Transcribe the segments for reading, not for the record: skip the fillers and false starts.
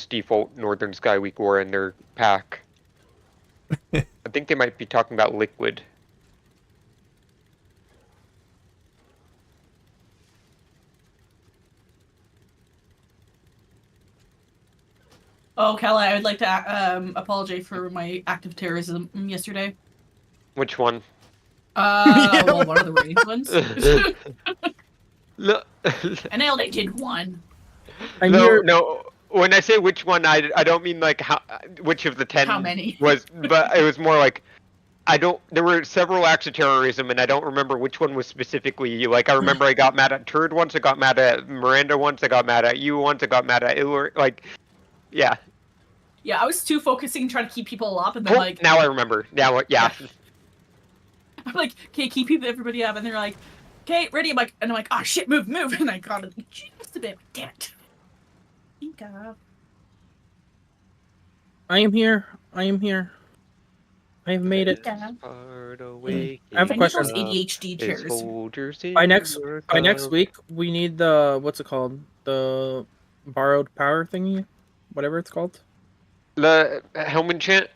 default Northern Sky Week War in their pack. I think they might be talking about Liquid. Oh, Kala, I would like to apologize for my act of terrorism yesterday. Which one? Well, one of the raid ones. No. And I only did one. No. When I say which one, I don't mean like which of the 10 How many? was, but it was more like there were several acts of terrorism, and I don't remember which one was specifically. Like, I remember I got mad at Turd once, I got mad at Miranda once, I got mad at you once, I got mad at Ilor. Like, yeah. Yeah, I was too focusing trying to keep people up, and then like. Now I remember. Now, yeah. I'm like, okay, keep everybody up, and they're like, okay, ready. I'm like, oh shit, move, and I got it just a bit. Damn it. I am here. I have made it. I have a question. Those ADHD chairs. By next week, we need the what's it called? The borrowed power thingy, whatever it's called. The helm enchant.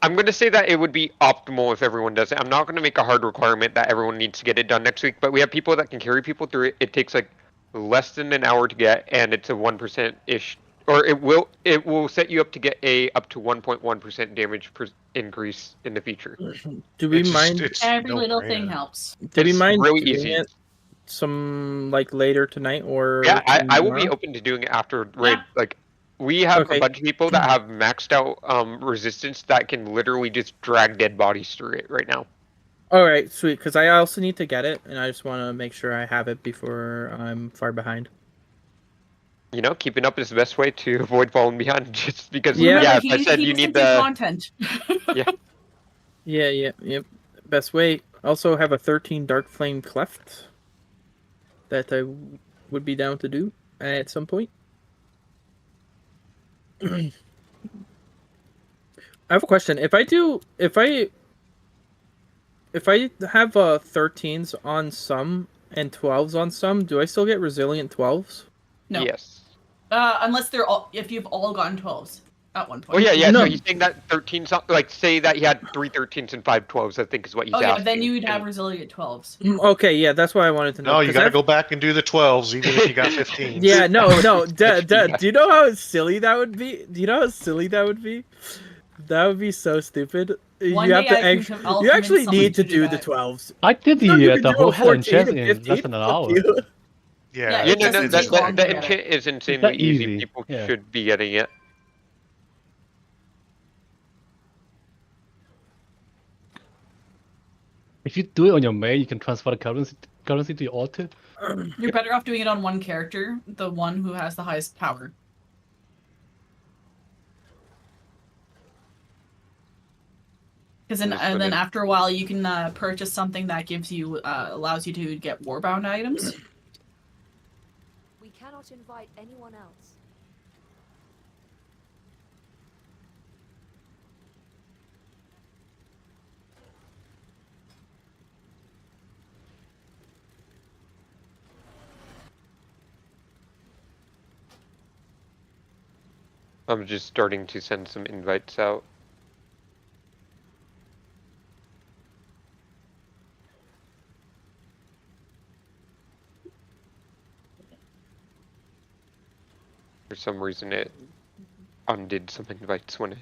I'm going to say that it would be optimal if everyone does it. I'm not going to make a hard requirement that everyone needs to get it done next week, but we have people that can carry people through it. It takes like less than an hour to get, and it's a 1%-ish, or it will set you up to get up to 1.1% damage increase in the future. Do we mind? Every little thing helps. Do we mind really doing easy. It some like later tonight or? Yeah, I will be open to doing it after raid. Yeah. Like, we have a bunch of people that have maxed out resistance that can literally just drag dead bodies through it right now. All right, sweet. Because I also need to get it, and I just want to make sure I have it before I'm far behind. You know, keeping up is the best way to avoid falling behind. Just because, as I said, you need the content. Yep. Best way. Also have a 13 Dark Flame Cleft that I would be down to do at some point. I have a question. If I have 13s on some and 12s on some, do I still get resilient 12s? No. Yes. Unless if you've all gotten 12s at one point. Oh yeah. No. So he's saying that 13s, like say that he had 3 13s and 5 12s. I think is what he's asking. Oh yeah, then you would have resilient 12s. Okay, yeah, that's what I wanted to know. No, you got to go back and do the 12s, even if you got 15s. Yeah, no. Do you know how silly that would be? That would be so stupid. You actually need to do the 12s. I did the whole hell enchant in less than an hour. Yeah, the enchant is insanely easy. People should be getting it. If you do it on your main, you can transfer the currency to your altar. You're better off doing it on one character, the one who has the highest power. Because then after a while, you can purchase something that gives you allows you to get warbound items. We cannot invite anyone else. I'm just starting to send some invites out. For some reason it undid some invites when I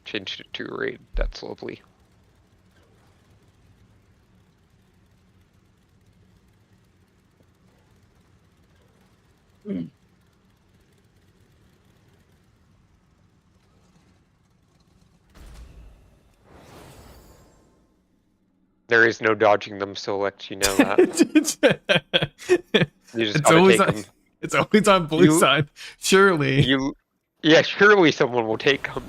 changed it to raid. That's lovely. There is no dodging them, so I'll let you know that. You just gotta take them. It's always on blue side. Surely. Surely someone will take them.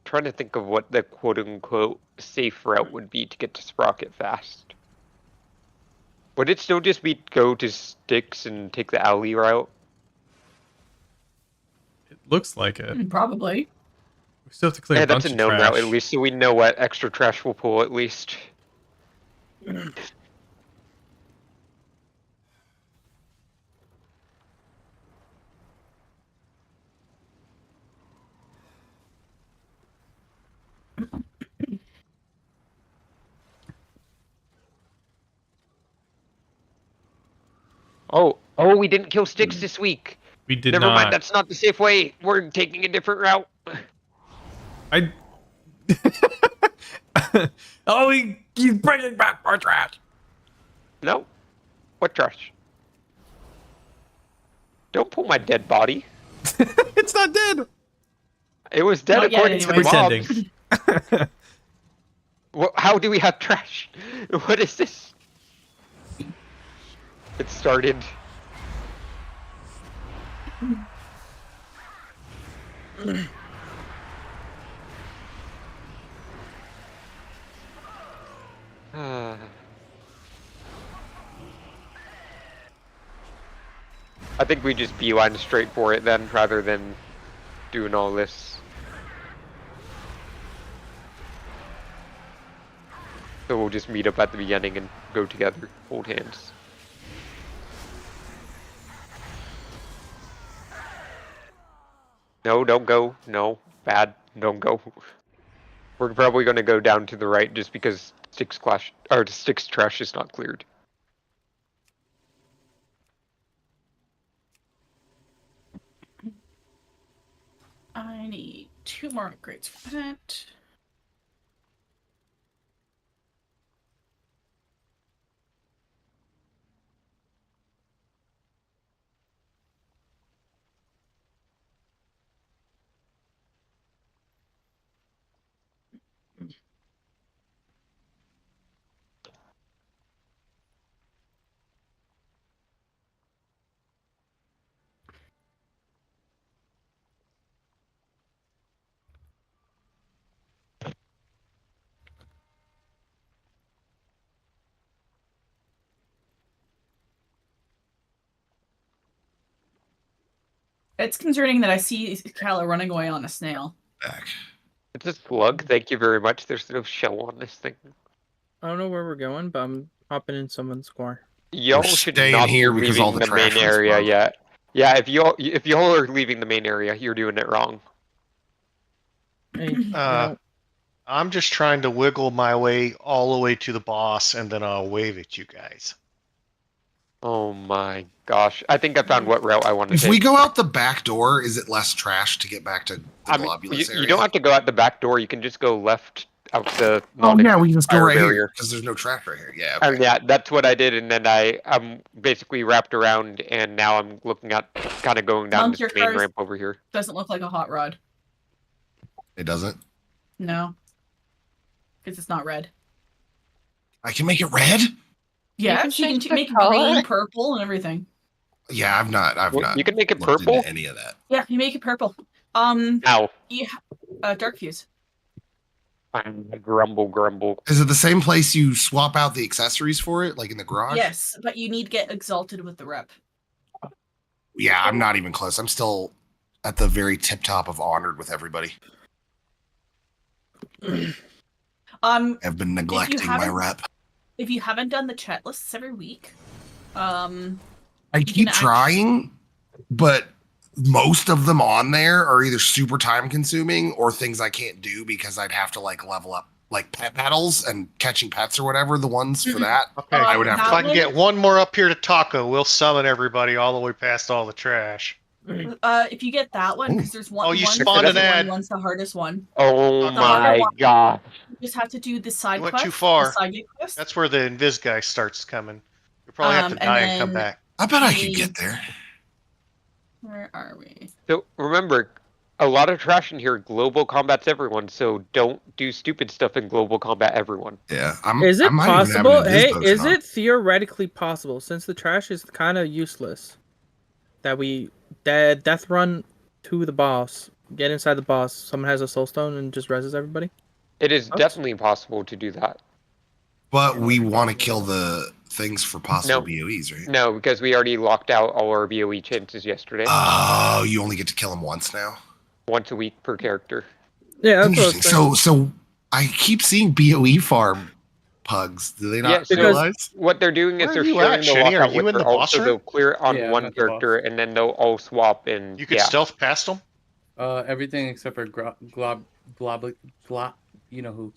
Trying to think of what the quote-unquote safe route would be to get to Sprocket fast. Would it still just be go to Sticks and take the alley route? Looks like it. Probably. We still have to clear Yeah, a bunch that's a of known trash. route at least, so we know what extra trash we'll pull at least. Oh, we didn't kill sticks this week. We did Never not. mind, that's not the safe way. We're taking a different route. I. Oh, he's bringing back more trash. No? What trash? Don't pull my dead body. It's not dead. It was dead Not yet, according to the anyway. mobs. How do we have trash? What is this? It started. I think we just beeline straight for it then, rather than doing all this. So we'll just meet up at the beginning and go together, hold hands. No, don't go. No, bad. Don't go. We're probably going to go down to the right just because Sticks trash is not cleared. I need 2 more upgrades for that. It's concerning that I see Kylo running away on a snail. Back. It's a slug. Thank you very much. There's no shell on this thing. I don't know where we're going, but I'm hopping in someone's car. Y'all We're should staying not here be because leaving all the the main trash was area broke. yet. Yeah, if y'all are leaving the main area, you're doing it wrong. Hey, I'm just trying to wiggle my way all the way to the boss, and then I'll wave at you guys. Oh my gosh. I think I found what route I want to If take. we go out the back door, is it less trash to get back to the I mean, globulous area? you don't have to go out the back door. You can just go left out the Oh yeah, we can just go fire right barrier. here because there's no trash right here. Yeah. And Okay. yeah, that's what I did, and then I'm basically wrapped around, and now I'm looking at kind of going down Monk, this your main car's- ramp over here. Doesn't look like a hot rod. It doesn't. No. Because it's not red. I can make it red. Yeah, can she can change the make it color. green, purple, and everything. Yeah, I've Well, not. you can make it looked purple. into any of that. Yeah, you make it purple. Ow. Dark fuse. Grumble. Is it the same place you swap out the accessories for it, like in the garage? Yes, but you need to get exalted with the rep. Yeah, I'm not even close. I'm still at the very tip top of honored with everybody. I've been neglecting my haven't- rep. If you haven't done the chat lists every week, I you keep can trying, but most of them on there are either super time consuming or things I can't do because I'd have to like level up like pet battles and catching pets or whatever, the ones for that. Okay, I would have if to I can get one more up here to Taco, we'll summon everybody all the way past all the trash. if you get that one, because there's one. Oh, you one's spawned the an easy ad. One's the hardest one. Oh The harder my one, god. You just have to do the side You went quest. too far. The side quest. That's where the Invis guy starts coming. You probably have to And die and come then- back. I bet I the- could get there. Where are we? So remember, a lot of trash in here. Global combat's everyone, so don't do stupid stuff in global combat everyone. Yeah, Is I it might even have an possible? Invis Hey, potion is on. it theoretically possible, since the trash is kind of useless, that we death run to the boss, get inside the boss, someone has a soul stone and just reses everybody? It is Oops. definitely possible to do that. But we want to kill the things for possible BOEs, right? No, because we already locked out all our BOE chances yesterday. Oh, you only get to kill them once now? Once a week per character. Yeah, that's what I was Interesting. saying. So I keep seeing BOE farm pugs. Do they not so realize? what they're doing is Where they're are you sharing at, the Shinny? Are lockout you with in their the ult, boss so room? they'll clear it on Yeah, I'm one at the boss. character, and then they'll all swap and You could stealth past them? Everything except for glob, you know who.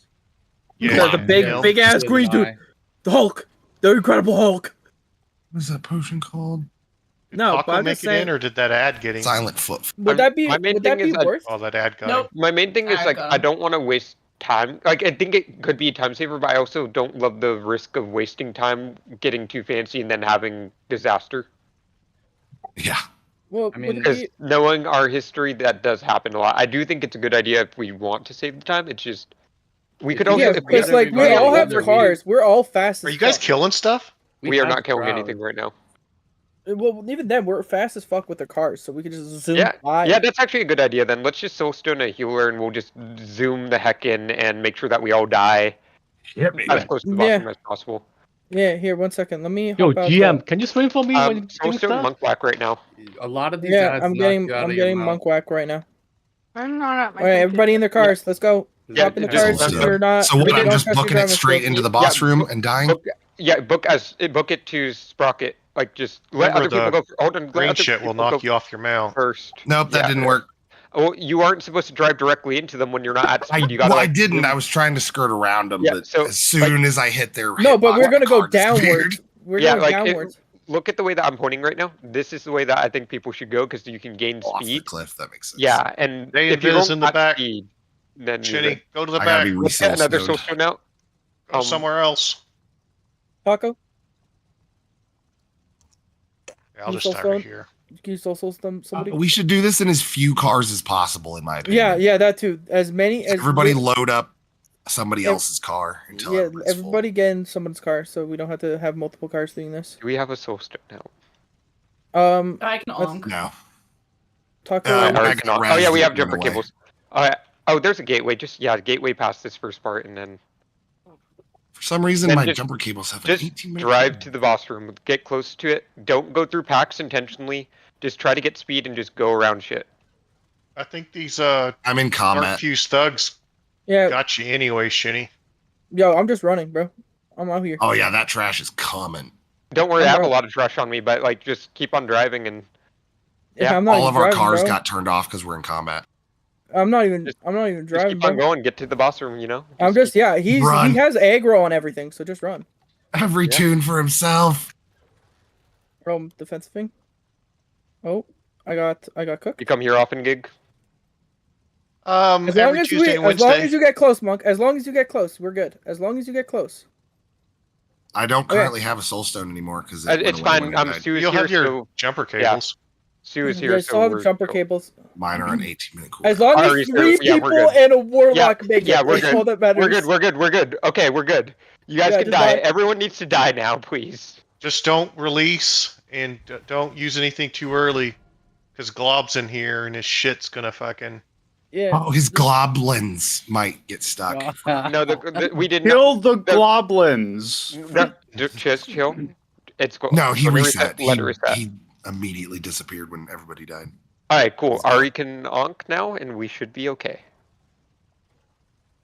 Yeah, the big ass green dude. The Hulk. The Incredible Hulk. What is that potion called? No, Paco but I'm make just it saying, in, or did that ad get in? Silent Foot. would that be my main would that thing be is worth? Oh, that ad guy. Nope. My main thing is I like got I 'em. don't want to waste time. Like I think it could be a time saver, but I also don't love the risk of wasting time getting too fancy and then having disaster. Yeah. Well, I mean, would it Because be, knowing our history, that does happen a lot. I do think it's a good idea if we want to save the time. It's just we could also yeah, if we because had like we everybody all have together, cars. We're all fast. Are as you guys fuck. killing stuff? we are have not killing crowd. anything right now. Well, even then, we're fast as fuck with the cars, so we could just zoom Yeah, by. yeah, that's actually a good idea. Then let's just soulstone a healer, and we'll just zoom the heck in and make sure that we all die as close to the Yeah. bottom as possible. Yeah, here, 1 second. Let me. Yo, hop out GM, can you swing for me when you do Soulstone stuff? monk black right now. A lot of these Yeah, ads I'm knock getting you out I'm of your getting mouth. monk whack right now. I'm not at my All right, everybody in their cars. Let's go. Yeah, Hop in the just- cars. just- You're not. So what? you I'm don't just trust your booking it driving straight skills. into the boss room and dying. Book it to Sprocket. Like just let Remember other people the go. Hold on, let Green other shit will people knock go you off your mount. first. Nope, that Yeah. didn't work. Oh, you aren't supposed to drive directly into them when you're not at speed. You gotta. I like, didn't. zoom. I was trying to skirt around them, Yeah, but so, as soon as I hit their No, but hitbox, we're gonna the go car disappeared. downwards. We're Yeah, going like, downwards. Look at the way that I'm pointing right now. This is the way that I think people should go because you can gain Off the speed. cliff. That makes sense. Yeah, and They if you're invis going in the at back. speed, then you're Shinny, good. go to the I gotta back. be Let's get another resoul soul stone out. Go somewhere else. Paco, Yeah, I'll You just soul start stone? right here. can you soul somebody? We should do this in as few cars as possible, in my opinion. Yeah, that too. As many as Everybody load up somebody else's car until Yeah, everybody's full. everybody get in someone's car, so we don't have to have multiple cars doing this. Do we have a soul stone now? I can let's- onk. No. Taco. I Alright, got oh yeah, we Raz have run jumper away. cables. Oh, there's a gateway. Just gateway past this first part, and then For some reason, Then my just- jumper cables have an just 18-minute. drive to the boss room. Get close to it. Don't go through packs intentionally. Just try to get speed and just go around shit. I think these I'm in dark combat. fused thugs Yeah, got you anyway, Shinny. yo, I'm just running, bro. I'm out here. Oh yeah, that trash is coming. Don't worry, I'm I have a out. lot of trash on me, but like just keep on driving and Yeah, yeah, I'm not All even of our driving, cars bro. got turned off because we're in combat. I'm not even Just driving, keep on bro. going. Get to the boss room. You know. I'm just he Run. has aggro on everything, so just run. Every Yeah. tune for himself. Bro, defensive thing. Oh, I got cooked. You come here often, gig. As long Every as Tuesday and as long Wednesday. as you get close, Monk. As long as you get close, we're good. As long as you get close. I don't Okay. currently have a soul stone anymore because It's fine. Sue is You'll here. have your So jumper cables. Sue is You here. guys So still have we're jumper cool. cables. Mine are on 18-minute cooldown. As long Alright, as so, 3 yeah, we're people good. and a warlock make it, Yeah, we're that's good. all that matters. We're good. Okay, we're good. You guys Yeah, can just die. die. Everyone needs to die now, please. Just don't release and don't use anything too early, because Glob's in here and his shit's gonna fucking. Yeah. Oh, his goblins might get stuck. No, we didn't. Kill the goblins. Just chill. It's cool. No, he Let it reset. Let it reset. He immediately disappeared when everybody died. All right, cool. Ari can onk now, and we should be okay.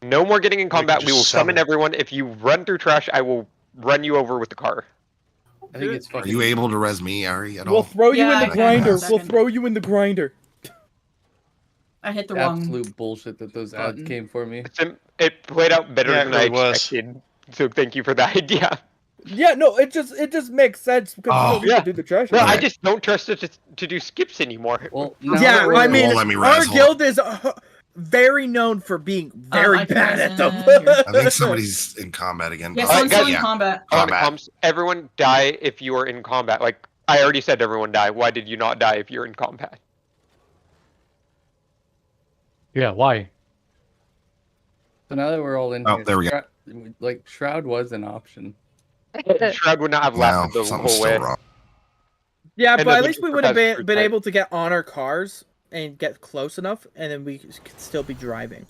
No more getting in combat. can We will just summon summon. everyone. If you run through trash, I will run you over with the car. I think it's Are fucking. you able to res me, Ari, at We'll all? throw you Yeah, in I the can grinder. in a We'll second. throw you in the grinder. I hit the wrong. absolute bullshit that those ads button. came for me. It played out better Yeah, than it I really was. expected. So thank you for that idea. Yeah, no, it just makes sense because Oh. we Yeah. can do the trash. No, Okay. I just don't trust it to do skips anymore. Well, now Yeah, that we're- I mean, Won't let me our res, hold guild is very known for being very I can bad res at them. in here. I think somebody's in combat again. Yeah, Oh, someone's still in yeah. combat. On Combat. comms, everyone die if you are in combat. Like I already said, everyone die. Why did you not die if you're in combat? Yeah, why? So now that we're all in Oh, here, there we go. Like Shroud was an option. Shroud would not have Wow, lasted the something's whole still way. wrong. Yeah, And but then at the least we super would have fast been type. able to get on our cars and get close enough, and then we could still be driving.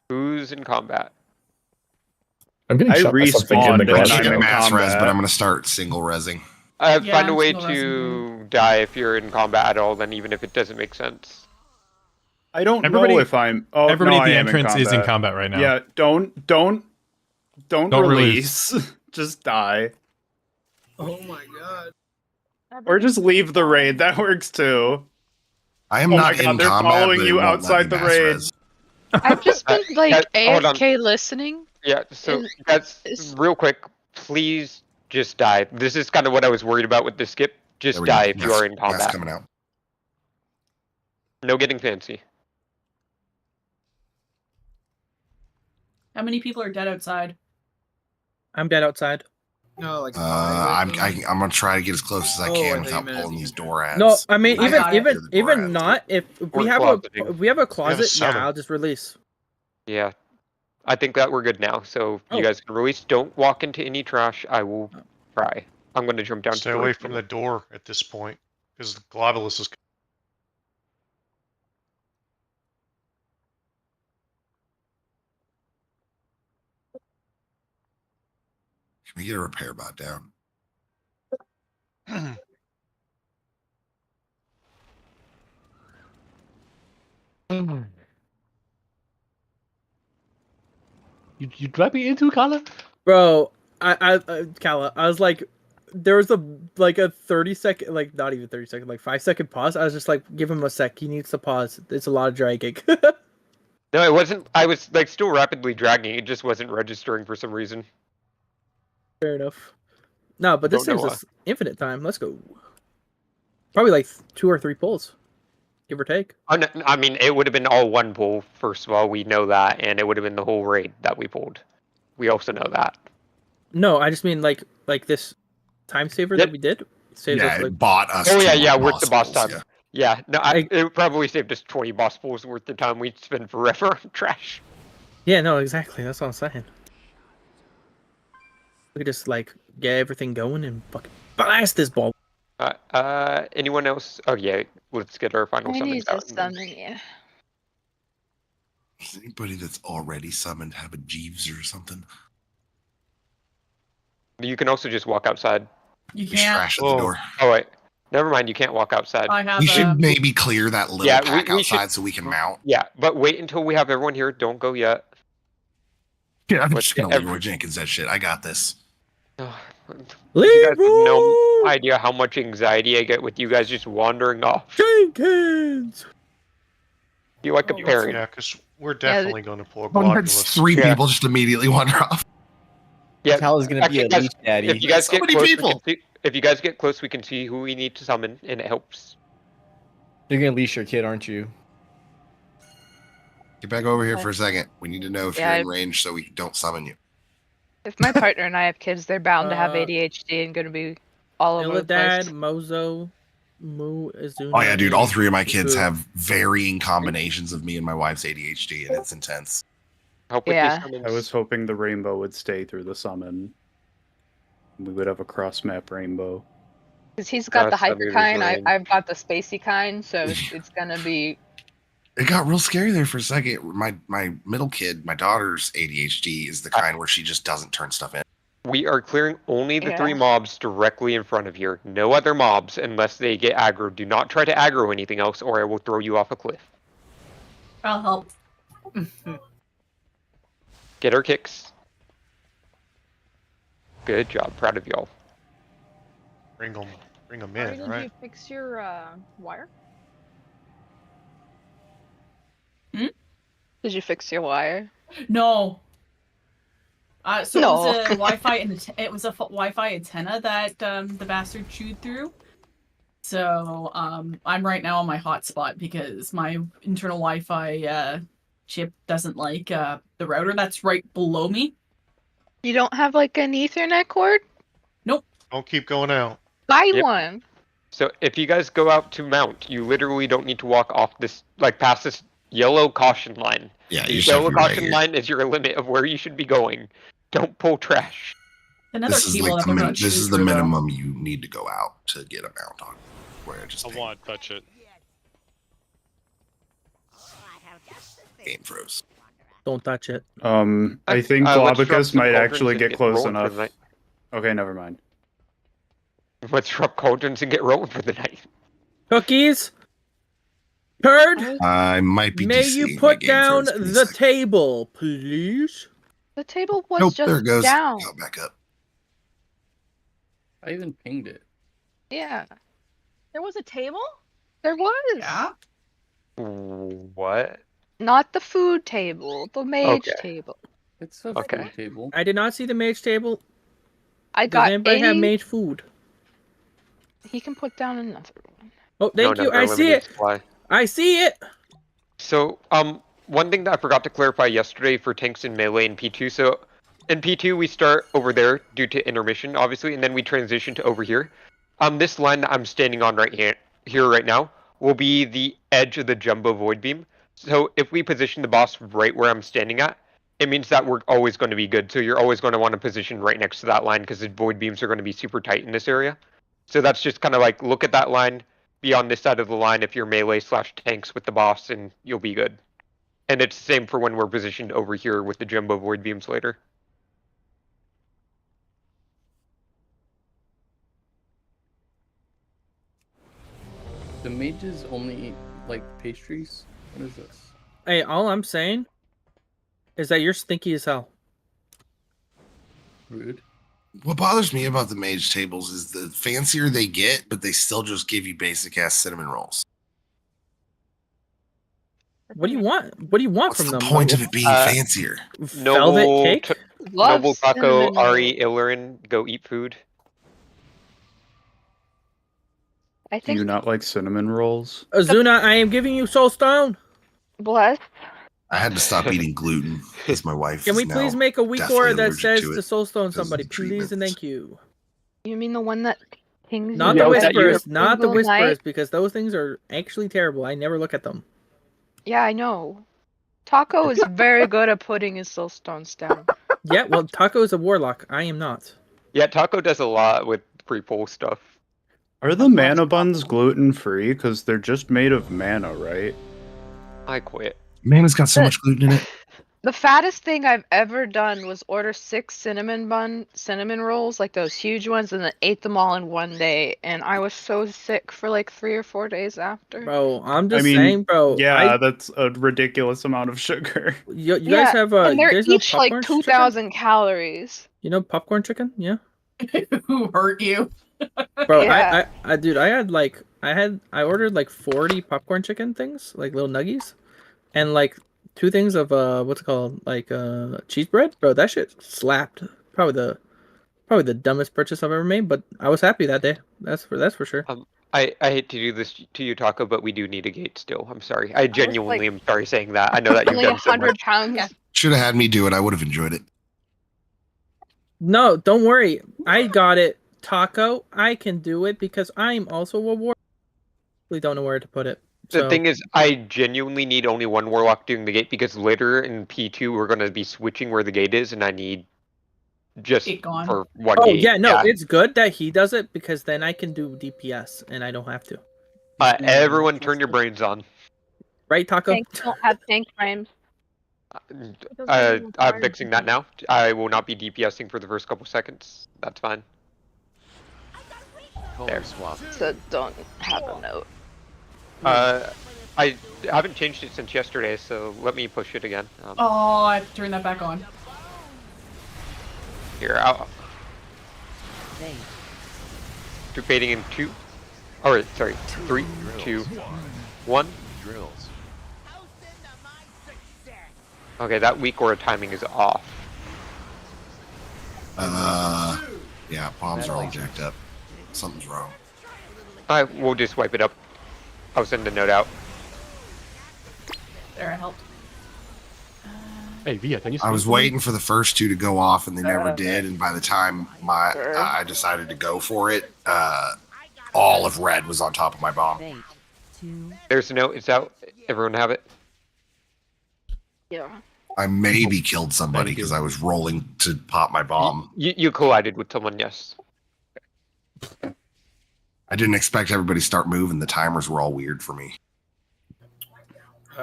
Who's in combat? I'm getting I shot by something in respawned the and I ground. can't I'm do in mass res, but combat. I'm gonna start single resing. Yeah, Find a I'm way single resing to die if you're in combat at all, then even if it doesn't make sense. I don't Everybody- know if I'm. Oh Everybody no, at the I am entrance in is in combat. combat right now. Yeah, don't release. Just die, Oh my god. or just leave the raid. That works too. I am Oh not my God, in they're combat, following but it you won't let me outside the mass raid. res. I've just been like hold on. AFK listening. Yeah, so And that's it's- real quick. Please just die. This is kind of what I was worried about with the skip. Just There we go. die if you Mass- are in mass combat. coming out. No getting fancy. How many people are dead outside? I'm dead outside. No, like I'm gonna try to get as close as I Oh, can I thought you without meant pulling as these the door ads. No, I mean I got it. even not if we We're have closeting. if we have a closet, yeah, summon. I'll just release. Yeah. I think that we're good now. So Oh. you guys can release. Don't walk into any trash. I will try. I'm going to jump down. Stay to away from the door at this point, because the globulus is. Can we get a repair bot down? You drag me into Kala? Bro, Kala, I was like, there was a 30-second, like not even 30-second, like 5-second pause. I was just like, give him a sec. He needs to pause. It's a lot of dragging. No, it wasn't. I was like still rapidly dragging. It just wasn't registering for some reason. Fair enough. No, but this Don't know saves us infinite time. Let's go. Probably like 2 or 3 pulls, give or take. I mean, it would have been all one pull. First of all, we know that, and it would have been the whole raid that we pulled. We also know that. No, I just mean like this time saver that we did saves Yeah, us it like. bought us. Oh 2 yeah, more worth the boss pulls, time. yeah. Yeah, no, it probably saved us 20 boss pulls worth of time we spend forever on trash. Yeah, no, exactly. That's what I'm saying. We could just like get everything going and fucking blast this ball. Anyone else? Oh yeah, let's get our final I summons need to out. and then- summon you. Does anybody that's already summoned have a Jeeves or something? You can also just walk outside. You Just can't. trash at the door. Oh wait, never mind. You can't walk outside. I have We should maybe clear that little Yeah, pack we should- outside so we can mount. Yeah, but wait until we have everyone here. Don't go yet. Yeah, I'm Let's just gonna get Leroy Jenkins that shit. I got this. You guys have no idea how much anxiety I get with you guys just wandering off. Jenkins! You like a parent. Yeah, because we're definitely going to pull a Well, that's globulus. 3 people just immediately wander off. Yeah, Cal is gonna be a actually, leech daddy. If you guys So get many close, people. if you guys get close, we can see who we need to summon, and it helps. You're gonna leash your kid, aren't you? Get back over here for a second. We need to know if Yeah, you're in range so we don't summon you. If my partner and I have kids, they're bound to have ADHD and going to be all over the Illidan, place. Mozo, Mu, Izuna. Oh yeah, dude. All 3 of my kids Iku. have varying combinations of me and my wife's ADHD, and it's intense. Help with Yeah. these summons. I was hoping the rainbow would stay through the summon. We would have a cross map rainbow. Because he's got the That's hyper really kind, annoying. I've got the spacey kind, so it's going to be. It got real scary there for a second. My middle kid, my daughter's ADHD is the kind where she just doesn't turn stuff in. We are clearing only the Yeah. 3 mobs directly in front of here. No other mobs unless they get aggro. Do not try to aggro anything else, or I will throw you off a cliff. I'll help. Get her kicks. Good job. Proud of y'all. Bring them Or in, did right? you fix your wire? Hmm? Did you fix your wire? No. So No. it was a Wi-Fi it was a Wi-Fi antenna that the bastard chewed through. So I'm right now on my hotspot because my internal Wi-Fi chip doesn't like the router that's right below me. You don't have like an Ethernet cord? Nope. Don't keep going out. Buy Yep. one. So if you guys go out to mount, you literally don't need to walk off this, like past this yellow caution line. Yeah, The you just have yellow to be right caution here. line is your limit of where you should be going. Don't pull trash. Another This is cable like that they're gonna this chew is the through, though. minimum you need to go out to get a mount on. Where I just won't touch it. game froze. Don't touch it. I think let's drop Globicus some might cauldrons actually and get close rolling for enough. the night. Okay, never mind. Let's drop cauldrons and get rolling for the night. Cookies. Turd. I might be May DCing you my put game for down this pretty the second. table, please? The table was Nope, just there it goes. down. Go back up. I even pinged it. Yeah, There was a table? there was. Yeah. What? Not the food table, the mage Okay. table. It's a Okay. food table. I did not see the mage table. I Does got anybody 80. have mage food? He can put down another one. Oh, thank No, you. they're I see limited it. supply. I see it. So, one thing that I forgot to clarify yesterday for tanks in melee and P2. So, in P2 we start over there due to intermission, obviously, and then we transition to over here. This line that I'm standing on here right now will be the edge of the jumbo void beam. So, if we position the boss right where I'm standing at, it means that we're always going to be good. So you're always going to want to position right next to that line because the void beams are going to be super tight in this area. So that's just kind of like look at that line, be on this side of the line if you're melee/tanks with the boss, and you'll be good. And it's the same for when we're positioned over here with the jumbo void beams later. The mages only eat like pastries. What is this? Hey, all I'm saying is that you're stinky as hell. Rude. What bothers me about the mage tables is the fancier they get, but they still just give you basic ass cinnamon rolls. What do you want? What do you want What's from the them? point of it being fancier? Velvet cake? Love Noble Taco, cinnamon Ari, Illurin, go eat food. I Do you think not like cinnamon rolls? Azuna, I am giving you soul stone. bless. I had to stop eating gluten because my wife. Can we is please now make a week deathly order that allergic says to to it soul stone because of somebody, the please and treatments. thank you. You mean the one that pings Not you the every whispers, not the single whispers, night? because those things are actually terrible. I never look at them. Yeah, I know. Taco is very good at putting his soul stones down. Yeah, well, Taco is a warlock. I am not. Yeah, Taco does a lot with pre-pull stuff. Are the mana buns gluten free? Because they're just made of mana, right? I quit. Man, it's got so much gluten in it. The fattest thing I've ever done was order 6 cinnamon rolls, like those huge ones, and then ate them all in one day. And I was so sick for like 3 or 4 days after. Bro, I'm just saying, bro. Yeah, that's a ridiculous amount of sugar. You guys have and you they're guys know each like popcorn 2,000 calories. You know popcorn chicken? Yeah. Who hurt you? Bro, Yeah. dude, I ordered like 40 popcorn chicken things, like little nuggies, and like 2 things of what's it called, like cheese bread. Bro, that shit slapped. Probably the dumbest purchase I've ever made, but I was happy that day. That's for sure. I hate to do this to you, Taco, but we do need a gate still. I'm sorry. I genuinely like, am sorry saying that. I know that you've Only done so 100 much. pounds. Should have had me do it. I would have enjoyed it. No, don't worry. I got it, Taco. I can do it because I'm also a warlock. We don't know where to put it. The thing is, I genuinely need only one warlock doing the gate because later in P2 we're going to be switching where the gate is, and I need just It gone. for one Oh gate. yeah, no, it's good that he does it because then I can do DPS and I don't have to. Everyone turn your brains on. Right, Taco? Tanks don't have tank frames. I'm fixing that now. I will not be DPSing for the first couple seconds. That's fine. There. So don't have a note. I haven't changed it since yesterday, so let me push it again. Oh, I have to turn that back on. Here, I'll... Debating in 2... Alright, sorry. 3, 2, 1. Okay, that weak aura timing is off. Yeah, bombs are all jacked up. Something's wrong. Alright, we'll just wipe it up. I'll send a note out. There, I helped. Hey, Via, can you I was speak to me? waiting for the first 2 to go off, and they never did. And by the time I decided to go for it, all of red was on top of my bomb. There's a note. It's out. Everyone have it? Yeah. I maybe killed somebody because I was rolling to pop my bomb. You collided with someone, yes. I didn't expect everybody to start moving. The timers were all weird for me.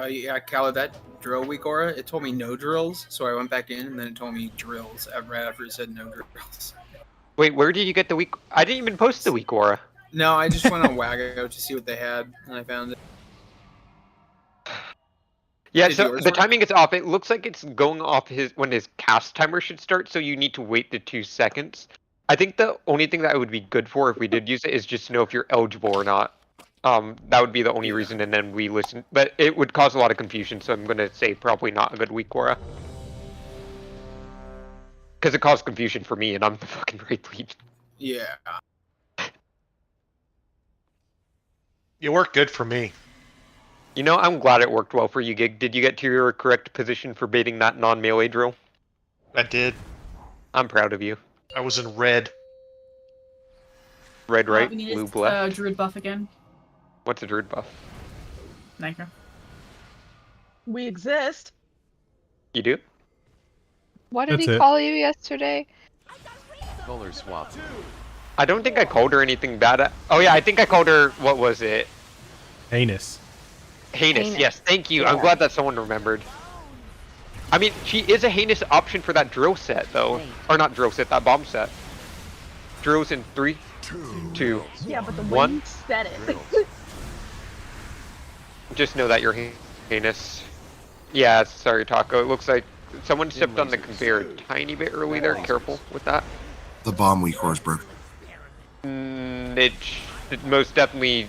Yeah, Kala, that drill week aura, it told me no drills, so I went back in, and then it told me drills right after it said no drills. Wait, where did you get the week? I didn't even post the week aura. No, I just went on Wago to see what they had, and I found it. Yeah, Did so yours the work? timing is off. It looks like it's going off when his cast timer should start, so you need to wait the 2 seconds. I think the only thing that it would be good for if we did use it is just to know if you're eligible or not. That would be the only reason, and then we listen. But it would cause a lot of confusion, so I'm going to say probably not a good week, Aura. Because it caused confusion for me, and I'm the fucking raid lead. Yeah. You work good for me. You know, I'm glad it worked well for you, Gig. Did you get to your correct position for baiting that non-melee drill? I did. I'm proud of you. I was in red. Red right, We need blue a left. druid buff again. What's a druid buff? Nitro. We exist. You do? What did That's he it. call you yesterday? Color swap. I don't think I called her anything bad. Oh yeah, I think I called her, what was it? Heinous. Heinous, yes, thank you. I'm Yeah. glad that someone remembered. I mean, she is a heinous option for that drill set, though. Or not drill set, that bomb set. Drills in 3, 2, Yeah, but the way 1. you said it. Just know that you're heinous. Yeah, sorry, Taco. It looks like someone stepped on the conveyor a tiny bit early there. Careful with that. The bomb weak core is broke. It most definitely.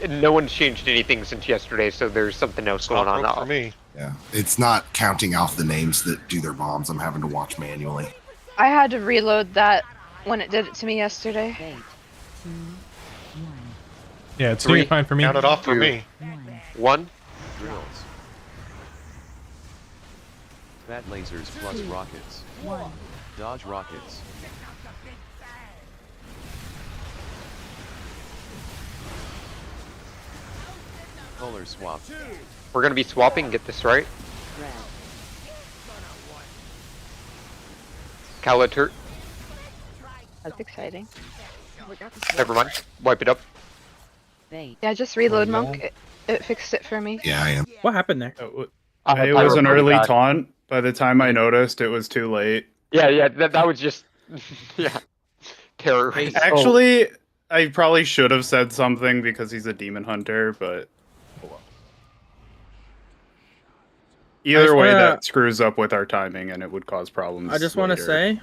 No one's changed anything since yesterday, so there's something else going on. For me. Yeah, it's not counting off the names that do their bombs. I'm having to watch manually. I had to reload that when it did it to me yesterday. Yeah, it's doing fine for me. Count it off for me. 1. Drills. Fat lasers plus rockets. Dodge rockets. Color swap. We're gonna be swapping. Get this right. Calatur. That's exciting. Never mind. Wipe it up. Yeah, just reload monk. It fixed it for me. Yeah, I am. What happened there? It was an early taunt. By the time I noticed, it was too late. Yeah, that was just, yeah, terrorizing. Actually, I probably should have said something because he's a demon hunter, but oh well. Either way, that screws up with our timing, and it would cause problems. I just want to later. say,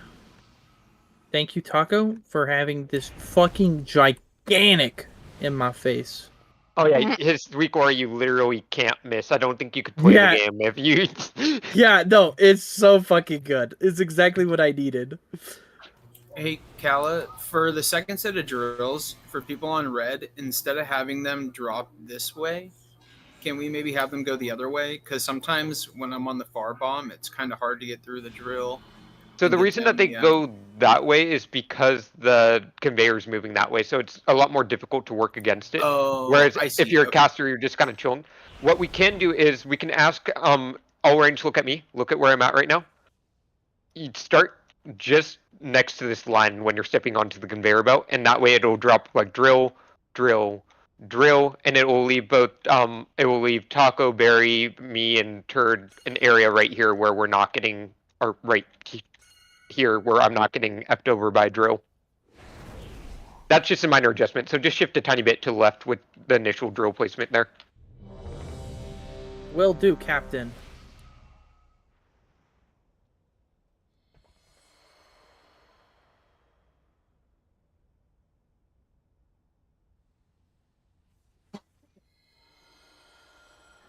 thank you, Taco, for having this fucking gigantic in my face. Oh yeah, his weak aura you literally can't miss. I don't think you could play Yeah. the game if you. Yeah, no, it's so fucking good. It's exactly what I needed. Hey, Kala, for the second set of drills, for people on red, instead of having them drop this way, can we maybe have them go the other way? Because sometimes when I'm on the far bomb, it's kind of hard to get through the drill. So the reason that they go that way is because the conveyor's moving that way, so it's a lot more difficult to work against it. Oh, Whereas I see, if you're a okay. caster, you're just kind of chilling. What we can do is we can ask all range, look at me, look at where I'm at right now. You start just next to this line when you're stepping onto the conveyor belt, and that way it'll drop like drill, drill, drill, and it will leave both it will leave Taco, Berry, me, and Turd an area right here where we're not getting, or right here where I'm not getting effed over by drill. That's just a minor adjustment, so just shift a tiny bit to the left with the initial drill placement there. Will do, Captain.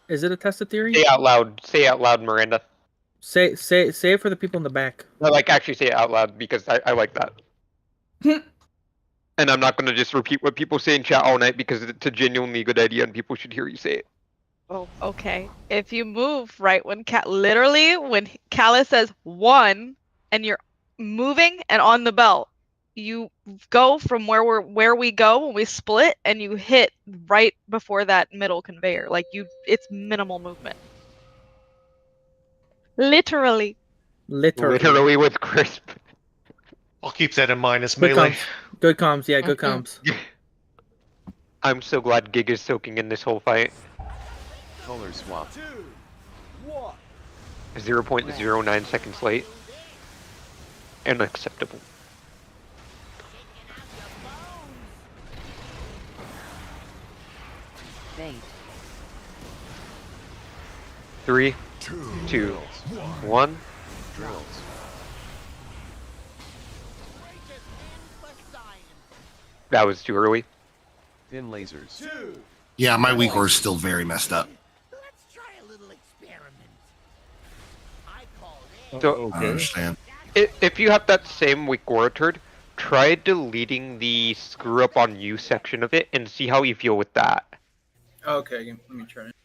Is it a test of theory? Say out loud, Miranda. Say it for the people in the back. No, like actually say it out loud because I like that. And I'm not going to just repeat what people say in chat all night because it's a genuinely good idea and people should hear you say it. Oh, okay. If you move right when literally when Callus says 1 and you're moving and on the belt, you go from where we go when we split and you hit right before that middle conveyor. Like it's minimal movement. Literally. Literally with crisp. I'll keep that in mind as Good melee. comms. Good comms, yeah, good comms. I'm so glad Gig is soaking in this whole fight. Color swap. 0.09 seconds late. Unacceptable. Bait. 3, 2, 1. Drills. That was too early. Thin lasers. Yeah, my weak ore is still very messed up. So, I understand. If you have that same weak aura turd, try deleting the screw up on you section of it and see how you feel with that. Okay, let me try it.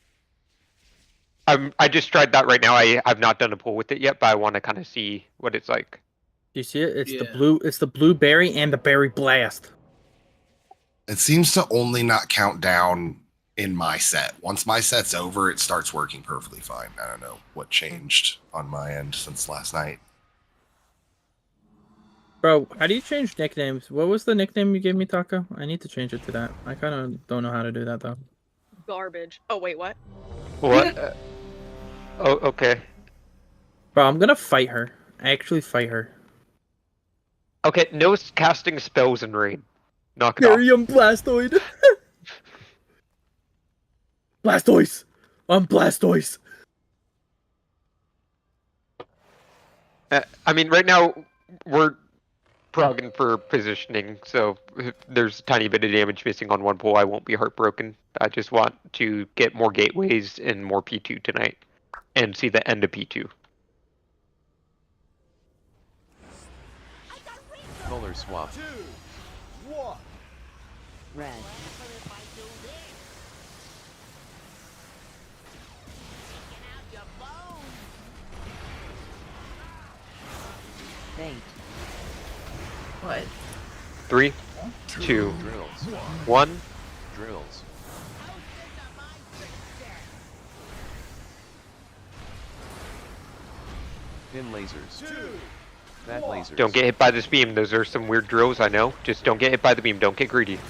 I just tried that right now. I've not done a pull with it yet, but I want to kind of see what it's like. Do you see it? It's the blue. It's the blueberry and the berry blast. It seems to only not count down in my set. Once my set's over, it starts working perfectly fine. I don't know what changed on my end since last night. Bro, how do you change nicknames? What was the nickname you gave me, Taco? I need to change it to that. I kind of don't know how to do that though. Garbage. Oh wait, what? What? Oh, okay. Bro, I'm gonna fight her. Actually fight her. Okay, no casting spells in rain. Knock it off. Barium Blastoid. Blastoise. I'm Blastoise. I mean, right now we're progging for positioning, so if there's a tiny bit of damage missing on one pull, I won't be heartbroken. I just want to get more gateways and more P2 tonight, and see the end of P2. Color swap. Red. Bait. What? 3, 2, 1. Drills. Thin lasers. Fat lasers. Don't get hit by this beam. Those are some weird drills, I know. Just don't get hit by the beam. Don't get greedy.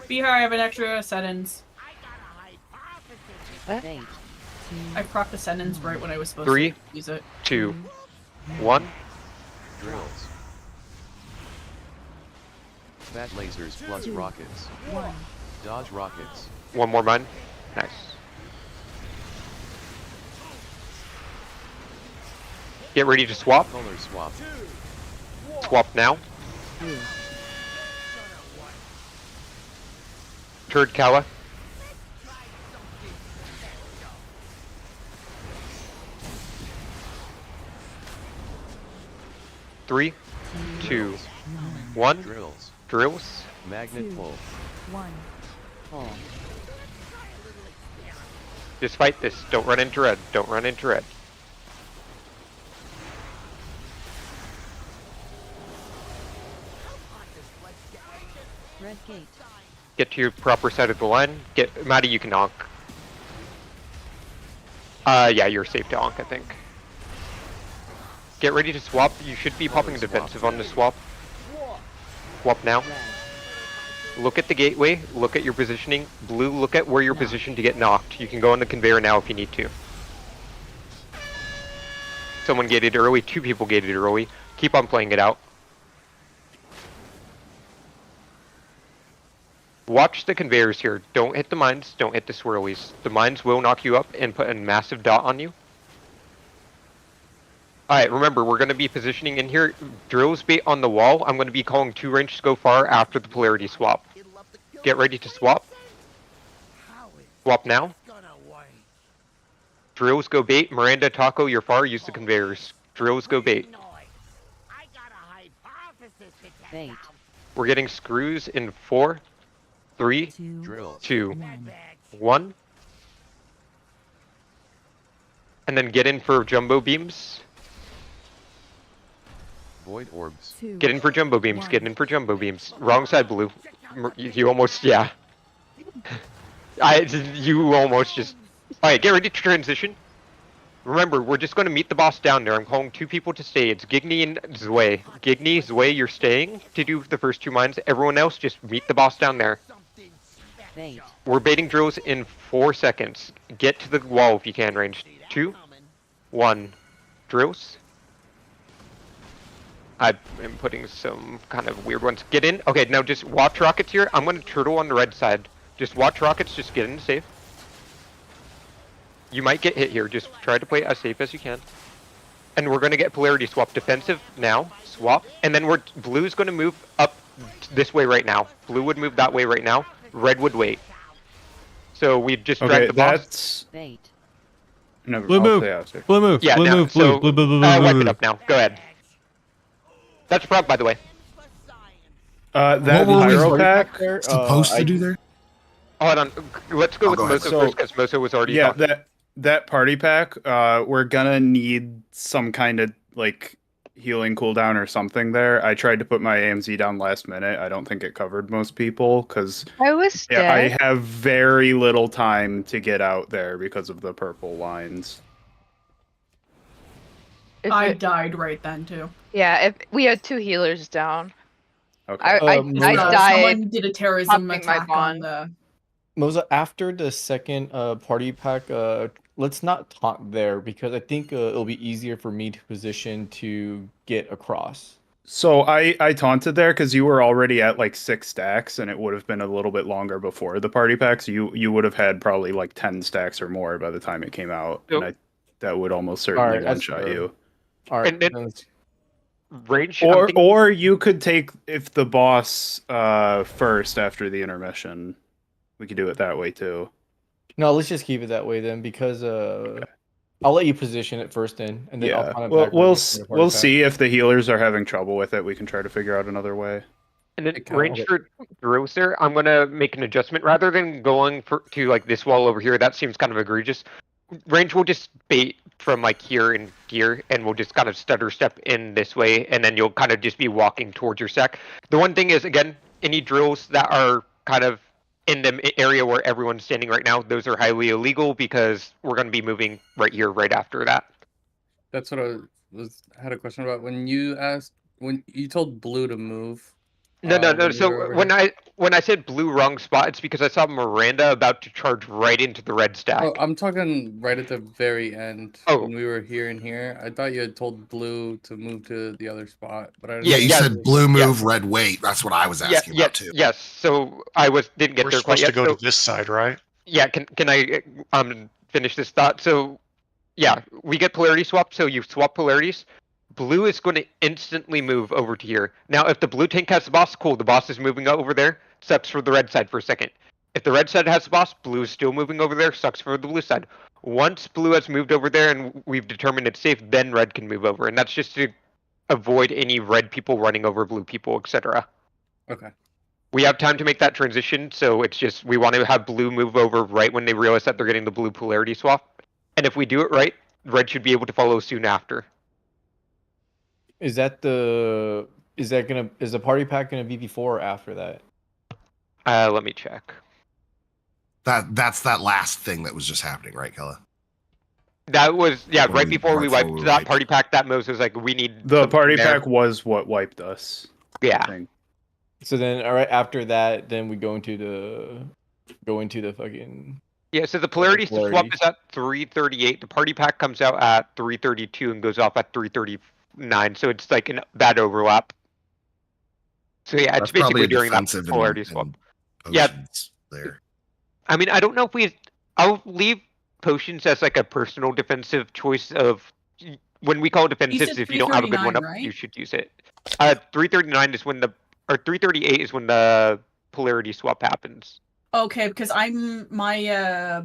Bihar, I have an extra sentence. Bait. I proc the sentence right when I was supposed 3, to use it. 2, 1. Drills. Fat lasers plus rockets. Dodge rockets. One more mine. Nice. Get ready to swap. Color swap. Swap now. Turd Kawa. Three, 2, 1. Drills. Drills. Magnet pull. Pull. Just fight this. Don't run into red. Don't run into red. Red gate. Get to your proper side of the line. Get Maddie, you can onk. Yeah, you're safe to onk, I think. Get ready to swap. You should be popping defensive on the swap. Swap now. Look at the gateway. Look at your positioning. Blue, look at where you're positioned to get knocked. You can go on the conveyor now if you need to. Someone gated early. 2 people gated early. Keep on playing it out. Watch the conveyors here. Don't hit the mines. Don't hit the swirlies. The mines will knock you up and put a massive dot on you. Alright, remember, we're going to be positioning in here. Drills bait on the wall. I'm going to be calling 2 range to go far after the polarity swap. Get ready to swap. Swap now. Drills go bait. Miranda, Taco, you're far. Use the conveyors. Drills go bait. Bait. We're getting screws in 4, 3, 2, 1. And then get in for jumbo beams. Void orbs. Get in for jumbo beams. Get in for jumbo beams. Wrong side, blue. You almost, yeah. You almost just. Alright, get ready to transition. Remember, we're just going to meet the boss down there. I'm calling 2 people to stay. It's Gigny and Zwei. Gigny, Zwei, you're staying to do the first 2 mines. Everyone else, just meet the boss down there. Bait. We're baiting drills in 4 seconds. Get to the wall if you can, range. 2, 1, drills. I am putting some kind of weird ones. Get in. Okay, now just watch rockets here. I'm going to turtle on the red side. Just watch rockets. Just get in safe. You might get hit here. Just try to play as safe as you can. And we're going to get polarity swap. Defensive now. Swap. And then blue's going to move up this way right now. Blue would move that way right now. Red would wait. So we've just dragged the boss. That's... Bait. No, Blue I'll move. play after. Blue move. Yeah, blue now, move. so, Blue. Blue. wipe it up now. Go ahead. That's Prog, by the way. That What were we pyro pack. supposed to do there? Hold on. Let's go with go ahead. Moso first, because Moso was already Yeah, talking. that party pack. We're gonna need some kind of like healing cooldown or something there. I tried to put my AMZ down last minute. I don't think it covered most people because I was dead. I have very little time to get out there because of the purple lines. I died right then too. Yeah, if we had 2 healers down. Okay. I died. Someone did a terrorism popping my attack on bond. the. Moza, after the second party pack, let's not talk there because I think it'll be easier for me to position to get across. So I taunted there because you were already at like 6 stacks, and it would have been a little bit longer before the party pack. So you would have had probably like 10 stacks or more by the time it came out, and that would almost certainly Alright, that's one-shot fair. you. All right. And then- Range. Or you could take if the boss first after the intermission. We could do it that way too. No, let's just keep it that way then because I'll let you position it first in, and then I'll Yeah. kind of Well, we'll see if the healers are having trouble with it. We can try to figure out another way. And then range for drills there, I'm gonna make an adjustment rather than going to like this wall over here. That seems kind of egregious. Range will just bait from like here and here, and we'll just kind of stutter step in this way, and then you'll kind of just be walking towards your stack. The one thing is, again, any drills that are kind of in the area where everyone's standing right now, those are highly illegal because we're going to be moving right here, right after that. That's what I had a question about. When you told Blue to move. No. when you So were over when I said blue wrong spot, it's because I saw Miranda about to charge right into the red stack. Oh, I'm talking right at the very end. Oh. When we were here and here. I thought you had told Blue to move to the other spot, but I Yeah, you said blue move, red wait. That's what I was asking about too. Yes. So I didn't get We're there quite supposed yet. to go So, to this side, right? yeah, can I finish this thought? So yeah, we get polarity swap. So you swap polarities. Blue is going to instantly move over to here. Now, if the blue tank has the boss, cool. The boss is moving over there. Sucks for the red side for a second. If the red side has the boss, blue is still moving over there. Sucks for the blue side. Once blue has moved over there and we've determined it's safe, then red can move over. And that's just to avoid any red people running over blue people, etc. Okay. We have time to make that transition, so it's just we want to have blue move over right when they realize that they're getting the blue polarity swap. And if we do it right, red should be able to follow soon after. Is the party pack gonna be before or after that? Let me check. That's that last thing that was just happening, right, Kella? That was right Right before we before wiped we that wiped. party pack. That Moses was like, we need The something party there. pack was what wiped us. Yeah. I think. So then, all right, after that, then we go into the fucking. Yeah, so the polarity swap polarity. is at 338. The party pack comes out at 332 and goes off at 339. So it's like that overlap. So yeah, it's That's probably basically a during that defensive polarity and swap. Yeah, potions there. I mean, I don't know if I'll leave potions as like a personal defensive choice of when we call it defensive. said If you don't have a good one up, 339, right? you should use it. 339 is when 338 is when the polarity swap happens. Okay, because my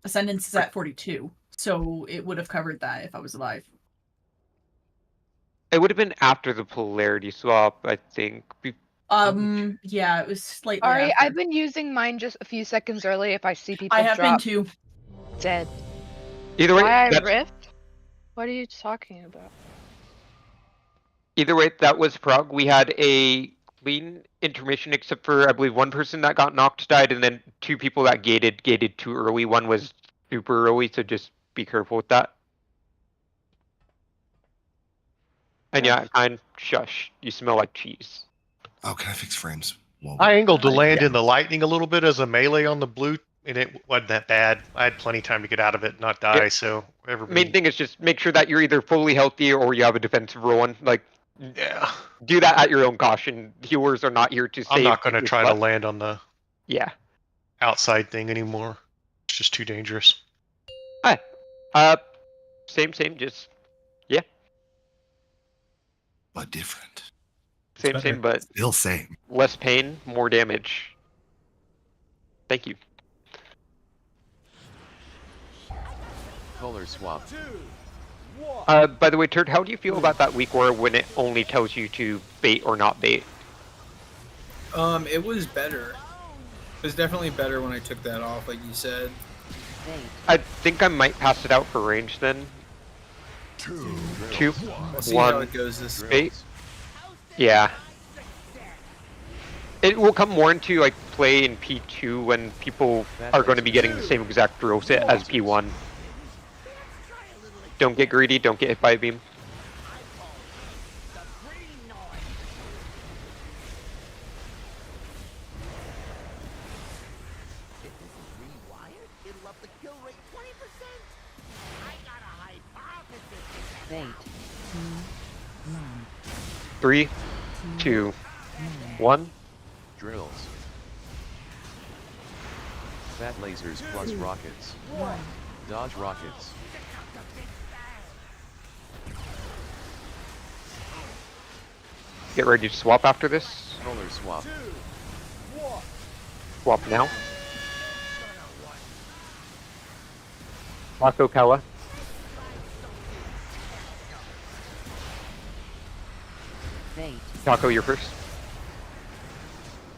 ascendance is at 42, so it would have covered that if I was alive. It would have been after the polarity swap, I think. Yeah, it was slightly. Alright, after. I've been using mine just a few seconds early. If I see people I have drop been too. dead. Either way, Why I that's- rift? What are you talking about? Either way, that was Prog. We had a clean intermission, except for I believe one person that got knocked died, and then 2 people that gated too early. One was super early, so just be careful with that. And yeah, shush. You smell like cheese. Oh, can I fix frames? Whoa. I angled to land in the lightning a little bit as a melee on the blue, and it wasn't that bad. I had plenty of time to get out of it, and not die. Yeah. So Main thing is just make sure that you're either fully healthy or you have a defensive role. Like, yeah, do that at your own caution. Healers are not here to save. I'm not going to your try to butt. land on the outside thing anymore. It's just too dangerous. Hi. Same. Just But different. same, but Still same. less pain, more damage. Thank you. Color swap. By the way, Turd, how do you feel about that weak aura when it only tells you to bait or not bait? It was better. It was definitely better when I took that off, like you said. I think I might pass it out for range then. Two. We'll see One. how it goes this Bait. Yeah. It will come more into like play in P2 when people are going to be getting the same exact drill set as P1. Don't get greedy, don't get hit by a beam. Bait. 3, 2, 1. Drills. Fat lasers plus rockets. Dodge rockets. Get ready to swap after this. Color swap. Swap now. Mako Kawa. Bait. Taco, you're first.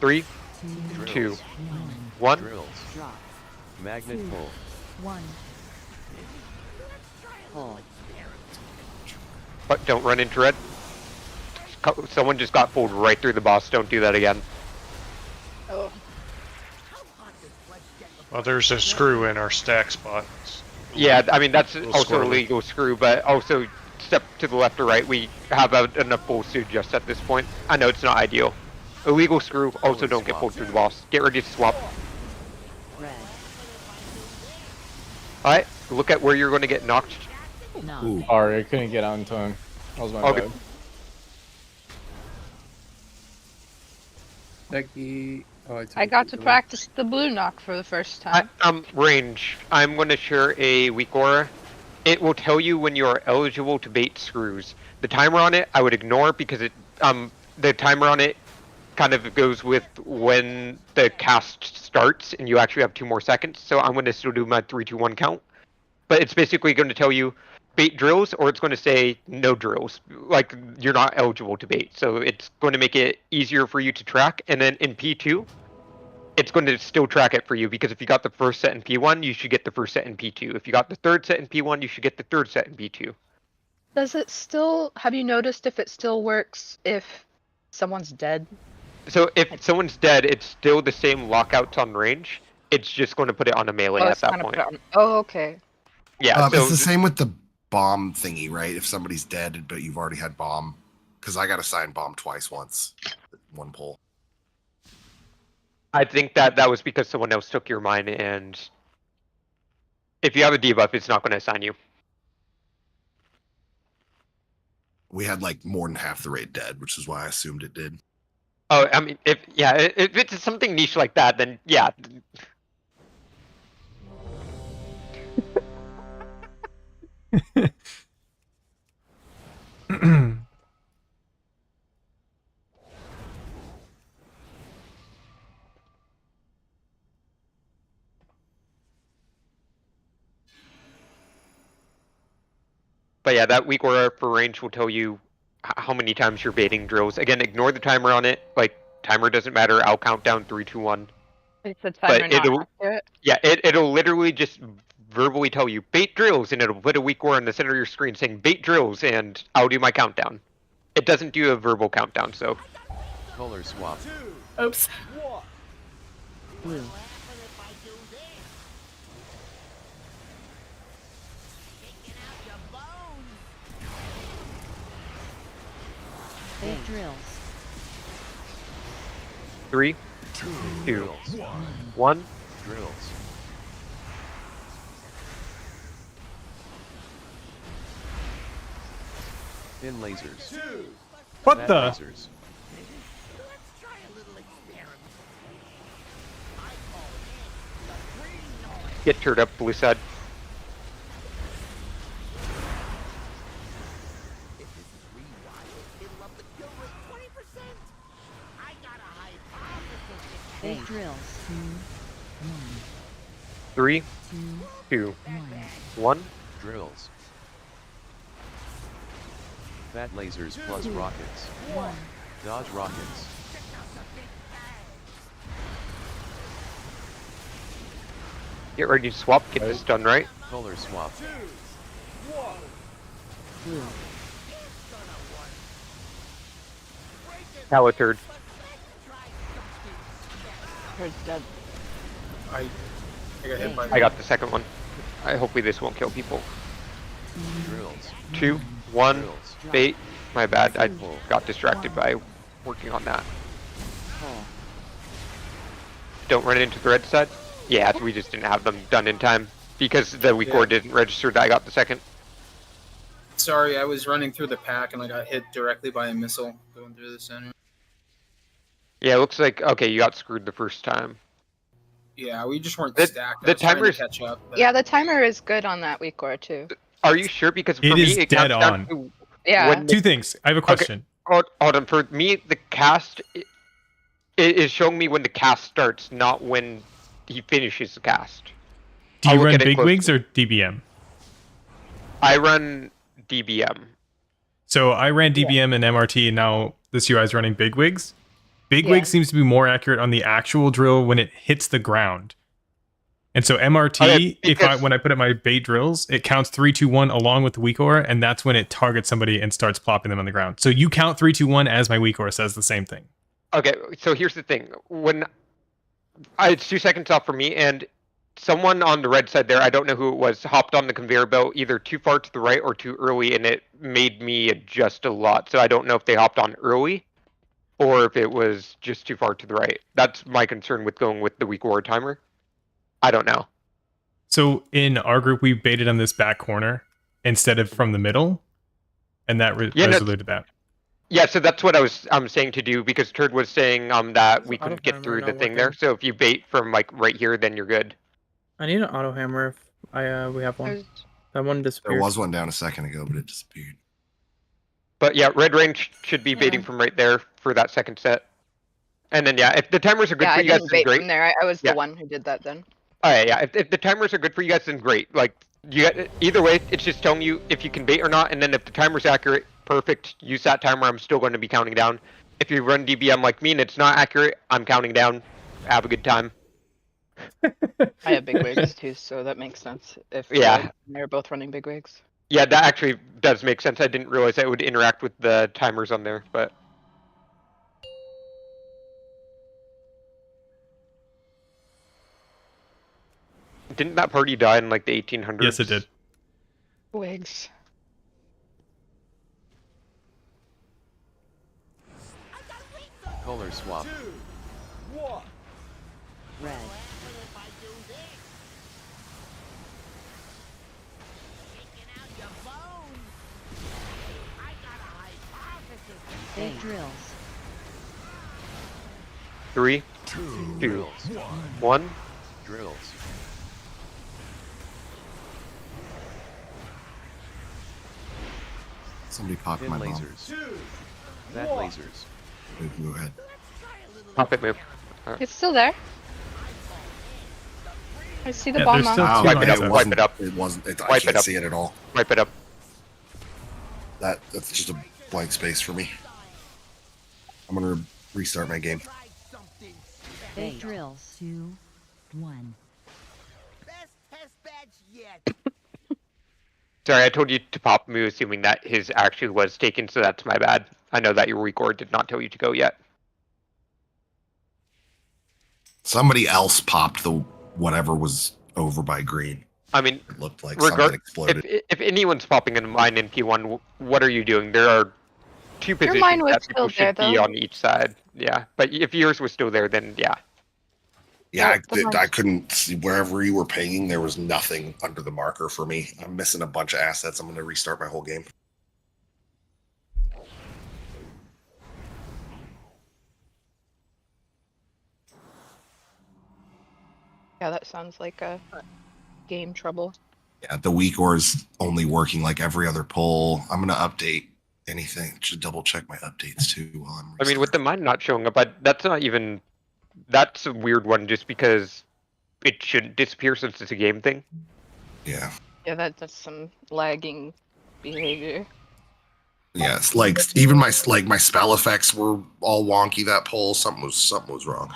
3, 2, 1. Drills. Drop. Magnet pull. 1. Pull. But don't run into red. Someone just got pulled right through the boss. Don't do that again. Oh. Well, there's a screw in our stack spot. Yeah, I mean, that's Little also a squirrely. legal screw, but also step to the left or right. We have enough pulls to adjust at this point. I know it's not ideal. Illegal screw, also don't get pulled through the boss. Get ready to swap. Red. Alright, look at where you're going to get knocked. No. Sorry, I couldn't get out in time. That was my Okay. bad. Becky. Oh, I got to practice the blue knock for the first time. Range. I'm going to share a weak aura. It will tell you when you are eligible to bait screws. The timer on it, I would ignore because it, the timer on it kind of goes with when the cast starts and you actually have 2 more seconds. So I'm going to still do my 3, 2, 1 count. But it's basically going to tell you bait drills, or it's going to say no drills. Like, you're not eligible to bait. So it's going to make it easier for you to track. And then in P2, it's going to still track it for you, because if you got the first set in P1, you should get the first set in P2. If you got the third set in P1, you should get the third set in P2. Does it still, have you noticed if it still works if someone's dead? So if someone's dead, it's still the same lockouts on range. It's just going to put it on a melee at it's that gonna point. put it on- Oh, okay. Yeah, so It's the same with the bomb thingy, right? If somebody's dead, but you've already had bomb. Because I got assigned bomb twice once. 1 pull. I think that was because someone else took your mine, and if you have a debuff, it's not going to assign you. We had like more than half the raid dead, which is why I assumed it did. Oh, I mean, if it's something niche like that, then yeah. But yeah, that weak aura for range will tell you how many times you're baiting drills. Again, ignore the timer on it. Like, timer doesn't matter. I'll count down 3, 2, 1. It's the timer But not it'll, accurate. yeah, it'll literally just verbally tell you bait drills, and it'll put a weak aura in the center of your screen saying bait drills, and I'll do my countdown. It doesn't do a verbal countdown, so. Color swap. Oops. Blue. Big drills. 3, 2, 1. Drills. Thin lasers. What Fat the? Lasers. Get turned up, blue side. Big drills. 3, 2, 1. Drills. Fat lasers plus rockets. Dodge rockets. Get ready to swap. Get this done right. Color swap. Cal third. Turd's dead. I got hit by. I got the second one. Hopefully this won't kill people. Drills. 2, 1. Bait. My bad. I got distracted by working on that. Don't run into the red side. Yeah, we just didn't have them done in time because the weak ore didn't register that I got the second. Sorry, I was running through the pack and I got hit directly by a missile going through the center. Yeah, it looks like okay. You got screwed the first time. Yeah, we just weren't stacked. The I was trying to timer's catch up. But... Yeah, the timer is good on that weak core too. Are you sure? Because for It me, is it dead counts down on. to Yeah. when Two things. I have a question. Hold on. For me, the cast it is showing me when the cast starts, not when he finishes the cast. Do I'll you look run at it big wigs closely. or DBM? I run DBM. So I ran DBM and MRT, and now this UI is running big wigs. Big wig seems to be more accurate on the actual drill when it hits the ground. And so MRT, when I put up my bait drills, it counts 3, 2, 1 along with the weak ore, and that's when it targets somebody and starts plopping them on the ground. So you count 3, 2, 1 as my weak ore says the same thing. Okay, so here's the thing. When it's 2 seconds off for me, and someone on the red side there, I don't know who it was, hopped on the conveyor belt either too far to the right or too early, and it made me adjust a lot. So I don't know if they hopped on early or if it was just too far to the right. That's my concern with going with the weak ore timer. I don't know. So in our group, we baited on this back corner instead of from the middle, and that resoluted that. Yeah, so that's what I'm saying to do, because Turd was saying that we couldn't get through the thing there. So if you bait from like right here, then you're good. I need an auto hammer if we have one. That one disappeared. There was one down a second ago, but it disappeared. But yeah, red range should be baiting from right there for that second set. And then yeah, if the timers are good for you guys, then great. From there. I was the one who did that then. Oh yeah. If the timers are good for you guys, then great. Like you got either way, it's just telling you if you can bait or not. And then if the timer's accurate, perfect. Use that timer. I'm still going to be counting down. If you run DBM like me and it's not accurate, I'm counting down. Have a good time. I have big wigs too, so that makes sense. If they're both running big wigs. Yeah, that actually does make sense. I didn't realize that it would interact with the timers on there, but. Didn't that party die in like the 1800s? Yes, it did. Wigs. Color swap. Red. Big drills. 3, 2, 1. Drills. Somebody popped Thin my bomb. lasers. Fat lasers. Go ahead. Pop it, move. It's still there. I see the Yeah, bomb there's on. still Wow, two Wipe it up, on wipe it up. It wasn't. I Wipe it can't up. see it at all. Wipe it up. That's just a blank space for me. I'm gonna restart my game. Big drills. 2, 1. Sorry, I told you to pop Moo, assuming that his actually was taken, so that's my bad. I know that your record did not tell you to go yet. Somebody else popped the whatever was over by green. I mean, It looked like something exploded. if anyone's popping in mine in P1, what are you doing? There are two Your positions mine was that people still there, should be though. on each side. Yeah, but if yours was still there, then yeah. Yeah, Yeah, I couldn't see wherever you were pinging. There was nothing under the marker for me. I'm missing a bunch of assets. I'm going to restart my whole game. Yeah, that sounds like a game trouble. Yeah, the weak ore is only working like every other pull. I'm going to update anything. Just double check my updates too while I'm I mean, with the mine not showing up, that's not even. That's a weird one, just because it shouldn't disappear since it's a game thing. Yeah. Yeah, that's some lagging behavior. Yeah, it's like even my spell effects were all wonky that pull. Something was wrong.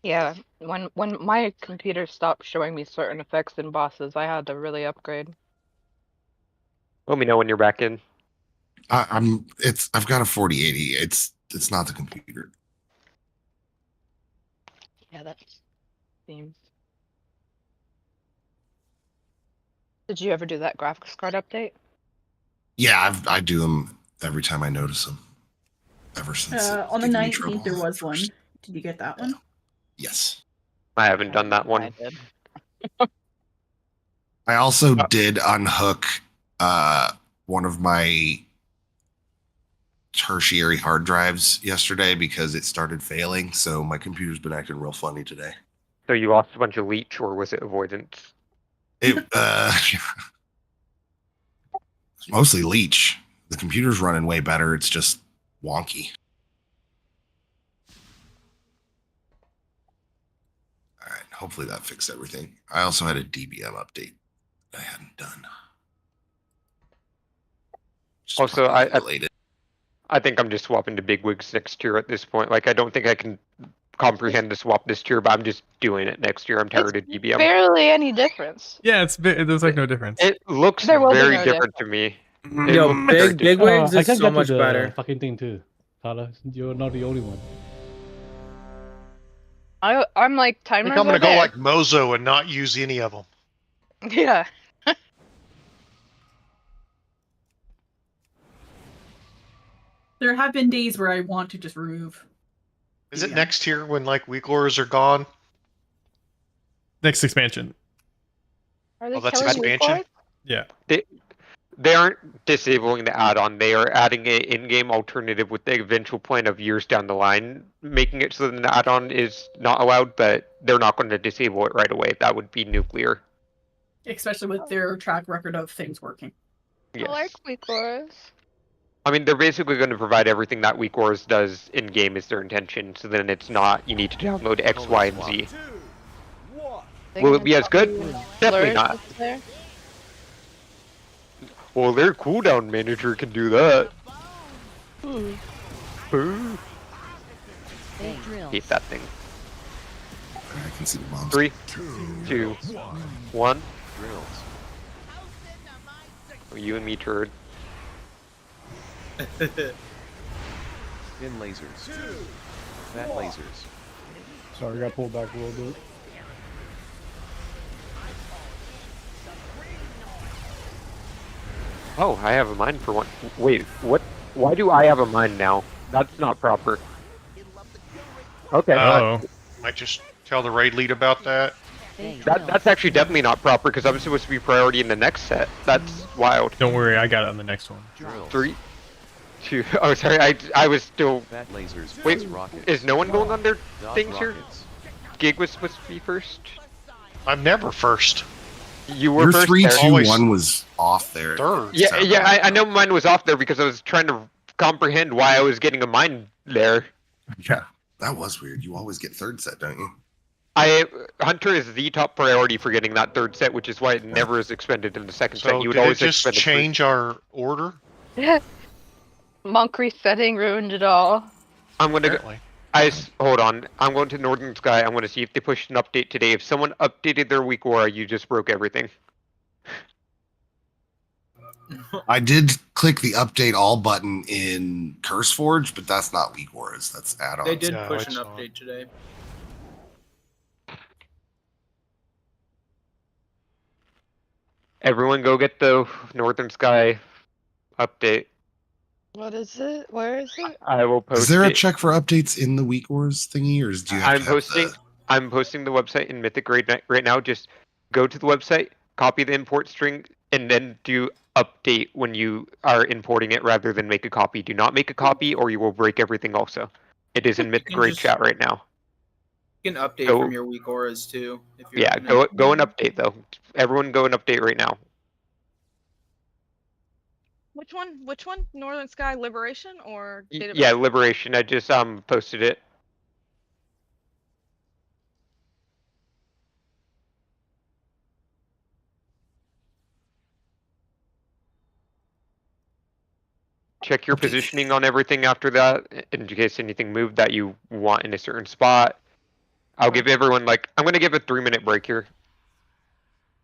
Yeah, when my computer stopped showing me certain effects in bosses, I had to really upgrade. Let me know when you're back in. I've got a 4080. It's not the computer. Yeah, that seems. Did you ever do that graphics card update? Yeah, I do them every time I notice them. Ever since On the gave me 19th, trouble. there was one. Did you get that one? Yes. I haven't done that one. I also did unhook one of my tertiary hard drives yesterday because it started failing. So my computer's been acting real funny today. So you lost a bunch of leech, or was it avoidance? It mostly leech. The computer's running way better. It's just wonky. All right. Hopefully that fixed everything. I also had a DBM update I hadn't done. Also, I think I'm just swapping to bigwigs next year at this point. Like, I don't think I can comprehend to swap this tier, but I'm just doing it next year. I'm tired of DBM. Barely any difference. Yeah, there's like no difference. It looks There will be very no different to me. Yo, bigwigs I is can so get to much the better. fucking thing too, Carla. You're not the only one. I'm like I timers think I'm are going to go there. like Mozo and not use any of them. Yeah. There have been days where I want to just remove. Is it next year when like weak ores are gone? Next expansion. Are they Oh, that's killing expansion? Weak Yeah. They aren't disabling the add-on. They are adding an in-game alternative with the eventual plan of years down the line, making it so that the add-on is not allowed, but they're not going to disable it right away. That would be nuclear. Especially with their track record of things working. Yes. I like Weak Ores. I mean, they're basically going to provide everything that Weak Ores does in-game is their intention, so then it's not, you need to download X, Y, and Z. Will it be as good? Definitely not. Well, their cooldown manager can do that. Boo. Hate that thing. I can see the bombs. 3, 2, 1. Drills. Oh, you and me, turd. Thin lasers. Fat lasers. Sorry, I got pulled back a little bit. Oh, I have a mine for one. Wait, what? Why do I have a mine now? That's not proper. Okay. Might just tell the raid lead about that. That's actually definitely not proper because I'm supposed to be priority in the next set. That's wild. Don't worry, I got it on the next one. 3, 2. Oh, sorry. I was still. Fat lasers. Wait, rockets. is no one going on their Dodge things here? rockets. Gig was supposed to be first. I'm never first. You were Your first. 3, there. 2, 1 was off there. Third. Yeah, I know mine was off there because I was trying to comprehend why I was getting a mine there. Yeah, that was weird. You always get third set, don't you? Hunter is the top priority for getting that third set, which is why it never is expended in the second set. So You would did it always just expend it change our order? Yeah. Monk resetting ruined it all. I'm gonna. Apparently. Hold on. I'm going to Northern Sky. I'm going to see if they pushed an update today. If someone updated their weak aura, you just broke everything. I did click the update all button in CurseForge, but that's not weak auras. That's add-ons. They did No, push an it's update today. Everyone go get the Northern Sky update. What is it? Where is it? I will post Is there a it. check for updates in the weak auras thingy, or do you have I'm to have posting. the... I'm posting the website in Mythic right now. Just go to the website, copy the import string, and then do update when you are importing it rather than make a copy. Do not make a copy or you will break everything also. It is in Mythic just- chat right now. You can update Go- from your weak auras too. If you're Yeah, go and update though. Everyone go and update right now. Which one? Which one? Northern Sky Liberation or Database? Yeah, Liberation. I just posted it. Check your positioning on everything after that, in case anything moved that you want in a certain spot. I'll give everyone I'm gonna give a 3-minute break here.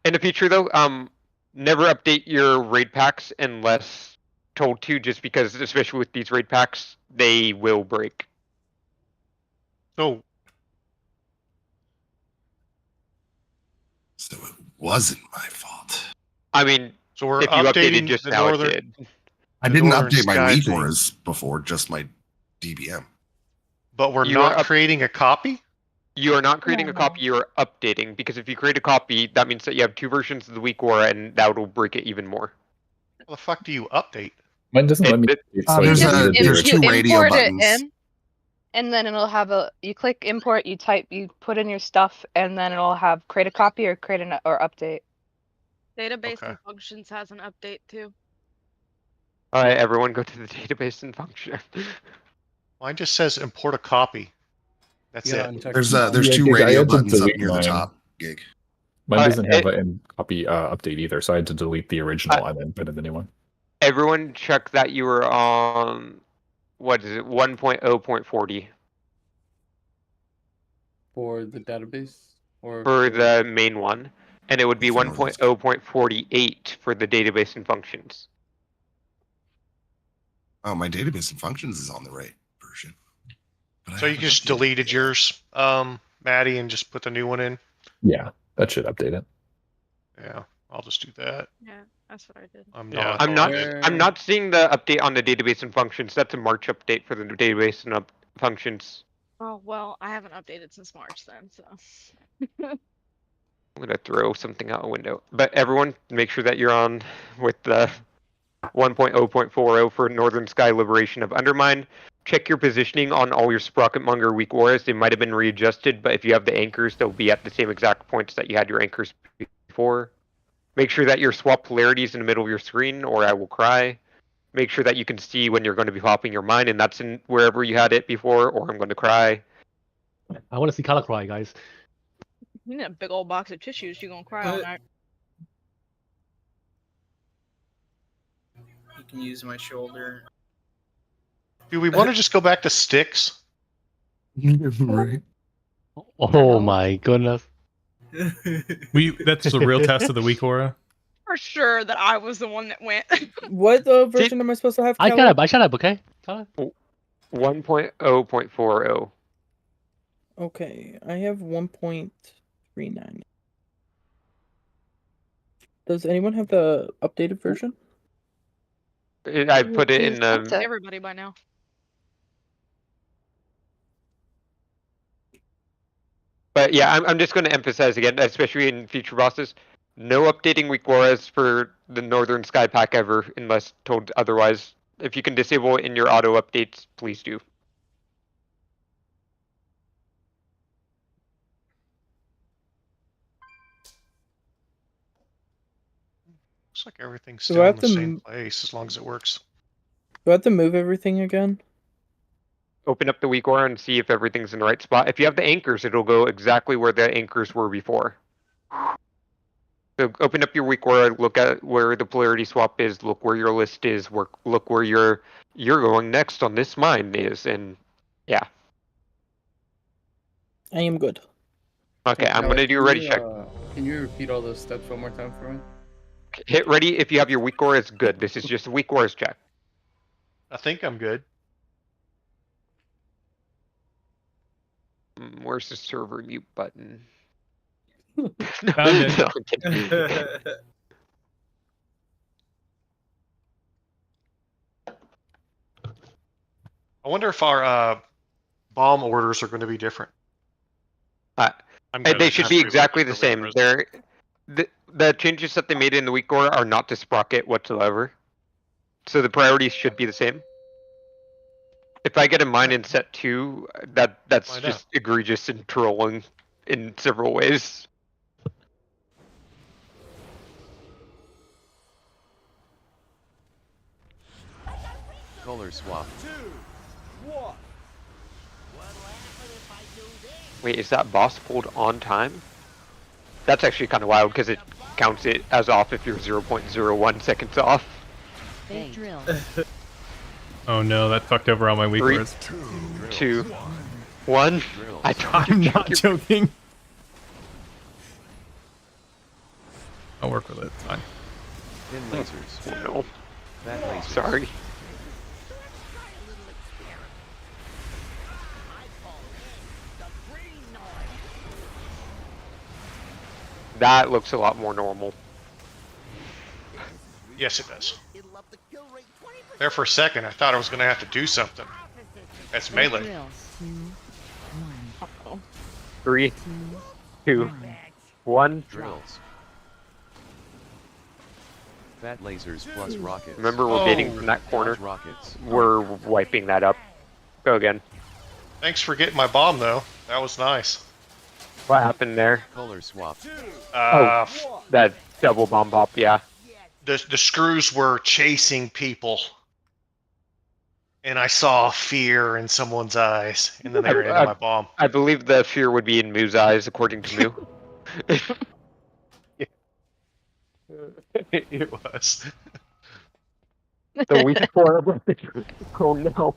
In the future though, never update your raid packs unless told to, just because especially with these raid packs, they will break. So So it wasn't my fault. I mean, So we're if you updated updating just the now, northern. it did. I the didn't Northern update my Sky weak thing. auras before, just my DBM. But we're You are not creating a copy? You are not creating a copy, you are updating, because if you create a copy, that means that you have 2 versions of the weak aura, and that will break it even more. How the fuck do you update? Mine doesn't let me. So I there's just a- needed there's to- two You radio import buttons. it in, and then it'll have you click import, you put in your stuff, and then it'll have create a copy or or update. Database and functions has an update too. Alright, everyone go to the database and function. Mine just says import a copy. That's Yeah, it. and check There's them out. there's Yeah, two Gig, I radio had to buttons up delete near the mine. top. Gig. Mine doesn't have it- an in-copy update either, so I had to delete the original and then put in the new one. Everyone check that you were on, what is it, 1.0.40 For the database or for the main one, and it would be For Northern 1.0.48 for the database and functions. Oh, my database and functions is on the right version. But I So you haven't just updated deleted it. yours, Maddie, and just put the new one in? Yeah, that should update it. Yeah, I'll just do that. Yeah, that's what I did. I'm Yeah, not. I'm not seeing the update on the database and functions. That's a March update for the database and functions. Oh well, I haven't updated since March then, so. I'm gonna throw something out a window. But everyone, make sure that you're on with the 1.0.40 for Northern Sky Liberation of Undermine. Check your positioning on all your Sprocketmonger weak auras. They might have been readjusted, but if you have the anchors, they'll be at the same exact points that you had your anchors before. Make sure that your swap polarities in the middle of your screen, or I will cry. Make sure that you can see when you're going to be popping your mine, and that's in wherever you had it before, or I'm going to cry. I want to see color cry, guys. You need a big old box of tissues. You're gonna cry all night. You can use my shoulder. Do we want to just go back to sticks? Right. Oh my goodness. That's the real test of the weak aura. For sure that I was the one that went. What version am I supposed to have? I Kelly? shut up, okay? 1.0.40. Okay, I have 1.39. Does anyone have the updated version? I put it in the... Everybody by now. But yeah, I'm just going to emphasize again, especially in future bosses, no updating weak auras for the Northern Sky Pack ever, unless told otherwise. If you can disable it in your auto updates, please do. Looks like everything's Do I still in have the to same place as long as it works. Do I have to move everything again? Open up the weak aura and see if everything's in the right spot. If you have the anchors, it'll go exactly where the anchors were before. So open up your weak aura, look at where the polarity swap is, look where your list is, look where you're going next on this mine is, and yeah. I am good. Okay, I'm gonna do a ready check. Can you repeat all those steps one more time for me? Hit ready if you have your weak aura, it's good. This is just a weak aura's check. I think I'm good. Where's the server mute button? Found it. No, I'm kidding. I wonder if our bomb orders are going to be different. They should be exactly the same. The changes that they made in the weak aura are not to Sprocket whatsoever. So the priorities should be the same. If I get a mine in set 2, that's just egregious and trolling in several ways. Color swap. Wait, is that boss pulled on time? That's actually kind of wild because it counts it as off if you're 0.01 seconds off. Big drill. Oh no, that fucked over all my weak 3, auras. 2, 1. I'm not joking. I'll work with it. It's fine. Thin lasers. Oh, no. Fat lasers. Sorry. That looks a lot more normal. Yes, it does. There for a second, I thought I was going to have to do something. That's melee. 3, 2, 1. Drills. Fat lasers plus rockets. Remember, we're baiting from that corner. Rockets. We're wiping that up. Go again. Thanks for getting my bomb, though. That was nice. What happened there? Color swap. That double bomb pop, yeah. The screws were chasing people. And I saw fear in someone's eyes. And then they ran into my bomb. I believe the fear would be in Moo's eyes, according to Moo. It was. The weak for oh no.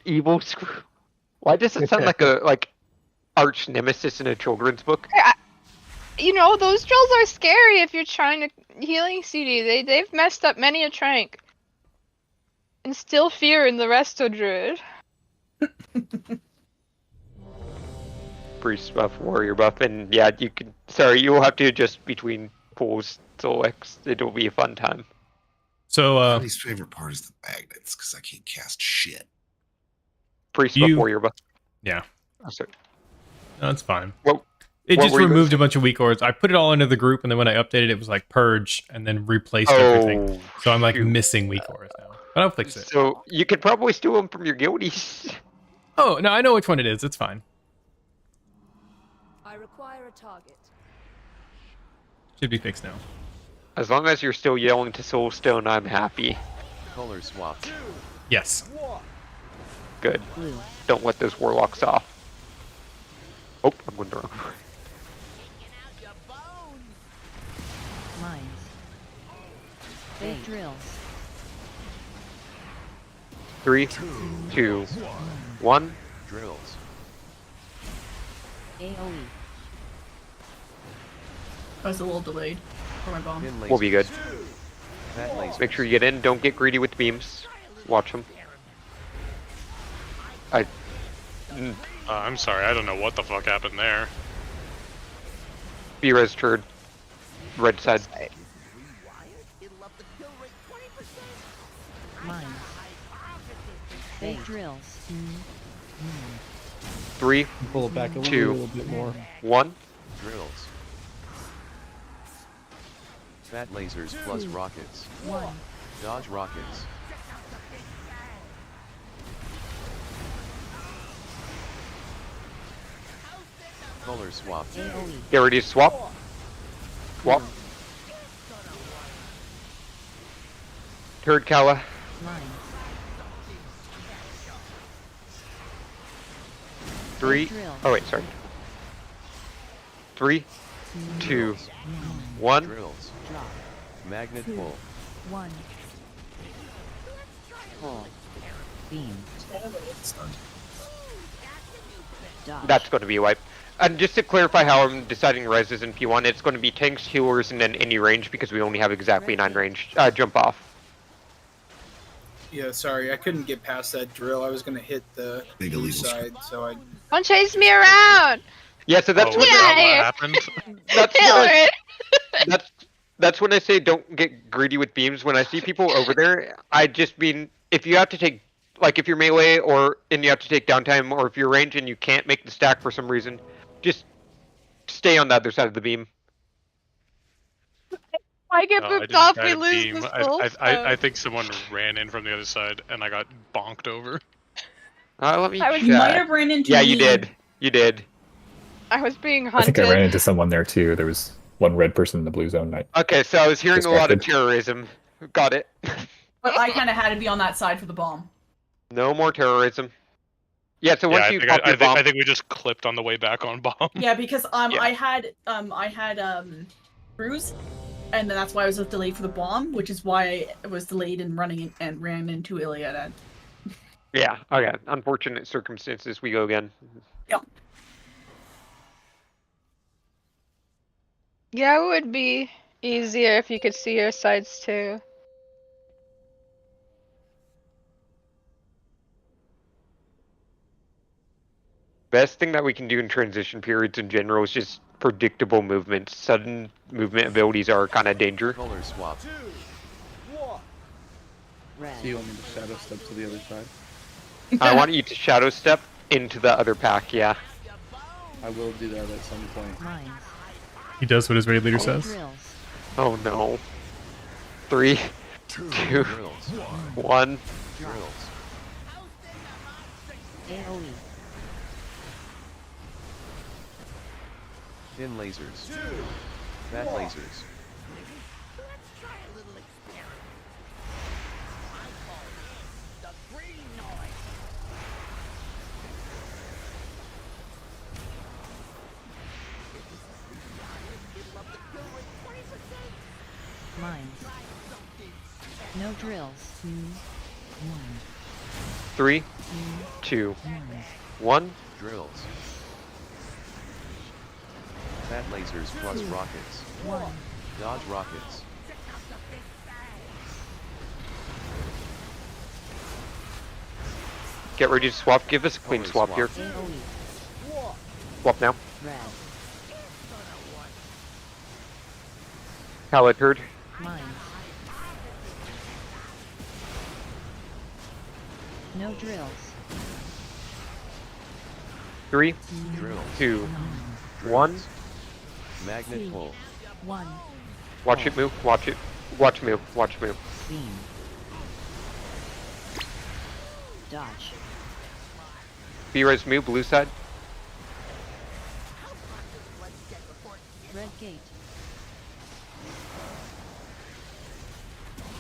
Evil screw. Why does it sound like a arch nemesis in a children's book? You know, those drills are scary if you're trying to healing CD. They've messed up many a trank. Instill fear in the resto druid. Priest buff, warrior buff, and yeah, you can. Sorry, you will have to adjust between pools. So it'll be a fun time. So, my least favorite part is the magnets because I can't cast shit. Priest buff, warrior buff. Yeah. Oh, sorry. No, that's fine. Well, it just removed a bunch of weak auras. I put it all into the group, and then when I updated it, was like purge, and then replaced everything. So I'm like missing weak auras now. But I'll fix it. So you could probably steal them from your guildies. Oh, no, I know which one it is. It's fine. I require a target. Should be fixed now. As long as you're still yelling to Soulstone, I'm happy. Color swap. Yes. Good. Don't let those warlocks off. Oh, I'm going the wrong way. Mines. Big drills. 3, 2, 1. Drills. AoE. I was a little delayed for my bomb. We'll be good. Fat lasers. Make sure you get in. Don't get greedy with beams. Watch them. I'm sorry, I don't know what the fuck happened there. B-res turd. Red side. Mines. Big drills. 3, Pull it back a 2, little bit more. 1. Drills. Fat lasers plus rockets. 1. Dodge rockets. Color swap. AoE. Get ready to swap. Swap. Turd Kala. Mines. 3. Oh wait, sorry. 3, 2, 1. Drills. Magnet pull. 1. Pull. Beam. Dodge. That's going to be a wipe. And just to clarify how I'm deciding reses in P1, it's going to be tanks, healers, and then any range because we only have exactly 9 range. Jump off. Yeah, sorry, I couldn't get past that drill. I was gonna hit the Big blue illegal side, so I. Don't chase me around. Yeah, so that's Oh, when is that Yeah. what happened? that's when I say don't get greedy with beams. When I see people over there, I just mean if you have to take, like if you're melee or and you have to take downtime, or if you're range and you can't make the stack for some reason, just stay on the other side of the beam. I get No, I booped didn't off, try we to lose beam. the I, soul I stone. think someone ran in from the other side, and I got bonked over. Let me You might have ran into Yeah, me. you did. You did. I was being I think hunted. I ran into someone there too. There was one red person in the blue zone. Okay, so I was hearing a lot of Distracted. terrorism. Got it. But I kind of had to be on that side for the bomb. No more terrorism. Yeah, so once Yeah, you pop your bomb, I think we just clipped on the way back on bomb. Yeah, because Yeah. I had Bruce, and then that's why I was delayed for the bomb, which is why I was delayed in running and ran into Iliad. yeah, okay. Unfortunate circumstances. We go again. Yep. Yeah, it would be easier if you could see your sides too. Best thing that we can do in transition periods in general is just predictable movements. Sudden movement abilities are kind of danger. Color swap. So you want me to shadow step to the other side? I want you to shadow step into the other pack, yeah. I will do that at some point. Mines. He does what his raid leader says. Drills. Oh no. 3, 2, Drills. 1. Drills. AoE. Thin lasers. Fat lasers. Mines. No drills. 1. 3, 2, 1. Drills. Fat lasers plus rockets. 1. Dodge rockets. Get ready to swap. Give us a clean Color swap swap. here. AoE. Swap now. Red. Pallet herd. Mines. No drills. 3, Drills. 2, 1. Magnet pull. 1. Watch it move. Watch it. Watch move. Watch move. Beam. Dodge. B-res move. Blue side. Red gate.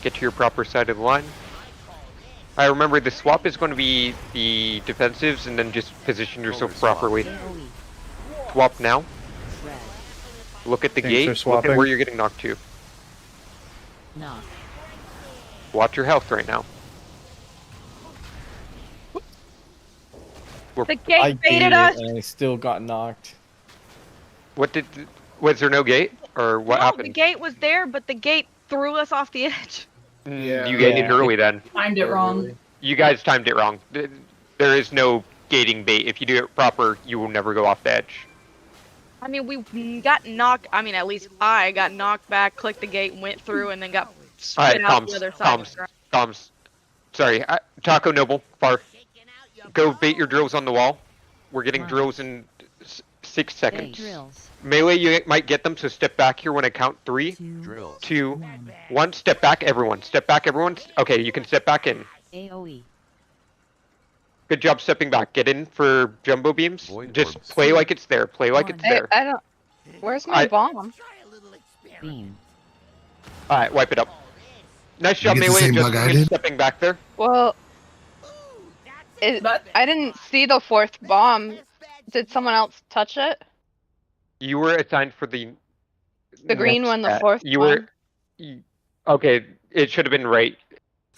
Get to your proper side of the line. I remember the swap is going to be the defensives and then just position yourself properly. AoE. Swap now. Red. Look at the Thanks gate. for Look at swapping. where you're getting knocked to. Knock. Watch your health right now. The I gate baited gated us. and I still got knocked. What did? Was there no gate or what No, happened? the gate was there, but the gate threw us off the edge. Yeah. You gated Yeah. early then. Timed it wrong. You guys timed it wrong. There is no gating bait. If you do it proper, you will never go off the edge. I mean, we got knocked. I mean, at least I got knocked back, clicked the gate, went through, and then got All right, spit out the comms, other side. comms. Sorry, Taco Noble, far. Go bait your drills on the wall. We're getting drills in 6 seconds. Drills. Melee, you might get them, so step back here when I count 3, Drills. 2, 1. Step back, everyone. Step back, everyone. Okay, you can step back in. AoE. Good job stepping back. Get in for jumbo beams. Void Just orbs. play like it's there. Play like it's there. I don't. Where's my bomb? Beam. Alright, wipe it up. Nice job, get the Melee. same Just bug I did? stepping back there. Well, I didn't see the 4th bomb. Did someone else touch it? You were assigned for the green next one, the stat. fourth You one. were okay. It should have been right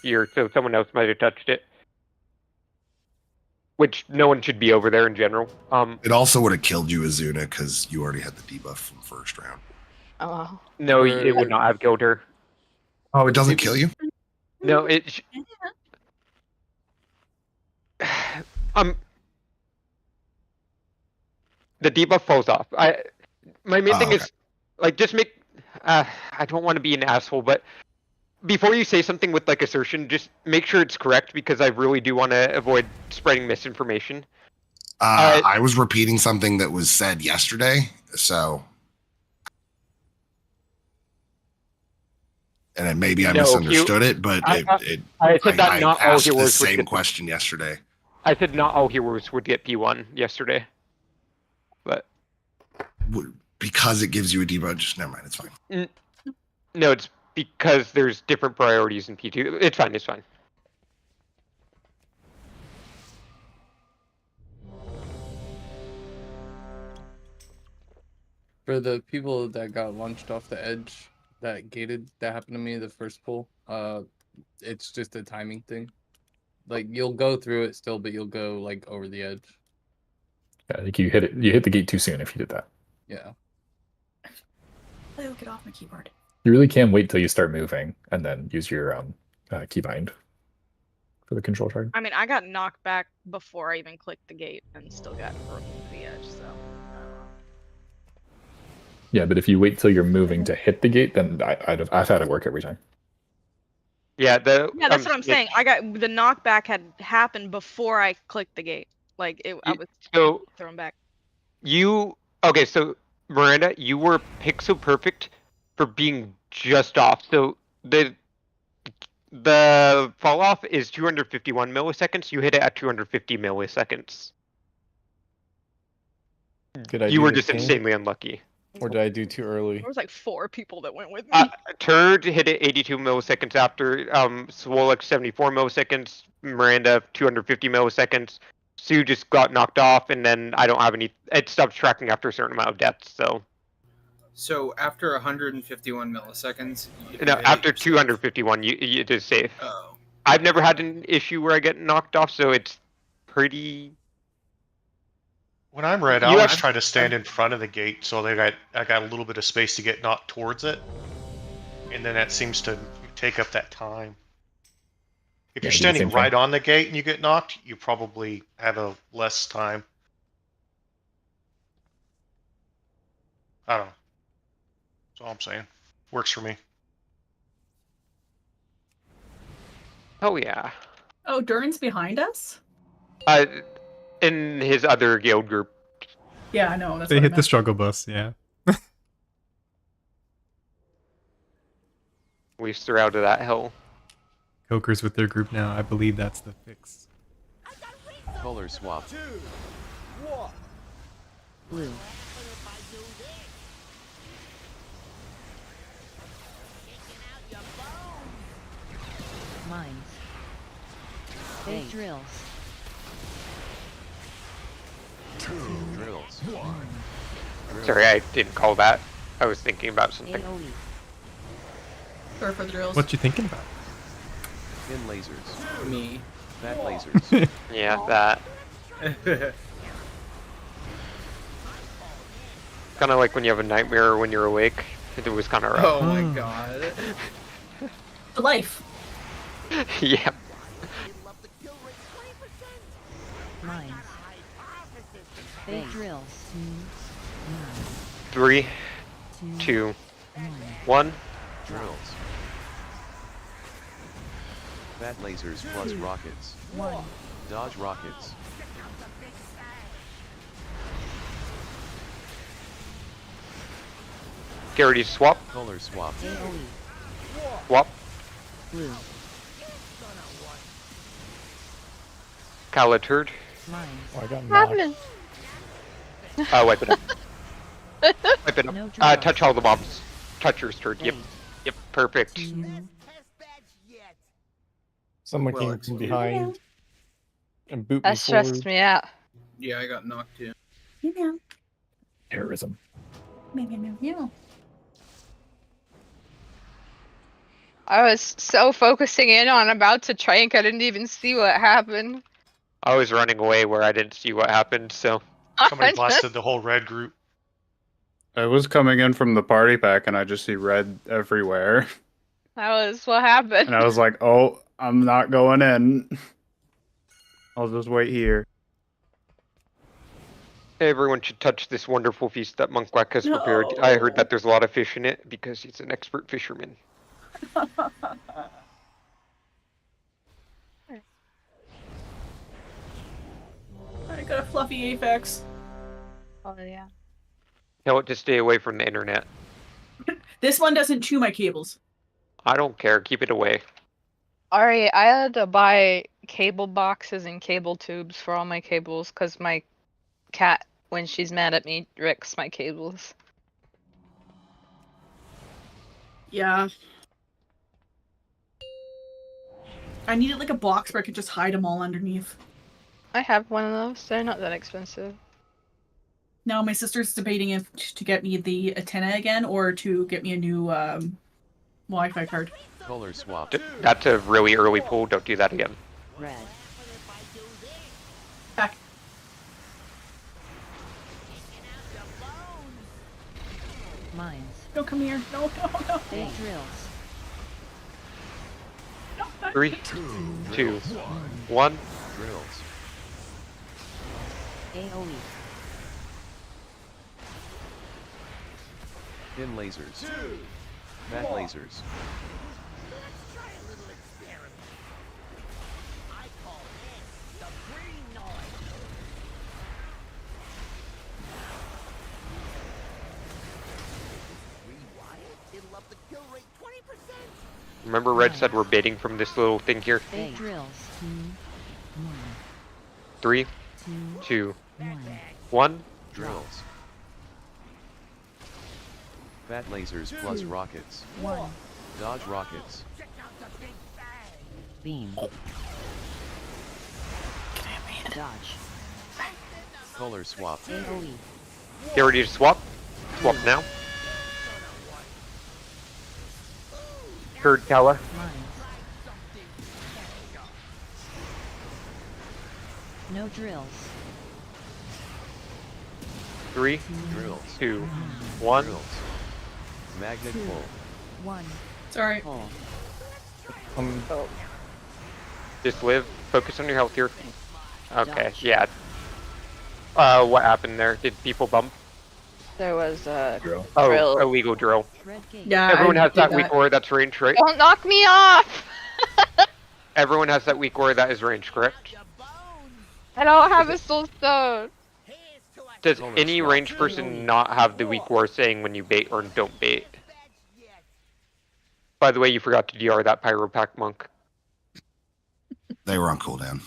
here, so someone else might have touched it. Which no one should be over there in general. It also would have killed you, Azuna, because you already had the debuff from first round. Oh. No, it would not have killed her. Oh, it doesn't kill you? No, it. The debuff falls off. My main thing is, like, just make. I don't want to be an asshole, but before you say something with like assertion, just make sure it's correct because I really do want to avoid spreading misinformation. I was repeating something that was said yesterday, so. And then maybe I misunderstood it, but I said that not all asked the heroes would same get question yesterday. I said not all heroes would get P1 yesterday, but Because it gives you a debuff, just never mind. It's fine. No, it's because there's different priorities in P2. It's fine. It's fine. For the people that got launched off the edge, that gated, that happened to me the first pull. It's just a timing thing. Like you'll go through it still, but you'll go like over the edge. Yeah, I think you hit it. You hit the gate too soon if you did that. Yeah. Oh, get off my keyboard. You really can wait till you start moving and then use your keybind for the control shard. I mean, I got knocked back before I even clicked the gate and still got thrown to the edge, so. Yeah, but if you wait till you're moving to hit the gate, then I've had it work every time. Yeah, Yeah, that's what I'm saying. I got the knockback had happened before I clicked the gate. Like I was thrown back. Okay, so Miranda, you were pixel perfect for being just off. So the fall off is 251 milliseconds. You hit it at 250 milliseconds. You were just insanely unlucky. Or did I do too early? There was like 4 people that went with me. Turd hit it 82 milliseconds after. Swolek 74 milliseconds. Miranda 250 milliseconds. Sue just got knocked off, and then I don't have any. It stops tracking after a certain amount of deaths. So after 151 milliseconds. No, after 251, you just safe. Oh. I've never had an issue where I get knocked off, so it's pretty. When I'm red, I always try to stand in front of the gate so I got a little bit of space to get knocked towards it, and then that seems to take up that time. If you're standing right on the gate and you get knocked, you probably have a less time. I don't know. That's all I'm saying. Works for me. Oh yeah. Oh, Durin's behind us? In his other guild group. Yeah, I know. That's They what I hit the meant. struggle bus, yeah. We used to out of that hill. Cokers with their group now. I believe that's the fix. Color swap. Blue. Mines. Big drills. Drills. Sorry, I didn't call that. I was thinking about something. Sorry for the drills. What you thinking about? Thin lasers. Me. Fat lasers. Yeah, that. Kind of like when you have a nightmare when you're awake. It was kind of rough. Oh my god. Life. Yeah. Mines. Big drills. 3, 2, 1. Drills. Fat lasers plus rockets. 1. Dodge rockets. Garrity swap. Color swap. Swap. Blue. Calaturd. Mines. Oh, I got Happening. Wipe it up. Wipe it up. Touch all the mobs. Touch your turd. Yep. Yep. Perfect. Someone came from behind and boot me That stressed forward. me out. Yeah, I got knocked too. Yeah. Terrorism. Meow, meow, meow, meow. I was so focusing in on about to trank, I didn't even see what happened. I was running away where I didn't see what happened, so. Somebody blasted the whole red group. I was coming in from the party pack and I just see red everywhere. That was what happened. And I was like, oh, I'm not going in. I'll just wait here. Everyone should touch this wonderful feast that Monk Quack has prepared. I heard that there's a lot of fish in it because he's an expert fisherman. I got a fluffy Apex. Oh yeah. Tell it to stay away from the internet. This one doesn't chew my cables. I don't care. Keep it away. Alright, I had to buy cable boxes and cable tubes for all my cables because my cat, when she's mad at me, wrecks my cables. Yeah. I needed like a box where I could just hide them all underneath. I have one of those. They're not that expensive. Now my sister's debating if to get me the antenna again or to get me a new Wi-Fi card. Color swap. That's a really early pull. Don't do that again. Red. Back. Mines. No, come here. No, no, no. Big drills. 3, 2, 1. Drills. AoE. Thin lasers. Fat lasers. Remember Red said we're baiting from this little thing here? Big drills. 3, 2, 1. Drills. Fat lasers plus rockets. 1. Dodge rockets. Beam. Dodge. Color swap. AoE. You ready to swap? Swap now. Heard Kala. Mines. No drills. 3, Drills. 2, 1. Drills. Magnet pull. 1. Sorry. Pull. Just live. Focus on your health here. Okay, Dodge. yeah. What happened there? Did people bump? There was a Drill. Oh, drill. illegal drill. Red gate. Yeah. Everyone I has did that weak aura that's range, right? Don't knock me off! Everyone has that weak aura that is range, correct? I don't have a soul stone. Does any range person not have the weak aura saying when you bait or don't bait? By the way, you forgot to DR that Pyro Pack Monk. They were on cooldown.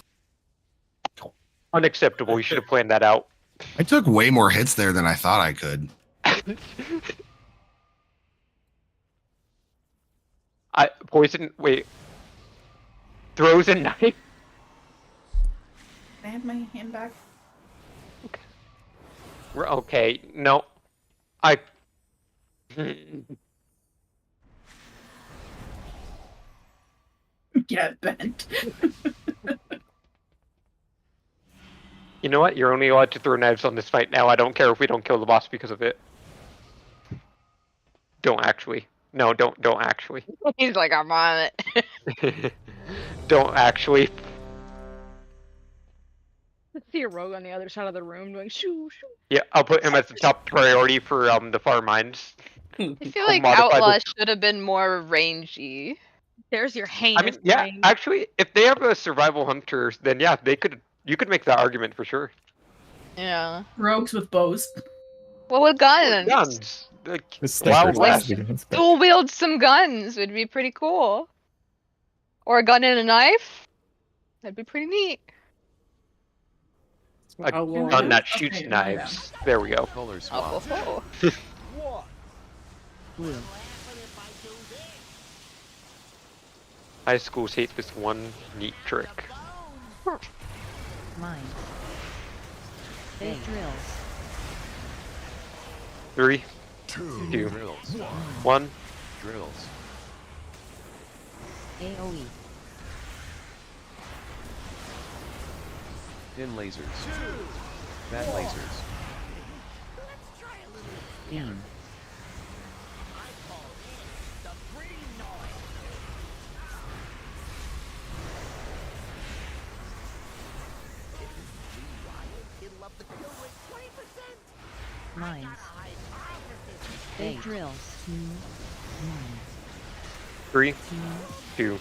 Unacceptable. You should have planned that out. I took way more hits there than I thought I could. Poison. Wait. Throws a knife. Can I have my hand back? We're okay. No. I. Get bent. You know what? You're only allowed to throw knives on this fight now. I don't care if we don't kill the boss because of it. Don't actually. No, don't actually. He's like, I'm on it. Don't actually. See a rogue on the other side of the room doing shoo shoo. Yeah, I'll put him as the top priority for the far mines. I feel like modify Outlaw the- should have been more rangy. There's your heinous I mean, yeah, brain. actually, if they have a survival hunter, then yeah, they could. You could make that argument for sure. Yeah. Rogues with bows. Well, with guns. Guns. Like, This Wild sniper's West. West. Dual wield some guns would be pretty cool. Or a gun and a knife. That'd be pretty neat. A Outlaw. gun that Okay, shoots my knives. There we go. Color Oh, swap. Blue. High schools hate this one neat trick. Mines. Big drills. 3, 2, Drills. 1. Drills. AoE. Pin lasers. Fat lasers. Beam. Mines. Big drills. 3, 2,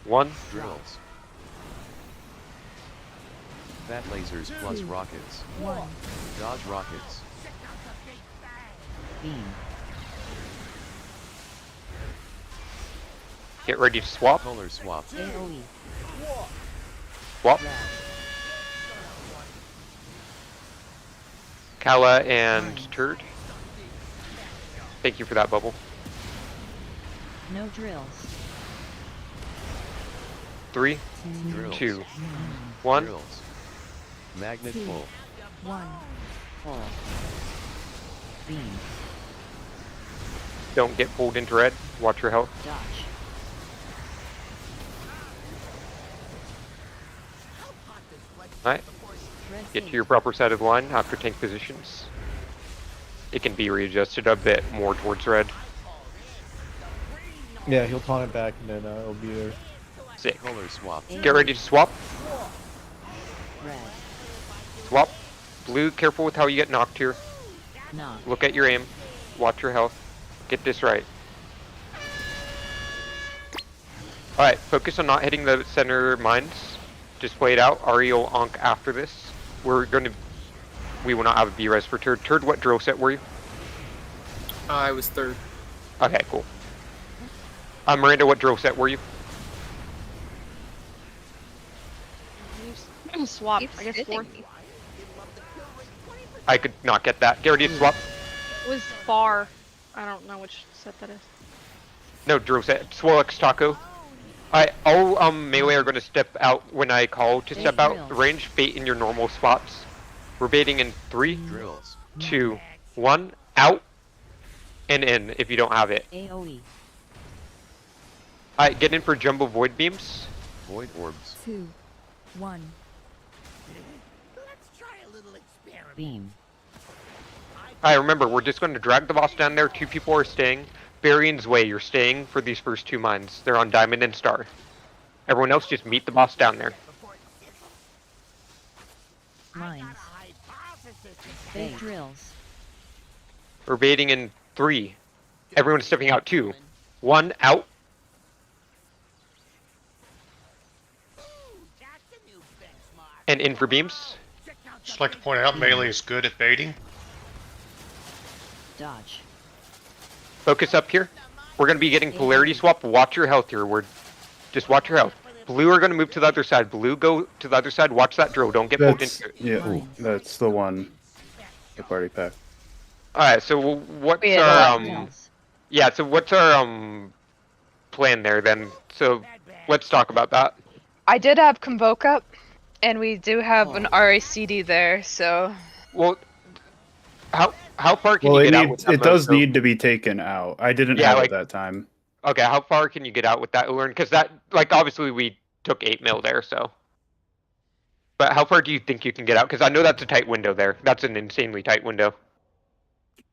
1. Drills. Fat lasers plus rockets. 1. Dodge rockets. Beam. Get ready to swap. Color swap. AoE. Swap. Kala and Turd. Thank you for that bubble. No drills. 3, Drills. 2, 1. Drills. Magnet pull. 1. Pull. Beam. Don't get pulled into red. Watch your health. Dodge. Alright. Get to your proper side of the line after tank positions. It can be readjusted a bit more towards red. Yeah, he'll taunt it back and then it'll be there. Sick. Color swap. Get ready to swap. Red. Swap. Blue, careful with how you get knocked here. Knock. Look at your aim. Watch your health. Get this right. Alright, focus on not hitting the center mines. Just play it out. Ari will onk after this. We will not have a B-res for Turd. Turd, what drill set were you? I was 3rd. Okay, cool. Miranda, what drill set were you? Swap. I guess 4th. I could not get that. Get ready to swap. It was far. I don't know which set that is. No, drill set. Swollex Taco. Alright, all melee are going to step out when I call to step out. Range, bait in your normal spots. We're baiting in 3, Drills. 2, 1. Out. And in if you don't have it. AoE. Alright, get in for jumbo void beams. Void orbs. 2. 1. Beam. Alright, remember, we're just going to drag the boss down there. 2 people are staying. Varian's Way, you're staying for these first 2 mines. They're on Diamond and Star. Everyone else just meet the boss down there. Mines. Big drills. We're baiting in 3. Everyone's stepping out 2. 1, out. And in for beams. Just like to point out, melee is good at baiting. Dodge. Focus up here. We're going to be getting polarity swap. Watch your health here. Just watch your health. Blue are going to move to the other side. Blue, go to the other side. Watch that drill. Don't get pulled into it. Yeah, that's the one. The party pack. Alright, so what's our yeah, so what's our plan there then? So let's talk about that. I did have Convoke up, and we do have an RACD there, so. Well, how far can you get out with that? It does need to be taken out. I didn't have it that time. Okay, how far can you get out with that, Lunar? Because that, like, obviously we took 8 mil there, so. But how far do you think you can get out? Because I know that's a tight window there. That's an insanely tight window.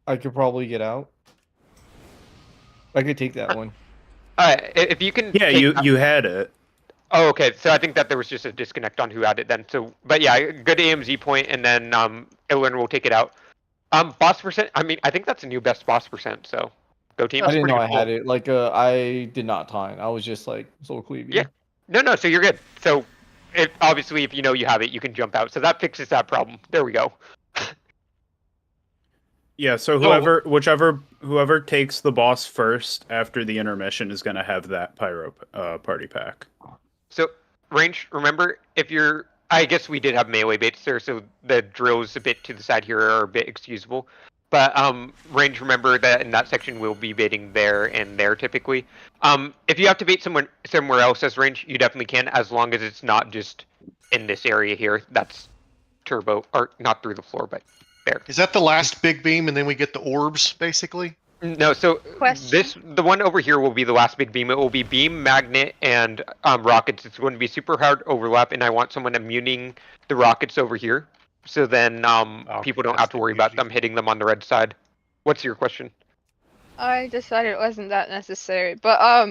I could probably get out. I could take that one. Alright, if you can. Yeah, you had it. Oh, okay. So I think that there was just a disconnect on who had it then. So, but yeah, good AMZ point, and then Lunar will take it out. Boss percent. I mean, I think that's a new best boss percent. So, go team. I didn't know I had it. Like, I did not time. I was just like Soul Cleave. Yeah. No. So you're good. So, obviously, if you know you have it, you can jump out. So that fixes that problem. There we go. Yeah. So whoever takes the boss first after the intermission is going to have that pyro party pack. So range. Remember, if you're. I guess we did have melee baits there, so the drills a bit to the side here are a bit excusable. But range, remember that in that section we'll be baiting there and there typically. If you have to bait somewhere else as range, you definitely can, as long as it's not just in this area here. That's turbo, or not through the floor, but there. Is that the last big beam, and then we get the orbs, basically? No, so the one over here will be the last big beam. It will be beam, magnet, and rockets. It's going to be super hard overlap, and I want someone immuning the rockets over here, so then people don't have to worry about them hitting them on the red side. What's your question? I decided it wasn't that necessary, but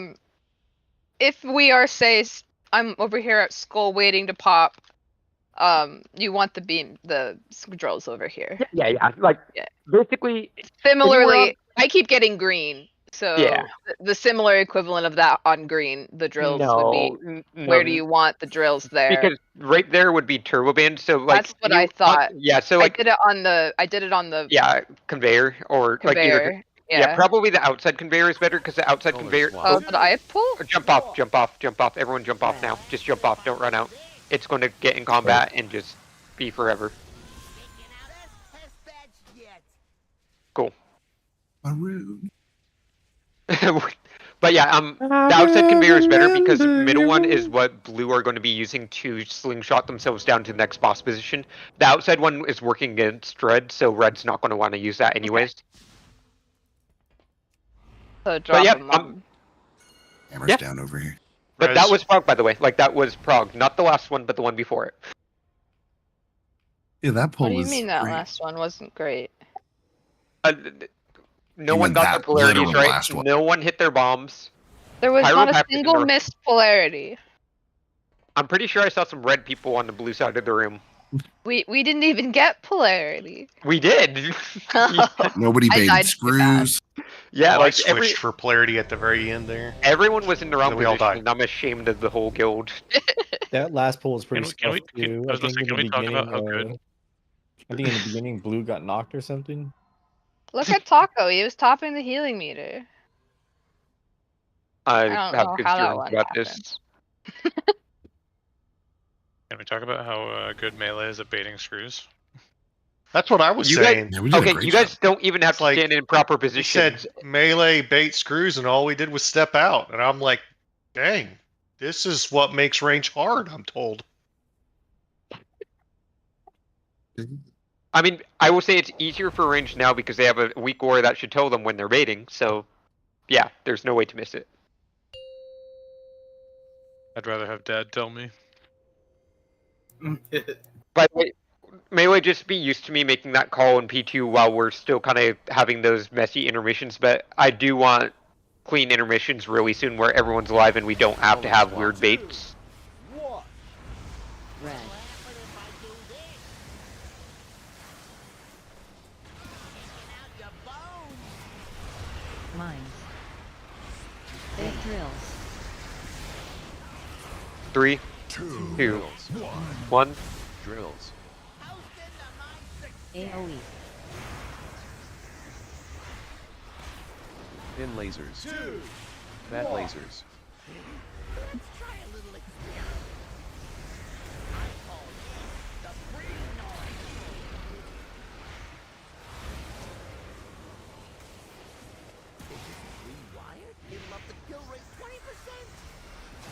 if we are, say, I'm over here at Skull waiting to pop, you want the drills over here. Yeah. Like, basically... Similarly, I keep getting green, so Yeah. the similar equivalent of that on green, the drills would be, where do you want the drills there? Because right there would be turbo band, so like... That's what I thought. Yeah, so like... I did it on the... Yeah, conveyor, or like either... Conveyor, Yeah, yeah. probably the outside conveyor is better, because the outside conveyor... Oh, did I pull? Jump off. Everyone jump off now. Just jump off, don't run out. It's going to get in combat and just be forever. Cool. Maroon. But yeah, the outside conveyor is better because the middle one is what blue are going to be using to slingshot themselves down to the next boss position. The outside one is working against red, so red's not going to want to use that anyways. So drop them Hammer's down over here. But that was Prog, by the way. Like, that was Prog. Not the last one, but the one before it. Yeah, that pull What do you was mean that great. last one wasn't great? No You one meant got that their polarities literal right. last one. No one hit their bombs. There was Pyro not a packed single north. missed polarity. I'm pretty sure I saw some red people on the blue side of the room. We didn't even get polarity. We did. Nobody I baited died too screws. Yeah, Well, I like switched for polarity at the very end there. everyone was in the wrong And we all position, died. and I'm ashamed of the whole guild. That last pull was pretty Can we- tough too. I was gonna say, can we talk about how good? I think in the beginning, blue got knocked or something. Look at Taco. He was topping the healing meter. I don't have know good how that feelings one about happened. this. Can we talk about how good melee is at baiting screws? That's what I was You saying. guys, okay, you guys don't even have to like, stand in proper He positions. said melee bait screws, and all we did was step out. And I'm like, dang, this is what makes range hard, I'm told. I mean, I will say it's easier for range now because they have a weak aura that should tell them when they're baiting. So, yeah, there's no way to miss it. I'd rather have Dad tell me. By the way, melee just be used to me making that call in P2 while we're still kind of having those messy intermissions. But I do want clean intermissions really soon where everyone's alive and we don't have to have weird baits. Red. Mines. Big drills. 3, 2, 1. Drills. AoE. Thin lasers. Fat lasers.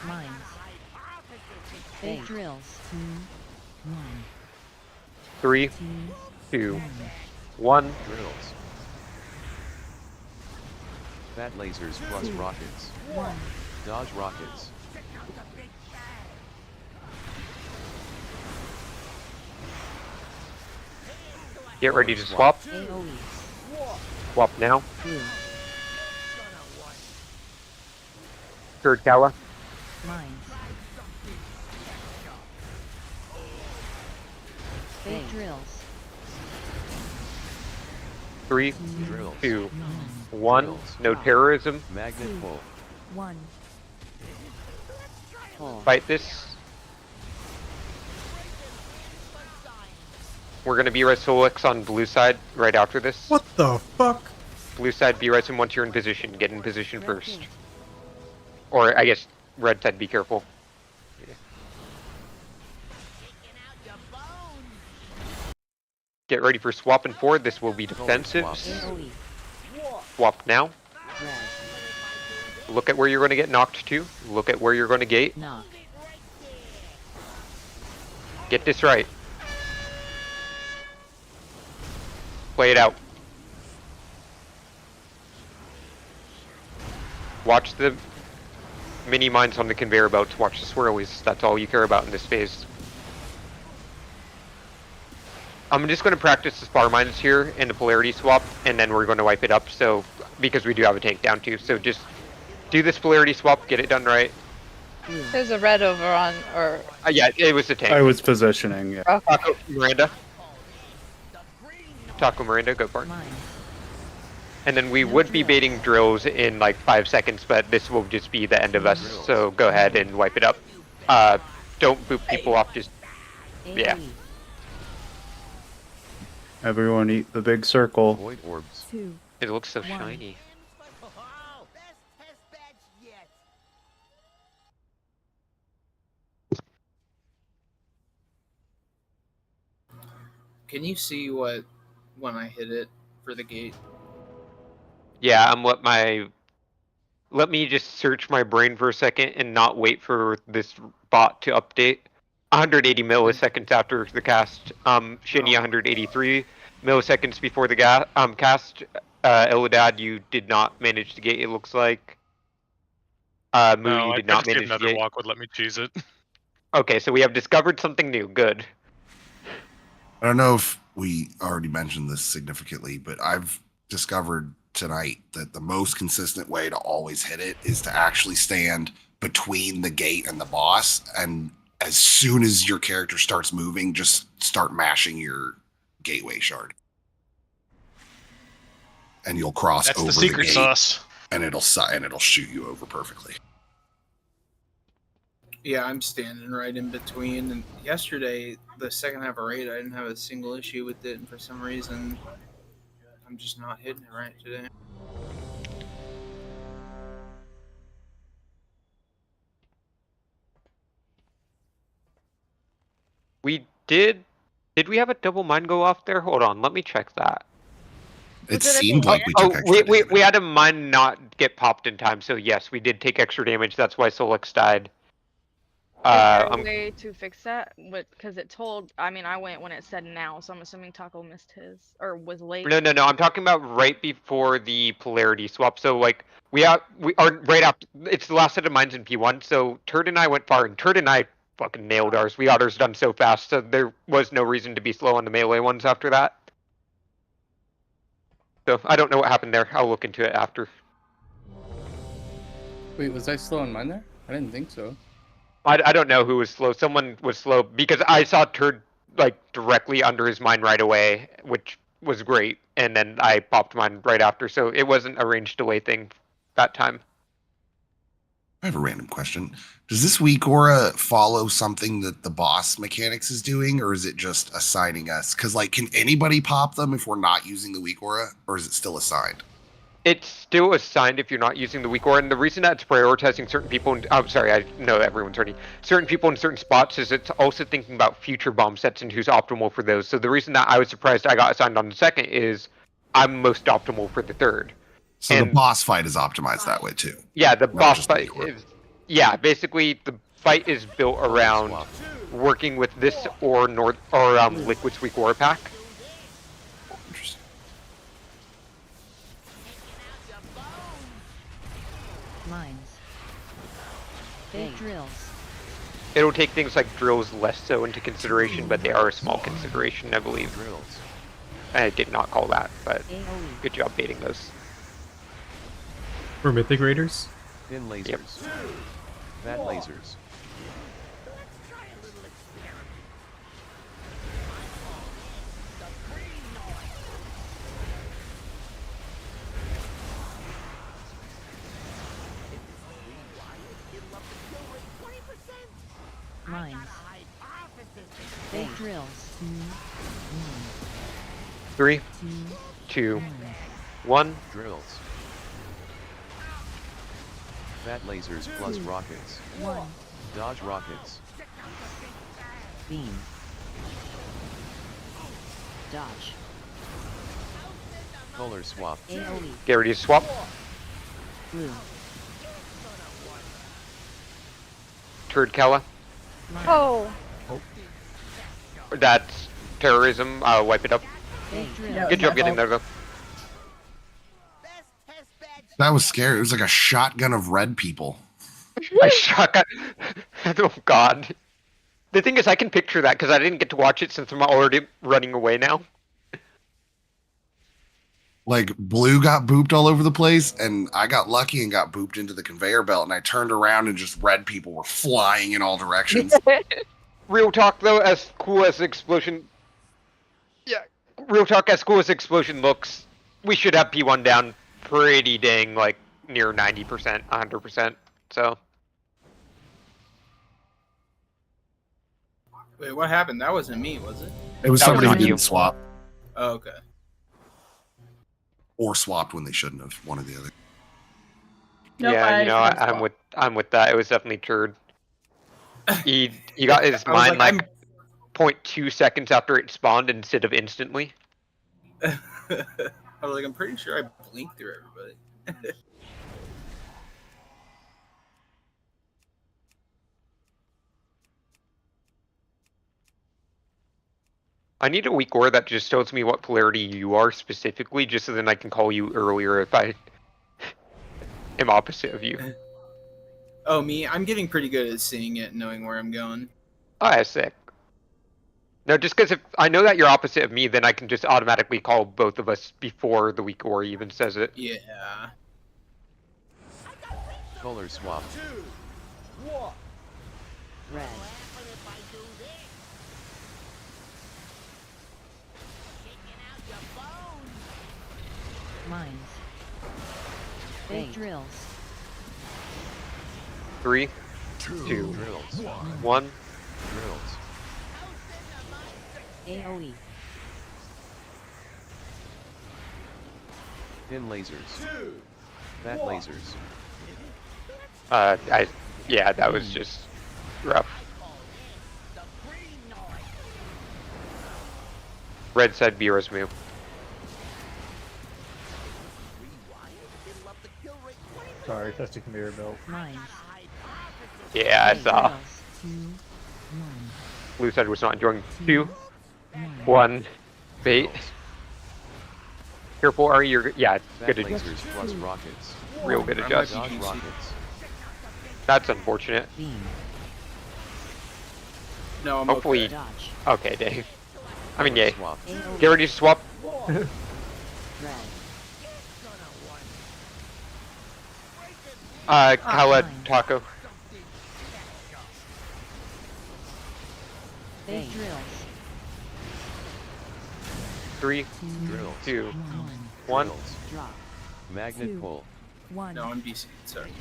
Mines. Big drills. 1. 3, 2, 1. Drills. Fat lasers plus rockets. 1. Dodge rockets. Get ready to swap. AoE. Swap now. Blue. Third Kala. Mines. Big drills. 3, Drills. 2, 1. No terrorism. Magnet pull. 1. Pull. Fight this. We're gonna be-res Solix on blue side right after this. What the fuck? Blue side be-res him once you're in position. Get in position first. Or I guess red side, be careful. Get ready for swap and forward. This will be defensives. AoE. Swap now. Red. Look at where you're going to get knocked to. Look at where you're going to gate. Knock. Get this right. Play it out. Watch the mini mines on the conveyor belts. Watch the swirlies. That's all you care about in this phase. I'm just going to practice the spar mines here and the polarity swap, and then we're going to wipe it up. So, because we do have a tank down too, so just do this polarity swap, get it done right. There's a red over on, or Yeah, it was the tank. I was positioning. Yeah. okay. Taco Miranda. Taco Miranda, go for it. And then we would be baiting drills in like 5 seconds, but this will just be the end of us. So go ahead and wipe it up. Don't boop people off. Just yeah. Everyone eat the big circle. Void orbs. It looks so shiny. Can you see what when I hit it for the gate? Yeah, let me just search my brain for a second and not wait for this bot to update. 180 milliseconds after the cast. Shinny 183 milliseconds before the cast. Eladad, you did not manage to gate, it looks like. Moo, No, you I did not couldn't see manage to another gate. walk would let me choose it. Okay, so we have discovered something new. Good. I don't know if we already mentioned this significantly, but I've discovered tonight that the most consistent way to always hit it is to actually stand between the gate and the boss, and as soon as your character starts moving, just start mashing your gateway shard, and you'll cross That's over the secret gate, sauce. and it'll shoot you over perfectly. Yeah, I'm standing right in between. And yesterday, the second half of raid, I didn't have a single issue with it, and for some reason, I'm just not hitting it right today. We did we have a double mine go off there? Hold on, let me check that. It seemed like we took extra damage. We had a mine not get popped in time, so yes, we did take extra damage. That's why Solix died. Is there a way to fix that? Because it told. I mean, I went when it said now, so I'm assuming Taco missed his or was late. No, I'm talking about right before the polarity swap. So like we are right after. It's the last set of mines in P1. So Turd and I went far, and Turd and I fucking nailed ours. We got ours done so fast, so there was no reason to be slow on the melee ones after that. So I don't know what happened there. I'll look into it after. Wait, was I slow on mine there? I didn't think so. I don't know who was slow. Someone was slow because I saw Turd like directly under his mine right away, which was great. And then I popped mine right after, so it wasn't a range delay thing that time. I have a random question. Does this weak aura follow something that the boss mechanics is doing, or is it just assigning us? Because like, can anybody pop them if we're not using the weak aura, or is it still assigned? It's still assigned if you're not using the weak aura, and the reason that it's prioritizing certain people, I'm sorry, I know everyone's already, certain people in certain spots is it's also thinking about future bomb sets and who's optimal for those. So the reason that I was surprised I got assigned on the second is I'm most optimal for the third. So the boss fight is optimized that way too. Yeah, the boss fight is, yeah, basically the fight is built around working with this or Liquid's weak aura pack. Mines. Big drills. It'll take things like drills less so into consideration, but they are a small consideration, I believe. Drills. I did not call that, but good job baiting those. For Mythic Raiders? Thin lasers. Yep. Fat lasers. Mines. Big drills. 3, 2, 1. Drills. Fat lasers plus rockets. 1. Dodge rockets. Beam. Dodge. Color swap. AoE. Get ready to swap. Blue. Turd Kella. Oh. That's terrorism. Wipe it up. Good job getting there, though. That was scary. It was like a shotgun of red people. A shotgun. Oh God. The thing is, I can picture that because I didn't get to watch it since I'm already running away now. Like blue got booped all over the place, and I got lucky and got booped into the conveyor belt, and I turned around and just red people were flying in all directions. Real talk though, as cool as explosion. Yeah. Real talk, as cool as explosion looks, we should have P1 down pretty dang like near 90%, 100%. So. Wait, what happened? That wasn't me, was it? It was somebody who didn't swap. Oh, okay. Or swapped when they shouldn't have. One or the other. Nope, Yeah, you know, I'm with that. It was definitely Turd. He got his mind like 0.2 seconds after it spawned instead of instantly. I was like, I'm pretty sure I blinked through everybody. I need a weak aura that just tells me what polarity you are specifically, just so then I can call you earlier if I am opposite of you. Oh, me? I'm getting pretty good at seeing it and knowing where I'm going. Oh, that's sick. No, just because if I know that you're opposite of me, then I can just automatically call both of us before the weak aura even says it. Yeah. Color swap. Red. Mines. Big drills. 3, 2, Drills. 1. Drills. AoE. Thin lasers. Fat lasers. Yeah, that was just rough. Red said Vera's move. Sorry, that's the conveyor belt. Mines. Yeah, I saw. Drills. 2, 1. Blue said was not enjoying 2, 1, bait. Careful, Ari, you're yeah, Fat good lasers plus rockets. real good I adjust. might be Dodge rockets. That's unfortunate. Beam. No, I'm Hopefully. okay. Dodge. Okay, Dave. I mean, yay. Swap. AoE. Get ready to swap. Red. Kala Mines. Taco. Big drills. 3, Drills. 2, 1. 1. Drills. Drop. Magnet 2. pull. 1. No, I'm BC. Sorry.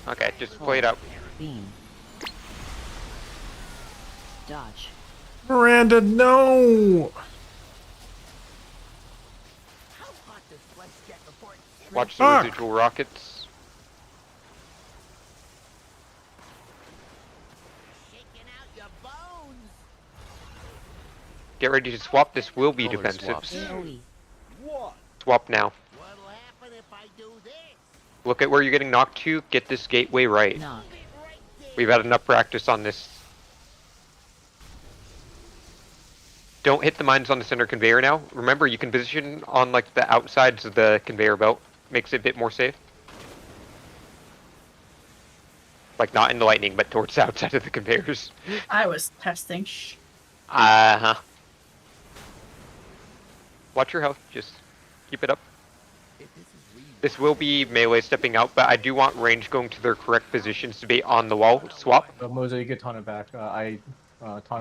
Okay, just play it out. Beam. Dodge. Miranda, no! Watch the Fuck. residual rockets. Get ready to swap. This will be Color defensive. swaps. AoE. Swap now. Look at where you're getting knocked to. Get this gateway right. Knock. We've had enough practice on this. Don't hit the mines on the center conveyor now. Remember, you can position on like the outsides of the conveyor belt. Makes it a bit more safe. Like not in the lightning, but towards the outside of the conveyors. I was testing. Uh-huh. Watch your health. Just keep it up. This will be melee stepping out, but I do want range going to their correct positions to be on the wall. Swap. Moza, you get taunted back. Taunted.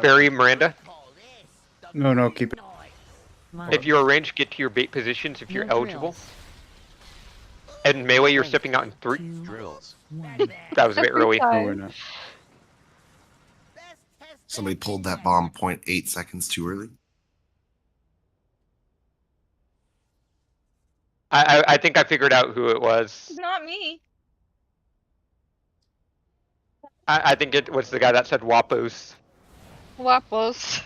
Barry, Miranda. No, keep it. Mines. If you're range, get to your bait positions if you're No eligible. drills. And melee, you're stepping out in 3. 2, Drills. 1. That was a bit early. No, we're not. Somebody pulled that bomb 0.8 seconds too early. I think I figured out who it was. It's not me. I think it was the guy that said Wapos. Wapples.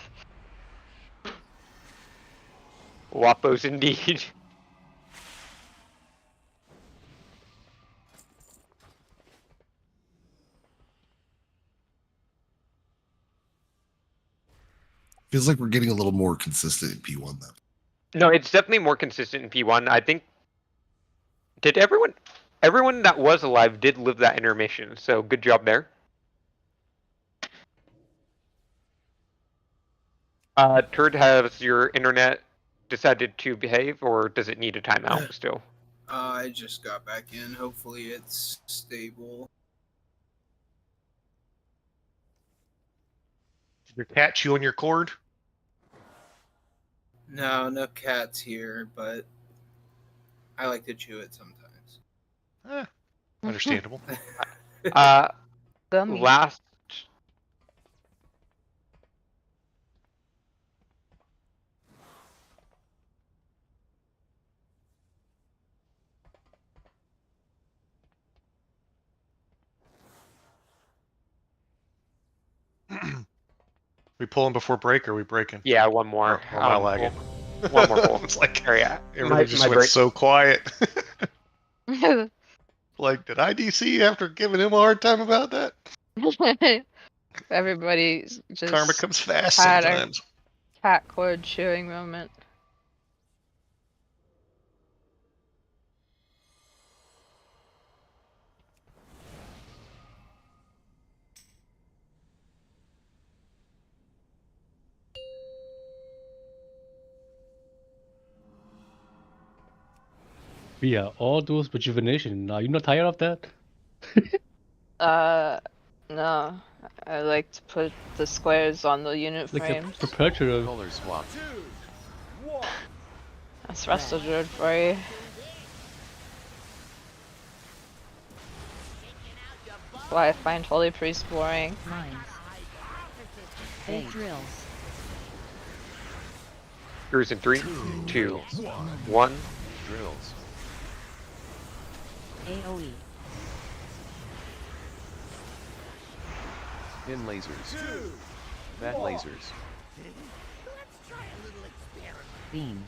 Wapos indeed. Feels like we're getting a little more consistent in P1 though. No, it's definitely more consistent in P1. I think. Did everyone that was alive did live that intermission, so good job there. Turd, has your internet decided to behave, or does it need a timeout still? I just got back in. Hopefully it's stable. Did your cat chew on your cord? No, no cats here, but I like to chew it sometimes. Understandable. Last. We pulling before break, or are we breaking? Yeah, one more. Or am I lagging? One more pull. It's like yeah. everything just went so quiet. Like, did I DC after giving him a hard time about that? Everybody's just Karma comes fast had sometimes. a cat cord chewing moment. Yeah, all those rejuvenation. Are you not tired of that? No. I like to put the squares on the unit Like frames. a perpetual. Color swap. That's Resto Druid for you. That's why I find Holy Priest boring. Mines. 8 drills. Here's in 3, 2, 1. Drills. AoE. Pin lasers. Bat lasers. Beam.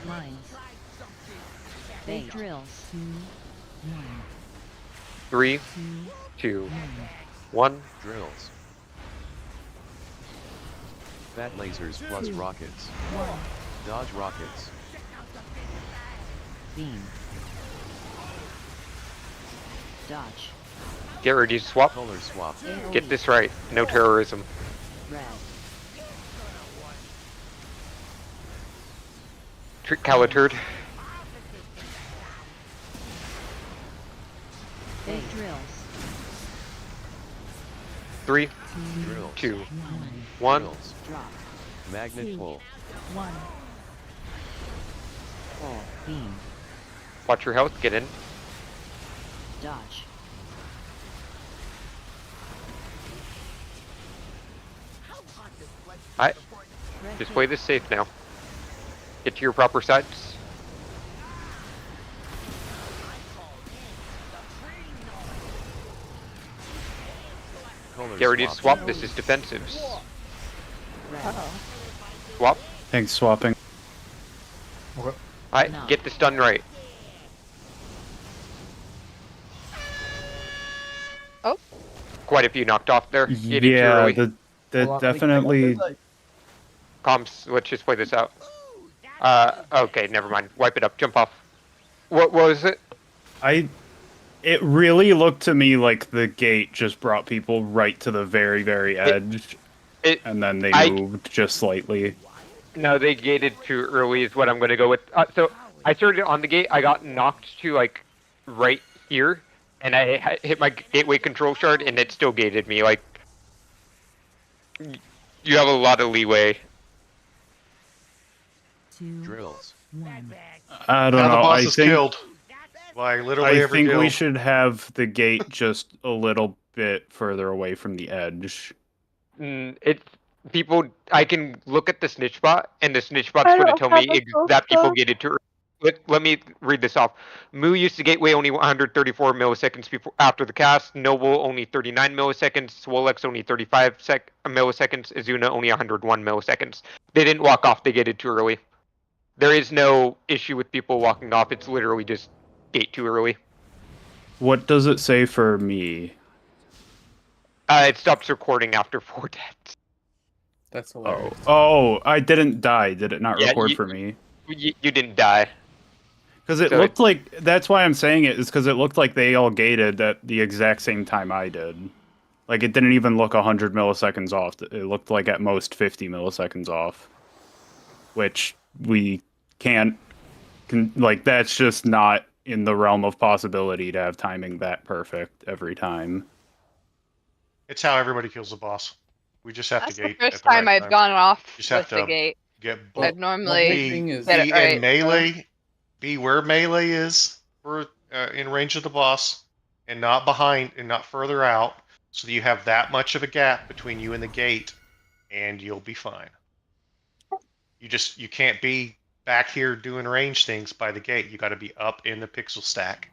Mines. 8 drills. 3, 2, 1. Drills. Bat lasers plus rockets. Dodge rockets. Beam. Dodge. Get ready to swap. Color swap. Get this right. No terrorism. Red. Trick Calaturd. 8 drills. 3, Drills. 2, 1. Drills. Drop. Magnet pull. 1. Pull. Beam. Watch your health. Get in. Dodge. Alright. Just play this safe now. Get to your proper sides. Color Get ready to swap. swap. This is defensives. Red. Swap. Thanks, swapping. Alright, get this done right. Oh. Quite a few knocked off there. Get it too Yeah, early. the definitely. Comms, let's just play this out. Okay, never mind. Wipe it up. Jump off. What was it? It really looked to me like the gate just brought people right to the very, very edge, and then they moved just slightly. No, they gated too early is what I'm going to go with. So I started on the gate. I got knocked to like right here, and I hit my gateway control shard, and it still gated me. Like, you have a lot of leeway. Drills. I don't Now know. the boss I is think killed. By literally I every think we guild. should have the gate just a little bit further away from the edge. It's people. I can look at the snitch bot, and the snitch bot's going to tell me that people gated too early. Let me read this off. Mu used the gateway only 134 milliseconds before after the cast. Noble only 39 milliseconds. Swolex only 35 milliseconds. Azuna only 101 milliseconds. They didn't walk off. They gated too early. There is no issue with people walking off. It's literally just gate too early. What does it say for me? It stops recording after 4 deaths. That's hilarious. Oh, I didn't die. Did it not Yeah, record for me? You didn't die. Because it So looked like, that's why I'm saying it, is because it looked like they all gated at the exact same time I did. Like, it didn't even look 100 milliseconds off. It looked like at most 50 milliseconds off. Which we can't, like, that's just not in the realm of possibility to have timing that perfect every time. It's how everybody kills the boss. We just have That's to the gate. first at the time right I've gone off Just have with the to gate. get I'd normally thing is- get it right. in melee. Be where melee is for in range of the boss, and not behind and not further out, so that you have that much of a gap between you and the gate, and you'll be fine. You can't be back here doing range things by the gate. You got to be up in the pixel stack,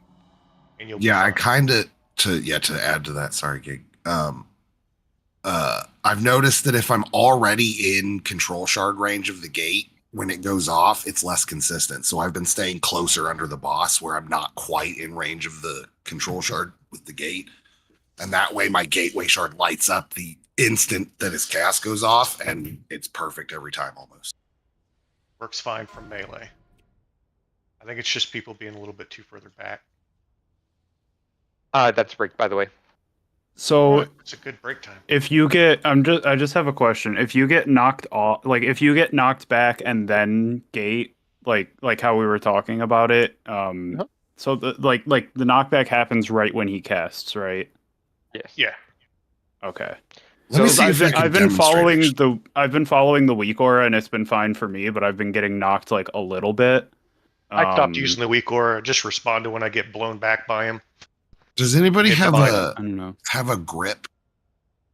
and you'll. Yeah, I kind of to add to that. Sorry, Gig. I've noticed that if I'm already in control shard range of the gate, when it goes off, it's less consistent. So I've been staying closer under the boss where I'm not quite in range of the control shard with the gate. And that way my gateway shard lights up the instant that his cast goes off, and it's perfect every time almost. Works fine from melee. I think it's just people being a little bit too further back. That's break, by the way. So it's a good break time. If you get, I just have a question. If you get knocked off, like if you get knocked back and then gate, like how we were talking about it, so the like the knockback happens right when he casts, right? Yes. Yeah. Okay. Let me see if I can I've been demonstrate following the weak aura and it's been fine for me, but I've been getting knocked like a little bit. I stopped using the weak aura. Just respond to when I get blown back by him. Does anybody have I don't know. have a grip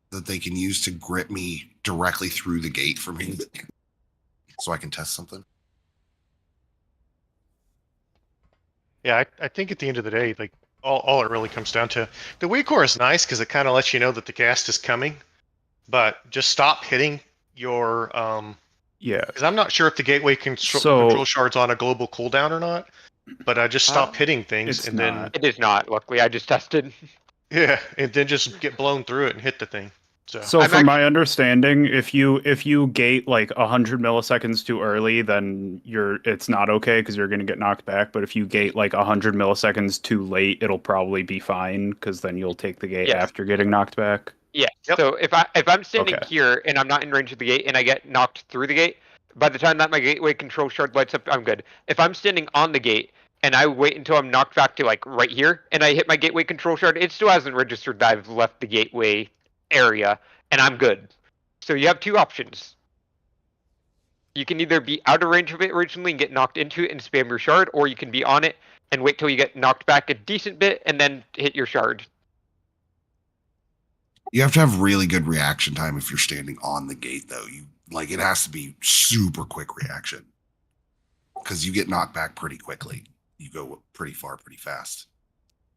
that they can use to grip me directly through the gate for me, so I can test something? Yeah, I think at the end of the day, like all it really comes down to, the weak aura is nice because it kind of lets you know that the cast is coming, but just stop hitting your yeah. Because I'm not sure if the gateway control shard's on a global cooldown or not, but I just stop hitting things and then It is not. Luckily, I just tested. yeah, and then just get blown through it and hit the thing. So from my understanding, if you gate like 100 milliseconds too early, then it's not okay because you're going to get knocked back. But if you gate like 100 milliseconds too late, it'll probably be fine because then you'll take the gate after getting knocked back. Yeah. So if I'm standing here and I'm not in range of the gate and I get knocked through the gate, by the time that my gateway control shard lights up, I'm good. If I'm standing on the gate and I wait until I'm knocked back to like right here and I hit my gateway control shard, it still hasn't registered that I've left the gateway area and I'm good. So you have two options. You can either be out of range of it originally and get knocked into it and spam your shard, or you can be on it and wait till you get knocked back a decent bit and then hit your shard. You have to have really good reaction time if you're standing on the gate, though. It has to be super quick reaction because you get knocked back pretty quickly. You go pretty far, pretty fast.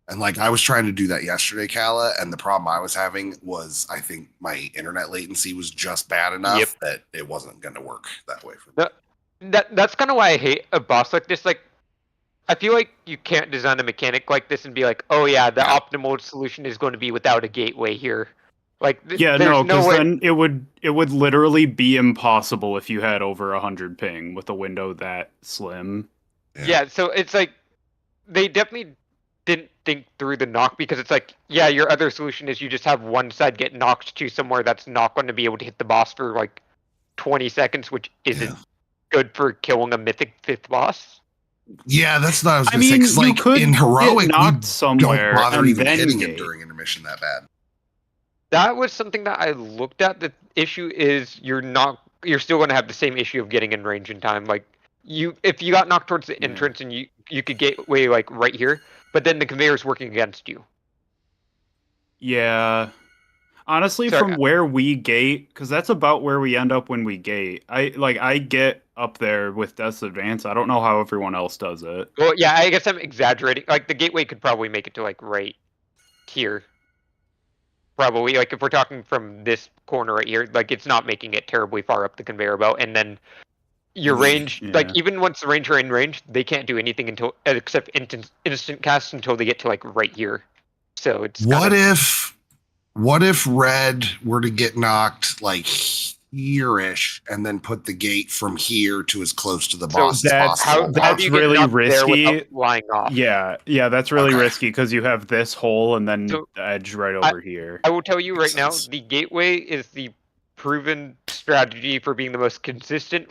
And like I was trying to do that yesterday, Kala, and the problem I was having was I think my internet latency was just bad enough that it wasn't going to work that way for me. That's kind of why I hate a boss like this. Like, I feel like you can't design a mechanic like this and be like, oh yeah, the optimal solution is going to be without a gateway here. Like, Yeah, no, because then it would literally be impossible if you had over 100 ping with a window that slim. Yeah, so it's like they definitely didn't think through the knock because it's like, yeah, your other solution is you just have one side get knocked to somewhere that's not going to be able to hit the boss for like 20 seconds, which isn't good for killing a mythic 5th boss. Yeah, that's not what I was going to say. Because like in heroic, knocked somewhere don't bother and even then hitting him gate. during intermission that bad. That was something that I looked at. The issue is you're still going to have the same issue of getting in range in time. Like if you got knocked towards the entrance and you could gateway like right here, but then the conveyor's working against you. Yeah. Honestly, from where we gate, because that's about where we end up when we gate. I get up there with Death's Advance. I don't know how everyone else does it. Well, yeah, I guess I'm exaggerating. Like the gateway could probably make it to like right here. Probably, like if we're talking from this corner right here, like it's not making it terribly far up the conveyor belt, and then your range, like Yeah. even once the ranger are in range, they can't do anything until except instant cast until they get to like right here. So it's what if red were to get knocked like here-ish and then put the gate from here to as close to the boss as possible? That's really risky. Flying off. Yeah, that's really risky because you have this hole and then the edge right over here. I will tell you right now, the gateway is the proven strategy for being the most consistent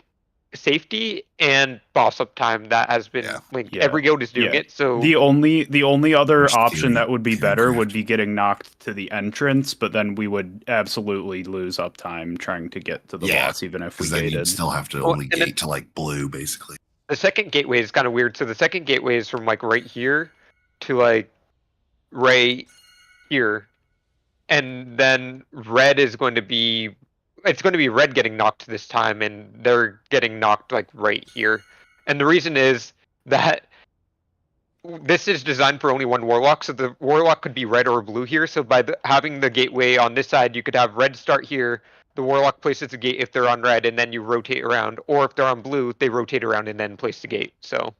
safety and boss up time that has been linked. Every guild is doing it. So the only other option that would be better would be getting knocked to the entrance, but then we would absolutely lose uptime trying to get to the boss, even if we then gated. you'd still have to only gate to like blue, basically. the second gateway is kind of weird. So the second gateway is from like right here to like right here, and then red is going to be red getting knocked this time, and they're getting knocked like right here. And the reason is that this is designed for only one warlock, so the warlock could be red or blue here. So by having the gateway on this side, you could have red start here, the warlock places the gate if they're on red, and then you rotate around. Or if they're on blue, they rotate around and then place the gate. So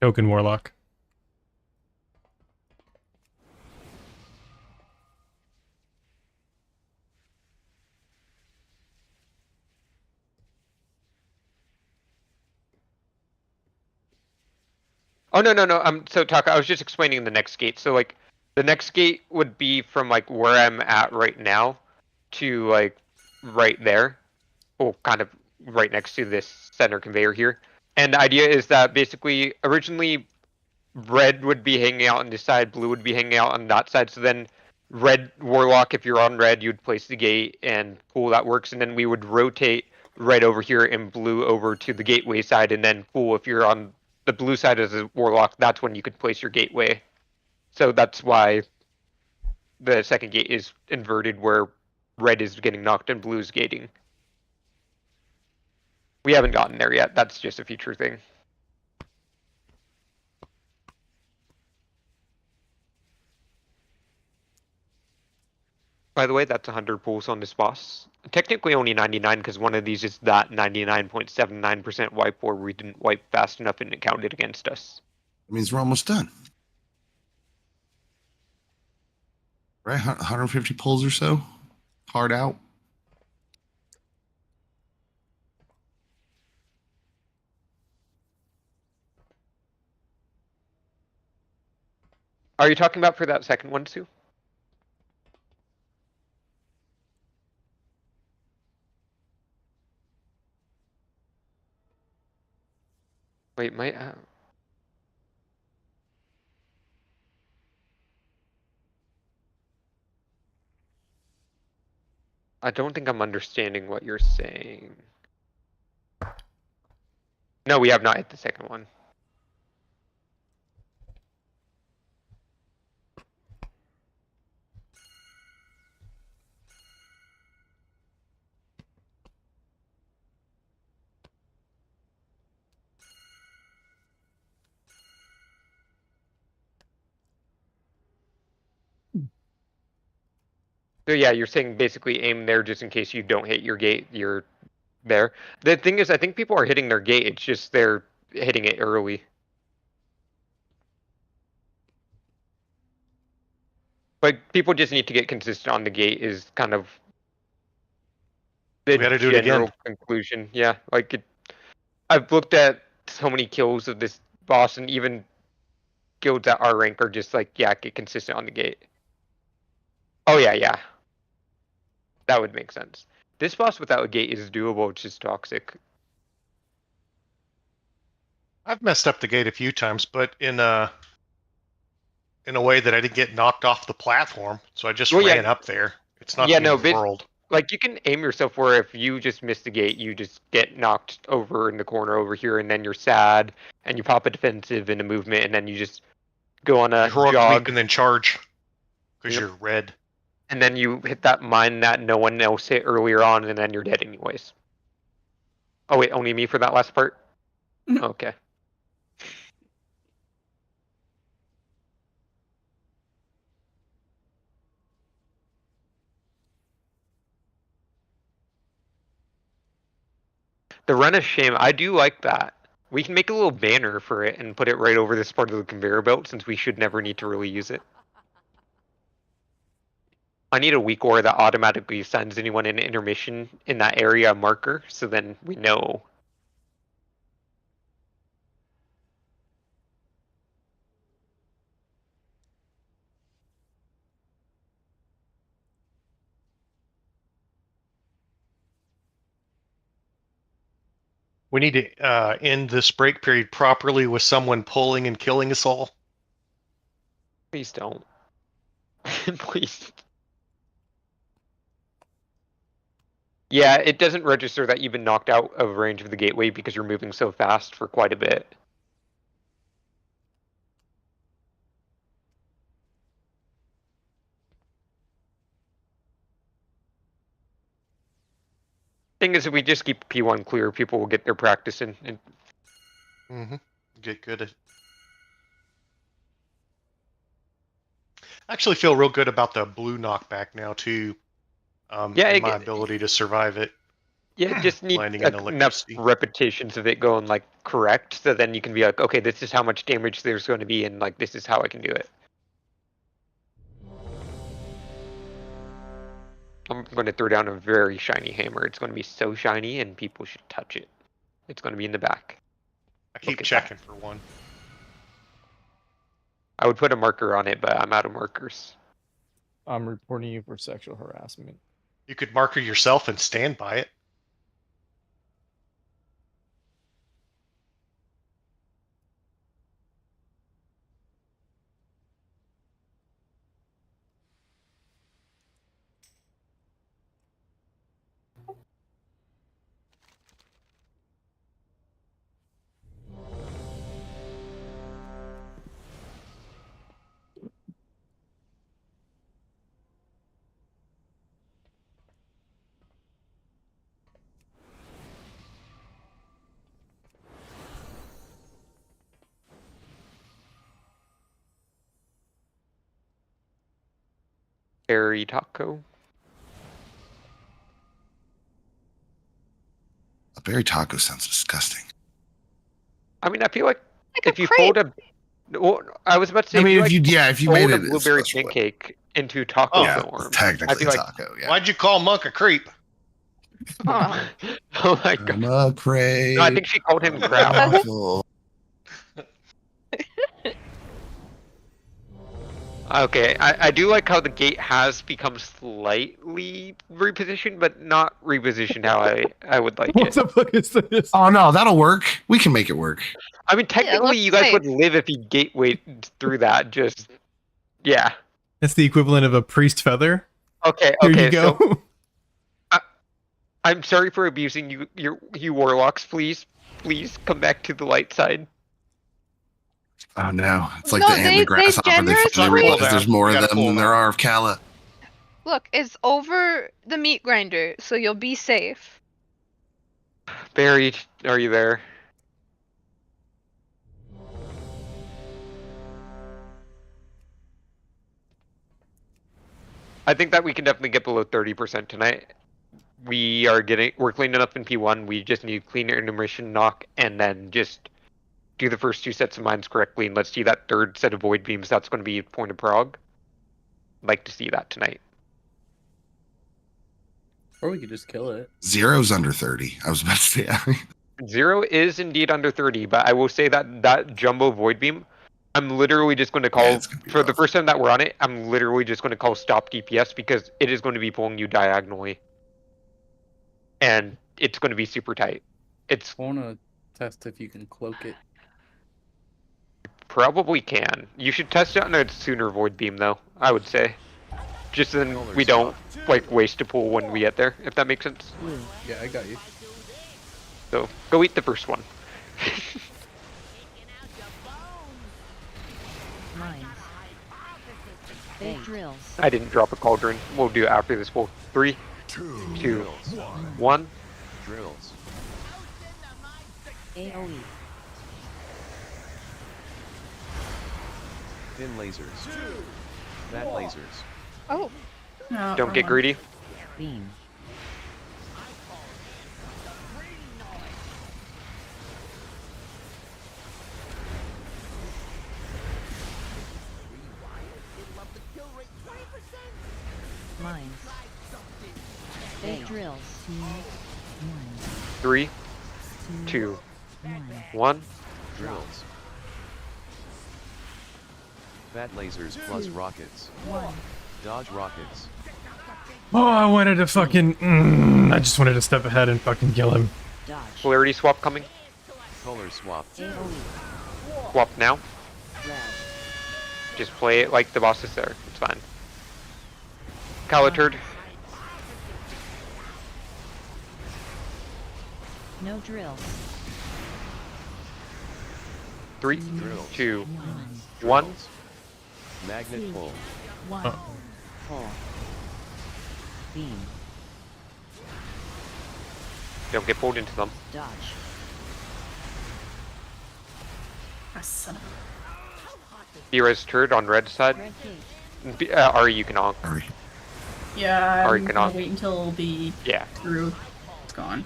Token warlock. oh no. So Taka, I was just explaining the next gate. So like the next gate would be from like where I'm at right now to like right there. Oh, kind of right next to this center conveyor here. And the idea is that basically originally red would be hanging out on this side, blue would be hanging out on that side. So then red warlock, if you're on red, you'd place the gate, and cool, that works. And then we would rotate red over here and blue over to the gateway side, and then cool, if you're on the blue side as a warlock, that's when you could place your gateway. So that's why the second gate is inverted, where red is getting knocked and blue is gating. We haven't gotten there yet. That's just a future thing. By the way, that's 100 pulls on this boss. Technically only 99 because one of these is that 99.79% wipe where we didn't wipe fast enough and it counted against us. It means we're almost done. Right? 150 pulls or so? Hard out. Are you talking about for that second one, Sue? Wait, I don't think I'm understanding what you're saying. No, we have not hit the second one. So yeah, you're saying basically aim there just in case you don't hit your gate, you're there. The thing is, I think people are hitting their gate, it's just they're hitting it early. But people just need to get consistent on the gate is kind of the We gotta do it general again. conclusion. Yeah, like I've looked at so many kills of this boss, and even guilds at our rank are just like, yeah, get consistent on the gate. Oh yeah. That would make sense. This boss without a gate is doable, it's just toxic. I've messed up the gate a few times, but in a way that I didn't get knocked off the platform, so I just ran up there. It's not the end of the world. Like you can aim yourself where if you just miss the gate, you just get knocked over in the corner over here, and then you're sad, and you pop a defensive in a movement, and then you just go on a jog and then charge because you're red. And then you hit that mine that no one else hit earlier on, and then you're dead anyways. Oh wait, only me for that last part? Okay. The Run of Shame, I do like that. We can make a little banner for it and put it right over this part of the conveyor belt, since we should never need to really use it. I need a weak aura that automatically sends anyone in intermission in that area a marker, so then we know. We need to end this break period properly with someone pulling and killing us all. Please don't. Please. Yeah, it doesn't register that you've been knocked out of range of the gateway because you're moving so fast for quite a bit. Thing is, if we just keep P1 clear, people will get their practice in. Get good at. I actually feel real good about the blue knockback now too. Yeah, and my ability to survive it. Yeah, just need landing in enough electricity. repetitions of it going like correct, so then you can be like, okay, this is how much damage there's going to be, and like this is how I can do it. I'm going to throw down a very shiny hammer. It's going to be so shiny, and people should touch it. It's going to be in the back. I keep checking for one. I would put a marker on it, but I'm out of markers. I'm reporting you for sexual harassment. You could marker yourself and stand by it. Berry taco. A berry taco sounds disgusting. I mean, I feel like if you fold a, well, I was about to say, I mean, if you made fold it a as blueberry special. pancake into taco Yeah, form, technically I feel like, taco. Yeah. Why'd you call Monk a creep? Oh my god! I'm a crepe. No, I think she called him crab. Okay, I do like how the gate has become slightly repositioned, but not repositioned how I would like What it. the fuck is this? Oh no, that'll work. We can make it work. I mean, technically, looks you guys safe. would live if you gatewayed through that. Just, yeah. That's the equivalent of a priest feather. Okay, Here okay. you go. So, I'm sorry for abusing you warlocks. Please come back to the light side. Oh no, it's like No, the antler grasshopper. They generously- finally realize there's more You of gotta them pull than them there are of Kala. Look, it's over the meat grinder, so you'll be safe. Buried, are you there? I think that we can definitely get below 30% tonight. We're cleaning up in P1. We just need clean intermission knock, and then just do the first two sets of mines correctly, and let's see that third set of void beams. That's going to be point of Prog. I'd like to see that tonight. Or we could just kill it. Zero's under 30. I was about to say. 0 is indeed under 30, but I will say that jumbo void beam, I'm literally just going to call, for the first time that we're on it, I'm literally just going to call stop DPS because it is going to be pulling you diagonally. And it's going to be super tight. I want to test if you can cloak it. Probably can. You should test it on a sooner void beam though, I would say. Just so then we don't like waste a pull when we get there, if that makes sense. Yeah, I got you. So go eat the first one. Mines. Big drills. I didn't drop a cauldron. We'll do it after this pull. 3, 2, 1. Drills. AoE. Thin lasers. Fat lasers. Oh. No, Don't get greedy. Beam. drills. 3, 2, 1. Drills. Bat lasers plus rockets. Dodge rockets. Oh, I wanted to fucking. I just wanted to step ahead and fucking kill him. Polarity swap coming. Color swap. Swap now. Just play it like the boss is there. It's fine. Calaturd. No drills. 3, 2, 1. Magnet pull. Pull. Beam. Don't get pulled into them. Dodge. B-res turd on red side. Ari, you can honk. Yeah, Ari I'm can gonna honk. wait until the screw is gone.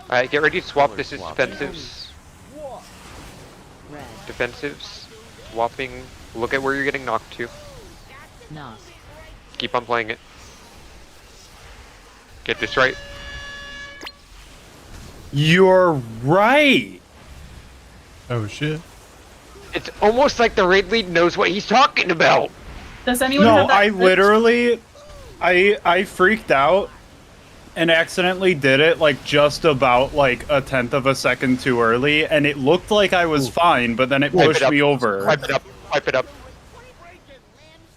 Alright, get ready to swap. This is defensives. Defensives. Swapping. Look at where you're getting knocked to. Knock. Keep on playing it. Get this right. You're right. Oh shit. It's almost like the raid lead knows what he's talking about. Does anyone No, have that? I literally, I freaked out and accidentally did it like just about like 1/10 of a second too early, and it looked like I was fine, but then it Wipe pushed it up. me over. Wipe it up. Wipe it up.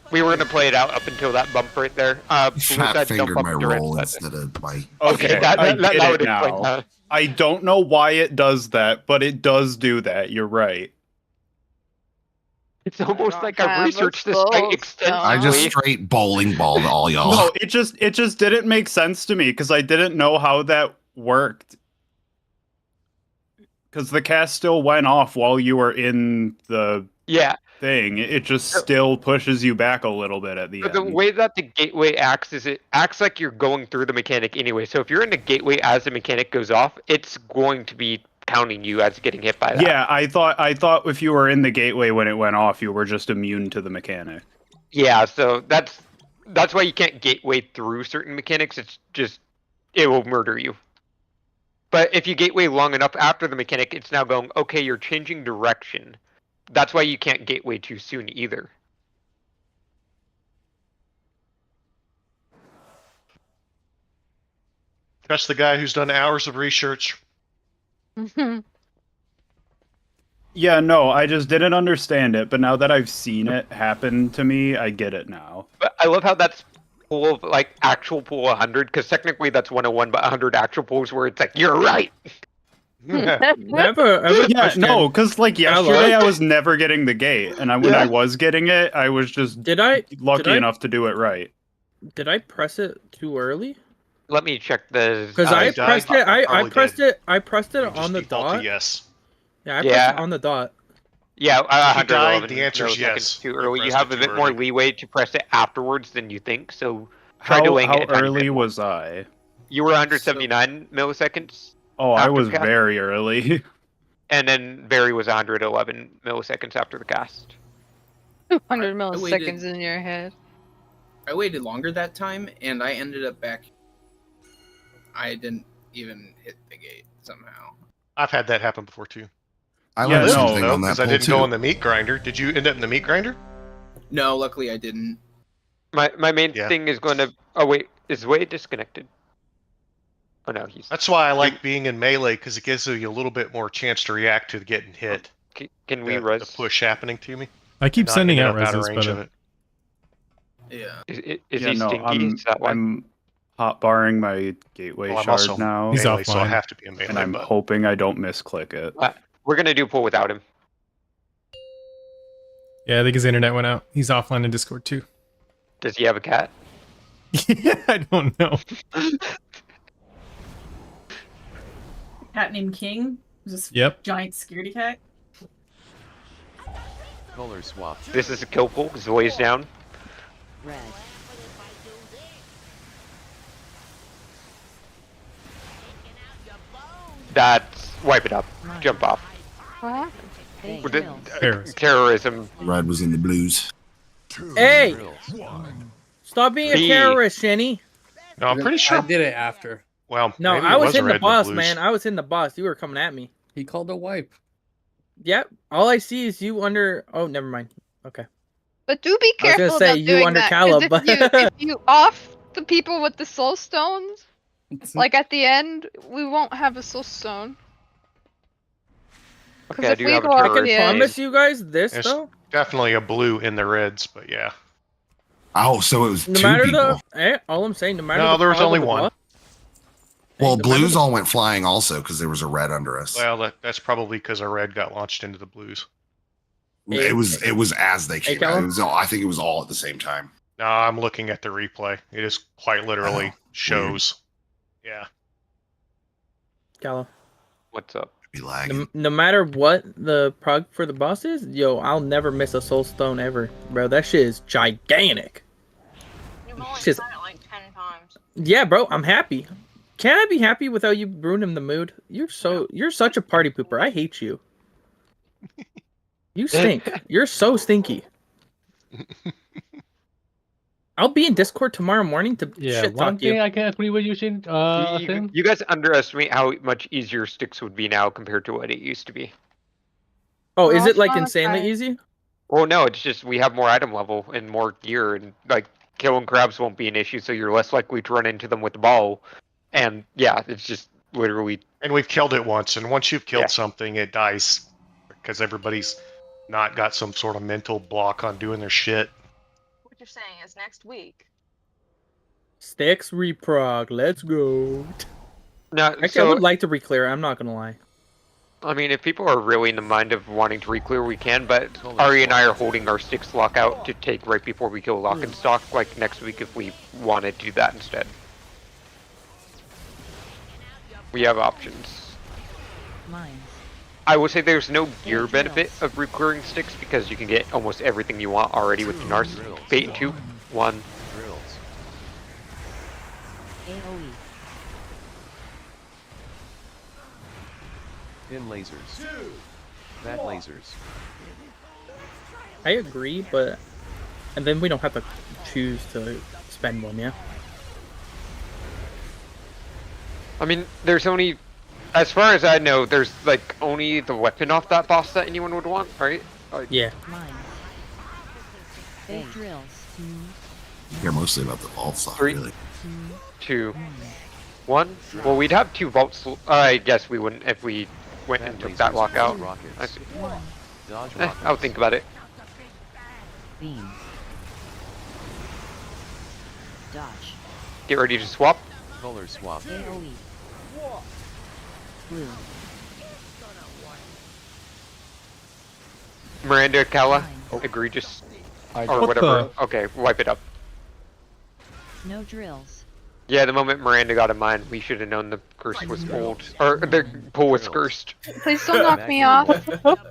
We were gonna play it out up until that bump right there. Blue Fat side fingered dump my up to red roll side. instead of my. Okay, that I would get it explain now. that. I don't know why it does that, but it does do that. You're right. It's almost like I have a researched this full quite extensively. I just straight bowling balled all y'all. No, it just didn't make sense to me because I didn't know how that worked. Because the cast still went off while you were in the thing. It just still pushes you back a little bit at the But end. the way that the gateway acts is it acts like you're going through the mechanic anyway. So if you're in the gateway as the mechanic goes off, it's going to be counting you as getting hit by that. Yeah, I thought if you were in the gateway when it went off, you were just immune to the mechanic. Yeah, so that's why you can't gateway through certain mechanics. It's just it will murder you. But if you gateway long enough after the mechanic, it's now going, okay, you're changing direction. That's why you can't gateway too soon either. That's the guy who's done hours of research. Yeah, no, I just didn't understand it, but now that I've seen it happen to me, I get it now. But I love how that's pool of like actual pool 100, because technically that's 101, but 100 actual pools where it's like you're right. Yeah, no, because like yesterday I was never getting the gate, and when I was getting it, I was just lucky enough to do it right. Did I press it too early? Let me check the. Because I pressed it. I pressed it on the dot. Yes. Yeah, I pressed it on the dot. Yeah, If you died, 111 the answer is milliseconds yes. too You early. You pressed have it a too bit more early. leeway to press it afterwards than you think. So try delaying How it a tiny early bit. was I? You were 179 milliseconds. Oh, I after was cast, very early. And then Barry was 111 milliseconds after the cast. 200 milliseconds in your head. I waited longer that time, and I ended up back. I didn't even hit the gate somehow. I've had that happen before too. I learned something on that because I poll didn't too. go in the meat grinder. Did you end up in the meat grinder? No, luckily I didn't. My main thing is going to. Oh wait, is Wade disconnected? Oh no, he's. That's why I like being in melee because it gives you a little bit more chance to react to getting hit. Can we the push happening to me? I keep Not sending ending out up out of reses, range but of it. Yeah. Is yeah, he no, stinky? Is that why? I'm hot barring my gateway Well, I'm shard also now. He's melee, so I offline. have to be in melee. and I'm but hoping I don't misclick it. We're gonna do pull without him. yeah, I think his internet went out. He's offline in Discord too. Does he have a cat? Yeah, I don't know. Cat named King. This Yep. giant scaredy cat. Color swap. This is a kill pull. Zoe is down. Red. That's wipe it up. Jump off. What happened? With the- terrorism. Red was in the blues. Hey! Stop being a terrorist, Shenny. No, I'm pretty sure. I did it after. Well, No, maybe I it was hitting the red and boss, blues. man. I was hitting the boss. You were coming at me. He called a wipe. Yep. All I see is you under. Oh, never mind. Okay. But do be I was careful gonna say about you doing under that. Calla, Because but if you off the people with the soul stones, like at the end, we won't have a soul stone. Because Okay, I if do we have a go off I can the promise you guys this There's though. definitely a blue in the reds, but yeah. Oh, so it was No two matter people. all I'm saying, no matter. No, the there was prog of only the one. boss- Well, no matter blues the- all went flying also because there was a red under us. Well, that's probably because our red got launched into the blues. It was as they came out. Callum? It was all, I think it was all at the same time. No, I'm looking at the replay. It is quite literally shows. Yeah. Calla. What's up? Be lagging. No matter what the prog for the boss is, yo, I'll never miss a soul stone ever, bro. That shit is gigantic. You've only Shit's- done it like 10 times. Yeah, bro, I'm happy. Can I be happy without you ruining the mood? You're such a party pooper. I hate you. You stink. You're so stinky. I'll be in Discord tomorrow morning to Yeah, shit one talk you. thing I can agree with you, Shin. Tim. You guys underestimate how much easier sticks would be now compared to what it used to be. Oh, is Well, it like okay. insanely easy? Well, no, it's just we have more item level and more gear, and like killing crabs won't be an issue, so you're less likely to run into them with the ball. And yeah, it's just literally. And we've killed it once, and once you've killed Yeah. something, it dies because everybody's not got some sort of mental block on doing their shit. What you're saying is next week. Sticks reprog. Let's go. No, Actually, I so would like to reclear. I'm not gonna lie. I mean, if people are really in the mind of wanting to reclear, we can. But Ari and I are holding our sticks lockout to take right before we kill lock and stock, like next week, if we wanted to do that instead. We have options. Mines. I will say there's no gear benefit of reclearing sticks because you can get almost everything you want already with Dinars. Bait in 2, 1. Drills. AoE. Pin lasers. Bat lasers. I agree, but and then we don't have to choose to spend one, yeah. I mean, there's only, as far as I know, there's like only the weapon off that boss that anyone would want, right? Like, Yeah. Mines. Big drills. I care mostly about the vault stuff, 3, really. 2, 1. Well, we'd have 2 vaults. I guess we wouldn't if we went and took that lockout. I see. Dodge I'll think about it. Beam. Dodge. Get ready to swap. Color swap. AoE. Blue. Miranda, Kala, egregious, or What whatever. Okay, wipe it up. No drills. Yeah, the moment Miranda got a mine, we should have known the curse was pulled, or the pool was cursed. Please don't knock me off.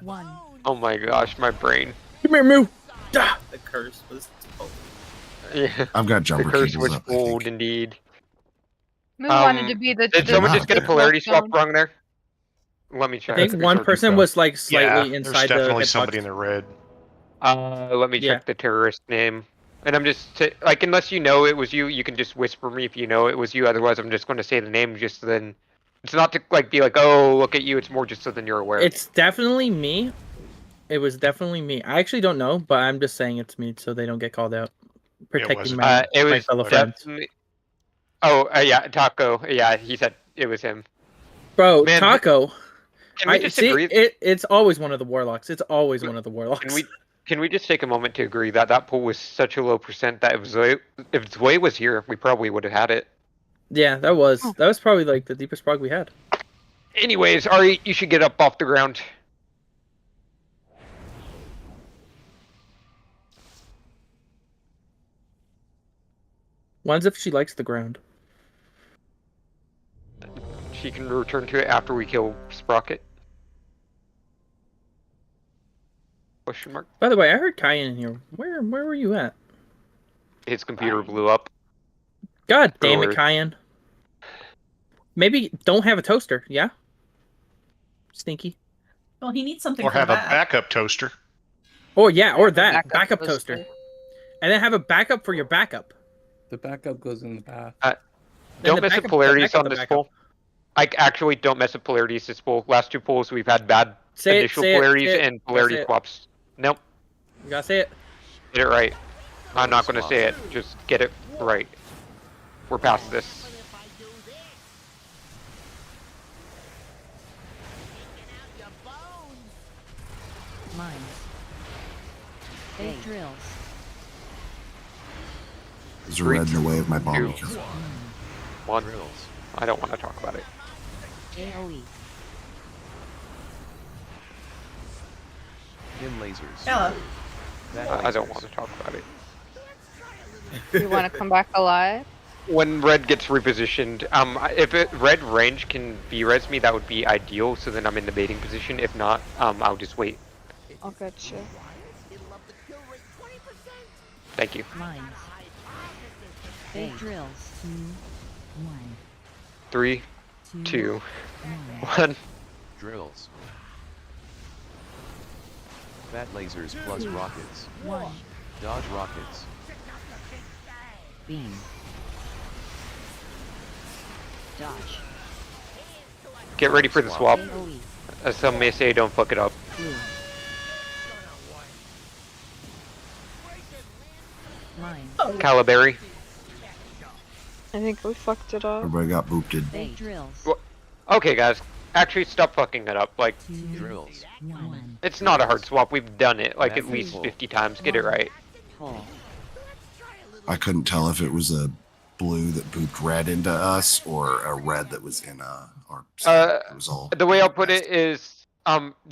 One. Oh my gosh, my brain. Come here, Moo. The curse was pulled. Yeah, I've got the jumper curse cables was up, I think. pulled indeed. Moo wanted to be the. Did the someone just get a Yeah. polarity swap stone. wrong there? Let me I check. think one person was like slightly There's inside the definitely hitbox. somebody in the red. Let me check the terrorist name. And I'm just like, unless you know it was you, you can just whisper me if you know it was you. Otherwise, I'm just going to say the name just so then. It's not to like be like, oh, look at you. It's more just so then you're aware. It's definitely me. It was definitely me. I actually don't know, but I'm just saying it's me so they don't get called out. Protecting my, it my was fellow friends. definitely. Oh yeah, Taco. Yeah, he said it was him. Bro, Man, Taco. Can we just agree? It's always one of the warlocks. It's always one of the warlocks. Can we just take a moment to agree that that pool was such a low percent that if Zoe was here, we probably would have had it. Yeah, that was probably like the deepest prog we had. Anyways, Ari, you should get up off the ground. One's if she likes the ground. She can return to it after we kill Sprocket. Question mark. By the way, I heard Kyan in here. Where were you at? His computer blew up. God damn it, Earlier. Kyan. Maybe don't have a toaster, yeah? Stinky. Well, he needs something Or for have a that. backup toaster. Or yeah, or that. Backup toaster. And then have a backup for your backup. The backup goes in the path. Don't mess with polarities on this poll. Actually, don't mess with polarities this poll. Last two polls we've had bad initial polarities and polarity swaps. Nope. You gotta say it. Get it right. I'm not gonna say it. Just get it right. We're past this. Mines. Big drills. There's a red in the way of my bomb. One. I don't want to talk about it. AoE. Pin lasers. Hello. I don't want to talk about it. You want to come back alive? When red gets repositioned, if red range can B-res me, that would be ideal. So then I'm in the baiting position. If not, I'll just wait. I'll get you. Thank you. Mines. Big drills. 3, 2, 1. Drills. Fat lasers plus rockets. 1. Dodge rockets. Beam. Dodge. Get ready for the swap. AoE. As some may say, don't fuck it up. Blue. Mine. Calaberry. I think we fucked it up. Everybody got booped. Big drills. Well, okay, guys. Actually, stop fucking it up. Like, Drills. it's not a hard swap. We've done it like at least 50 times. Get it right. I couldn't tell if it was a blue that booped red into us or a red that was in our result. The way I'll put it is,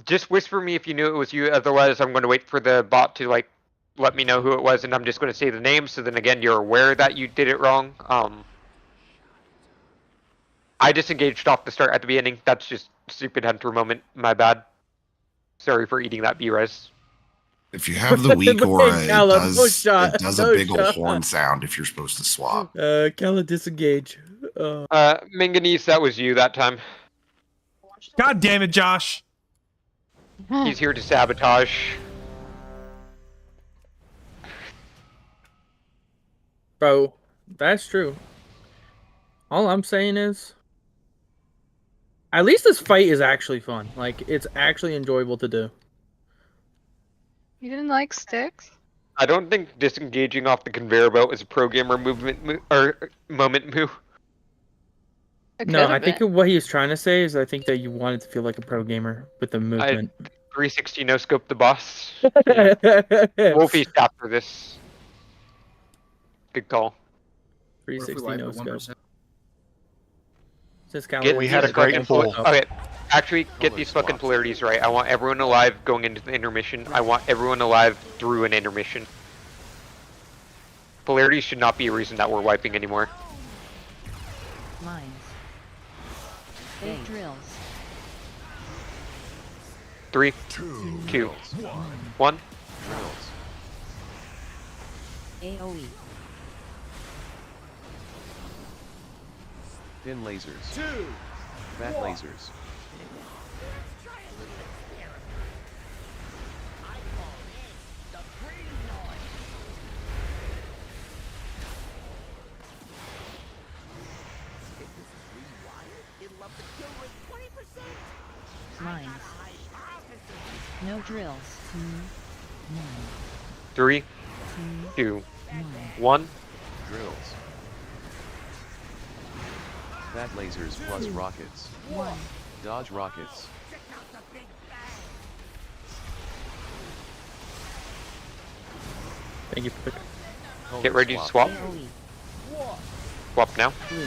just whisper me if you knew it was you. Otherwise, I'm going to wait for the bot to like let me know who it was, and I'm just going to say the name. So then again, you're aware that you did it wrong. I disengaged off the start at the beginning. That's just stupid hunter moment. My bad. Sorry for eating that B-res. If you have the weak aura, it does a big old horn sound if you're supposed to swap. Kala disengage. Manganese, that was you that time. God damn it, Josh. He's here to sabotage. Bro, that's true. All I'm saying is, at least this fight is actually fun. Like, it's actually enjoyable to do. You didn't like sticks? I don't think disengaging off the conveyor belt is a pro gamer moment move. No, I think what he was trying to say is I think that you wanted to feel like a pro gamer with the movement. 360 no scope the boss. Wolfie's after this. Good call. 360 no scope. We had a great poll. Okay, actually, get these fucking polarities right. I want everyone alive going into the intermission. I want everyone alive through an intermission. Polarities should not be a reason that we're wiping anymore. Mines. Big drills. 3, 2, 1. Drills. AoE. Thin lasers. Fat lasers. Mines. No drills. 3, 2, 1. Drills. Fat lasers plus rockets. 1. Dodge rockets. Thank you. Get ready to swap. Swap now. Blue.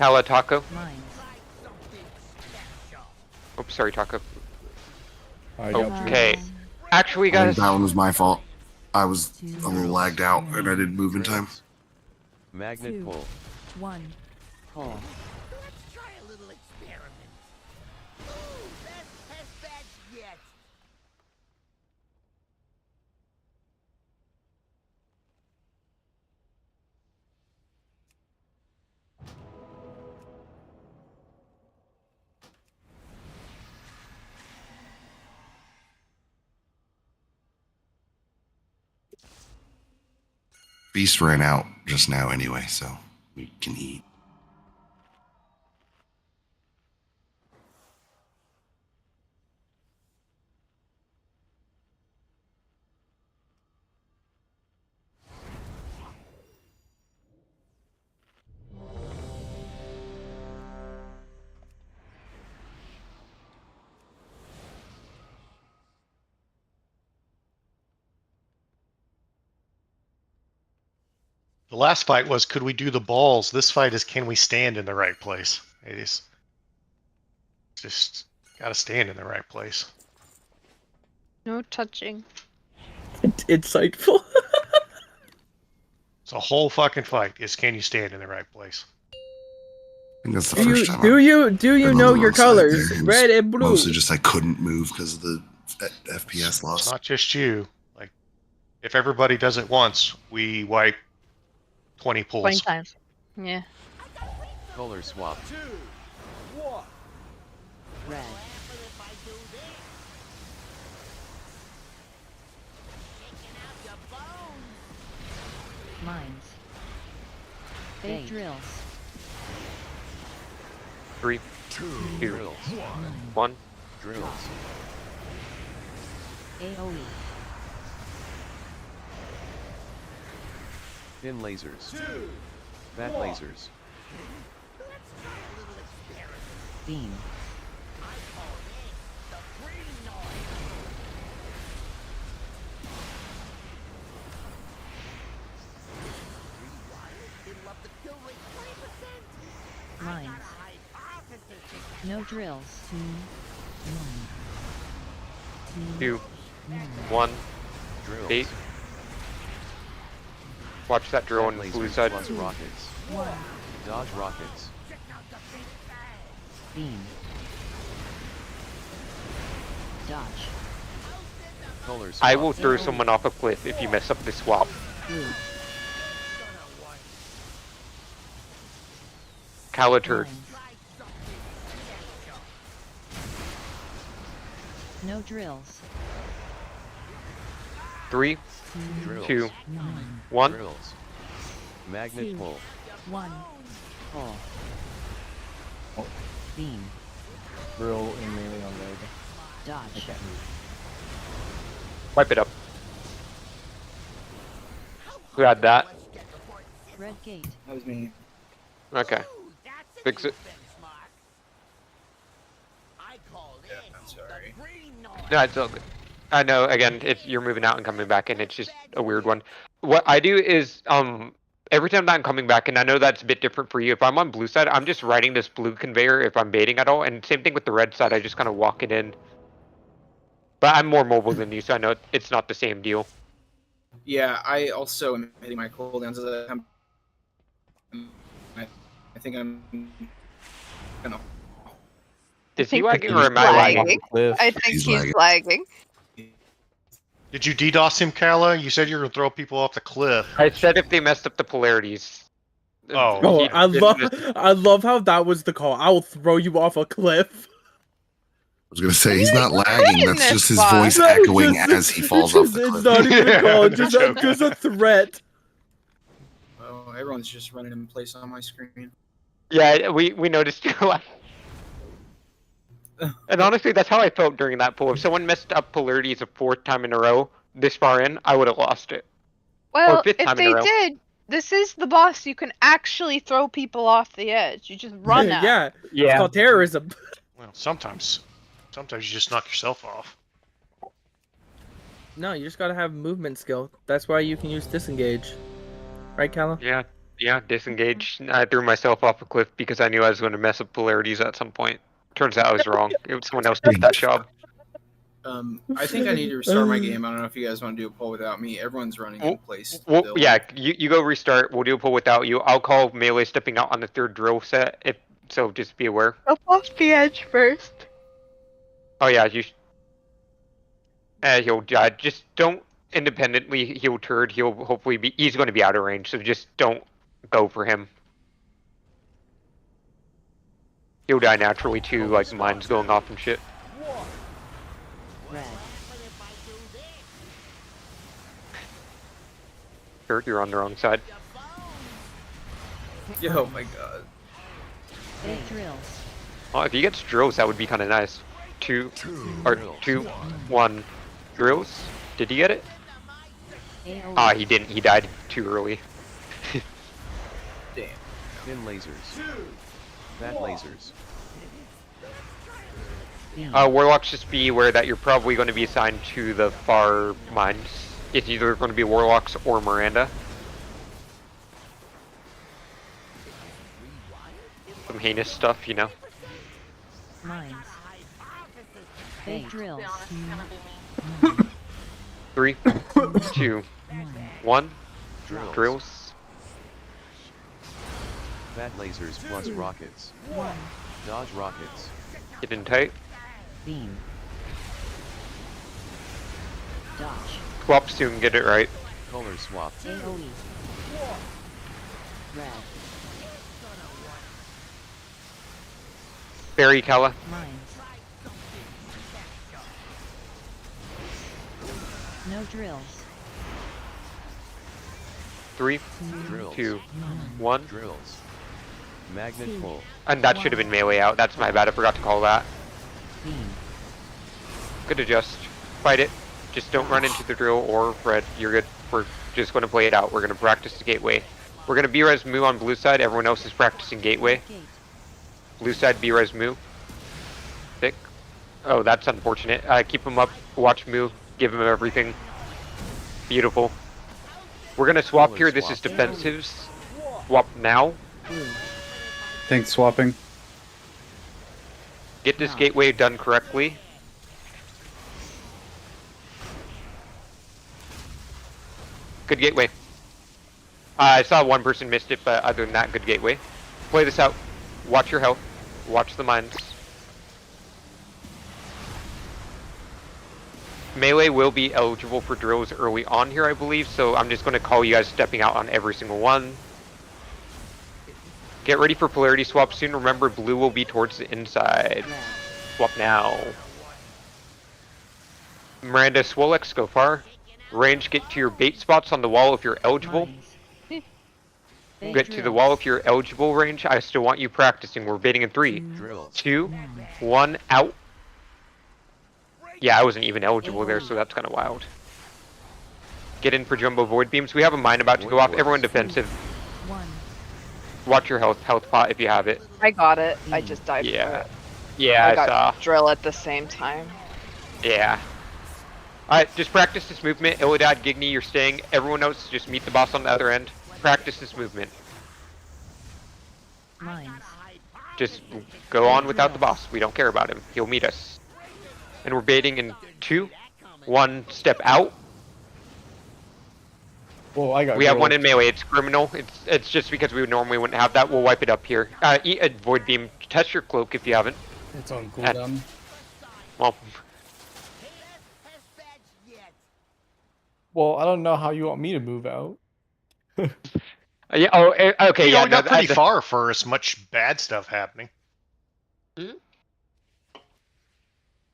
Hala Taco. Mines. Oops, sorry, Taco. I got Okay. Actually, I think guys. that one was my fault. I was a little lagged out and I didn't move in time. Magnet pull. 1. Pull. Feast ran out just now anyway, so we can eat. The last fight was, could we do the balls? This fight is, can we stand in the right place? It is just gotta stand in the right place. No touching. Insightful. It's a whole fucking fight. Is can you stand in the right place? I think that's the Do first you time. do you I've know been your alongside colors, there. It was red and blue? Mostly just I couldn't move because of the FPS loss. It's not just you. Like, if everybody does it once, we wipe 20 pulls. 20 times. Yeah. Color swap. Red. Mines. Big drills. 3, 2, 1. Drills. AoE. Thin lasers. Fat lasers. Beam. Mines. No drills. 2, 1. Drills. 8. Watch that drill on the blue side. Plus rockets. Dodge rockets. Beam. Dodge. Color swap. I will throw someone off a cliff if you mess up this swap. Blue. Calaturd. No drills. 3, Drills. 2, 1. Drills. Magnet 2, pull. 1. Pull. Beam. Drill in melee on red. Dodge. I can't move. Wipe it up. Who had that? Red gate. That was me. Okay. Fix it. Yeah, I'm sorry. No, it's all good. I know, again, you're moving out and coming back, and it's just a weird one. What I do is, every time that I'm coming back, and I know that's a bit different for you, if I'm on blue side, I'm just riding this blue conveyor if I'm baiting at all, and same thing with the red side, I just kind of walk it in. But I'm more mobile than you, so I know it's not the same deal. Yeah, I also am hitting my cooldowns as I think I'm gonna. Is he lagging or am I lagging? I think he's lagging. Did you DDoS him, Kala? You said you were gonna throw people off the cliff. I said if they messed up the polarities. Oh, I love how that was the call. I will throw you off a cliff. I was gonna say he's not lagging. That's just his voice echoing as he falls off the cliff. It's not even a call. It's just a threat. Oh, everyone's just running in place on my screen. Yeah, we noticed you. And honestly, that's how I felt during that pool. If someone messed up polarities a 4th time in a row, this far in, I would have lost it. Well, or 5th if time in they a row. did, this is the boss. You can actually throw people off the edge. You just run out. Yeah. It's called terrorism. Well, sometimes you just knock yourself off. No, you just gotta have movement skill. That's why you can use disengage. Right, Callum? Yeah, disengage. I threw myself off a cliff because I knew I was going to mess up polarities at some point. Turns out I was wrong. It was someone else did that job. I think I need to restart my game. I don't know if you guys want to do a poll without me. Everyone's running in place. Well, still. yeah, you go restart. We'll do a pull without you. I'll call melee stepping out on the 3rd drill set. So just be aware. Up off the edge first. Oh yeah, he'll just don't independently heal turd. He'll hopefully he's going to be out of range. So just don't go for him. He'll die naturally too, like mine's going off and shit. Red. Kurt, you're on the wrong side. Oh my god. 8 drills. Well, if he gets drills, that would be kind of nice. 2, 1 drills. Did he get it? Ah, he didn't. He died too early. Damn. Thin lasers. Fat lasers. Warlocks, just be aware that you're probably going to be assigned to the far mines. It's either going to be Warlocks or Miranda. Some heinous stuff, you know. Mines. Big drills. 3, 2, 1. Drills. Fat lasers plus rockets. Dodge rockets. Get in tight. Beam. Dodge. Swap soon, get it right. Color swap. AoE. Red. Barry Kella. Mines. No drills. 3, Drills. 2, 1. Drills. Magnet pull. And that should have been melee out. That's my bad. I forgot to call that. Beam. Good adjust. Fight it. Just don't run into the drill or red. You're good. We're just going to play it out. We're going to practice the gateway. We're going to B-res Moo on blue side. Everyone else is practicing gateway. Blue side B-res Moo. Thick. Oh, that's unfortunate. Keep him up. Watch Moo. Give him everything. Beautiful. We're going to swap here. This is defensives. Swap now. Thanks, swapping. Get this gateway done correctly. Good gateway. I saw one person missed it, but other than that, good gateway. Play this out. Watch your health. Watch the mines. Melee will be eligible for drills early on here, I believe, so I'm just going to call you guys stepping out on every single one. Get ready for polarity swap soon. Remember, blue will be towards the inside. Swap now. Miranda, Swolex, go far. Range, get to your bait spots on the wall if you're eligible. Get to the wall if you're eligible, range. I still want you practicing. We're baiting in 3, 2, 1, out. Yeah, I wasn't even eligible there, so that's kind of wild. Get in for jumbo void beams. We have a mine about to go off. Everyone defensive. Watch your health pot if you have it. I got it. I just died for it. Yeah, I got saw. drill at the same time. Yeah. Alright, just practice this movement. Illidad, Gigny, you're staying. Everyone else, just meet the boss on the other end. Practice this movement. Mines. Just go on without the boss. We don't care about him. He'll meet us. And we're baiting in 2, 1, step out. Whoa, I got We have grilled. one in melee. It's criminal. It's just because we normally wouldn't have that. We'll wipe it up here. Eat a void beam. Test your cloak if you haven't. It's on cooldown. Well, Well, I don't know how you want me to move out. yeah. Oh, okay. You Yeah. only got pretty that's- far for as much bad stuff happening.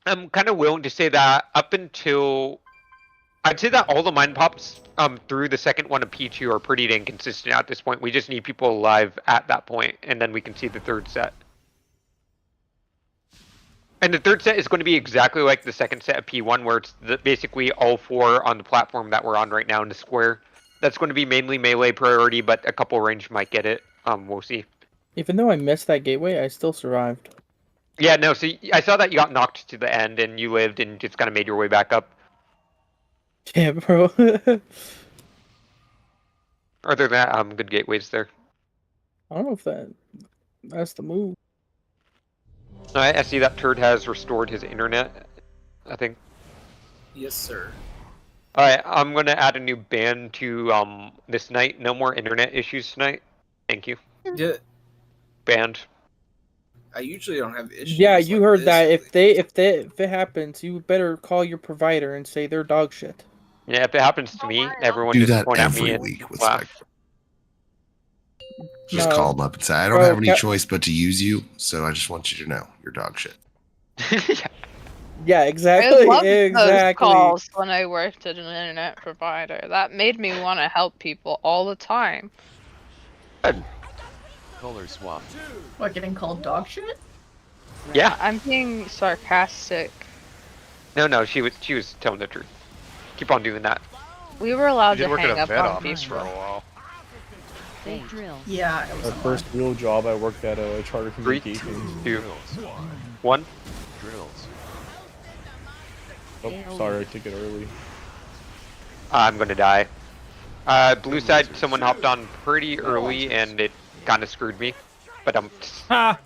I'm kind of willing to say that up until I'd say that all the mine pops through the second one of P2 are pretty inconsistent at this point. We just need people alive at that point, and then we can see the third set. And the third set is going to be exactly like the second set of P1, where it's basically all 4 on the platform that we're on right now in the square. That's going to be mainly melee priority, but a couple range might get it. We'll see. Even though I missed that gateway, I still survived. Yeah, no, so I saw that you got knocked to the end and you lived and just kind of made your way back up. Yeah, bro. Other than that, good gateways there. I don't know if that's the move. Alright, I see that Turd has restored his internet, I think. Yes, sir. Alright, I'm gonna add a new ban to this night. No more internet issues tonight. Thank you. Yeah. Banned. I usually don't have issues. Yeah, you like heard this. that. If it happens, you better call your provider and say they're dog shit. Yeah, if it happens to me, everyone Do just that point at me every and week with laugh. Spectre. Just No. call them up and say, I don't Bro, have any Cal- choice but to use you, so I just want you to know you're dog shit. Yeah, I exactly. loved those Exactly. calls when I worked at an internet provider. That made me want to help people all the time. Color swap. What, getting called dog shit? Yeah. I'm being sarcastic. No, she was telling the truth. Keep on doing that. We were allowed You did to work at hang a up vet on office for a people. while. Big drills. Yeah, it was My first real job, I worked at a charter 3, communications. 2, 1. Drills. Oh, sorry, I took it early. I'm gonna die. Blue side, someone hopped on pretty early and it kind of screwed me. But Ha!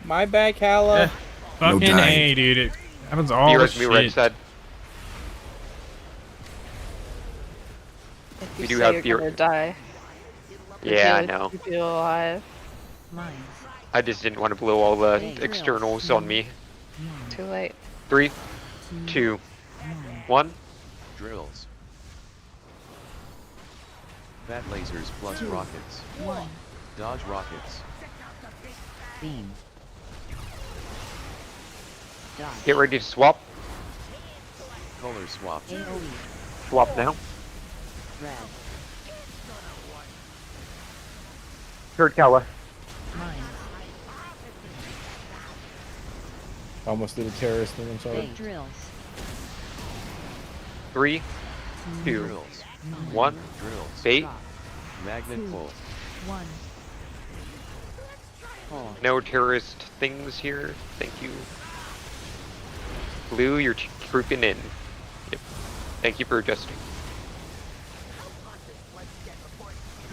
My bad, Kala. Fucking A, dude. It happens all the me red shit. side. If We you do say have you're beer. gonna die. Yeah, I Keep know. you alive. I just didn't want to blow all the externals on me. Too late. 3, 2, 1. Drills. Fat lasers plus rockets. 1. Dodge rockets. Beam. Dodge. Get ready to swap. Color swap. AoE. Swap now. Red. Third Kala. Mines. I almost did a terrorist thing, I'm sorry. Big drills. 3, 2, Drills. 1. Drills. Bait. Magnet pull. 1. Pull. No terrorist things here. Thank you. Blue, you're trooping in. Yep. Thank you for adjusting.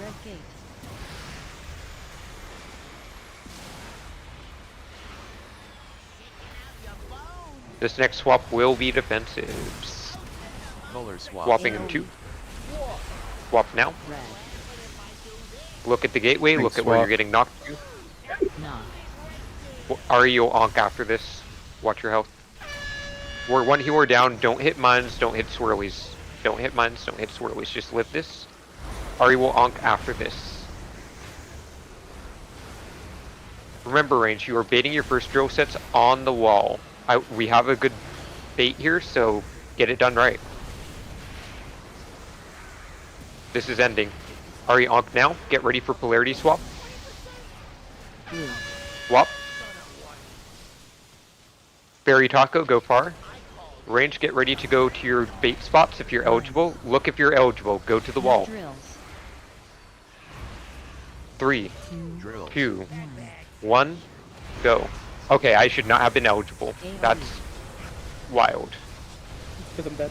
Red gate. This next swap will be defensives. Color swap. Swapping in 2. Swap now. Red. Look at the gateway. Thanks, Look at where swap. you're getting knocked to. Knock. Ario onk after this. Watch your health. We're 1 healer down. Don't hit mines. Don't hit swirlies. Don't hit mines. Don't hit swirlies. Just live this. Ari will onk after this. Remember, range. You are baiting your first drill sets on the wall. We have a good bait here, so get it done right. This is ending. Ari onk now. Get ready for polarity swap. Blue. Swap. Berry Taco, go far. Range, get ready to go to your bait spots if you're eligible. Look if you're eligible. Go to the No wall. drills. 3, Drills. 2, 1, go. Okay, I should not have been eligible. That's wild. Because I'm dead.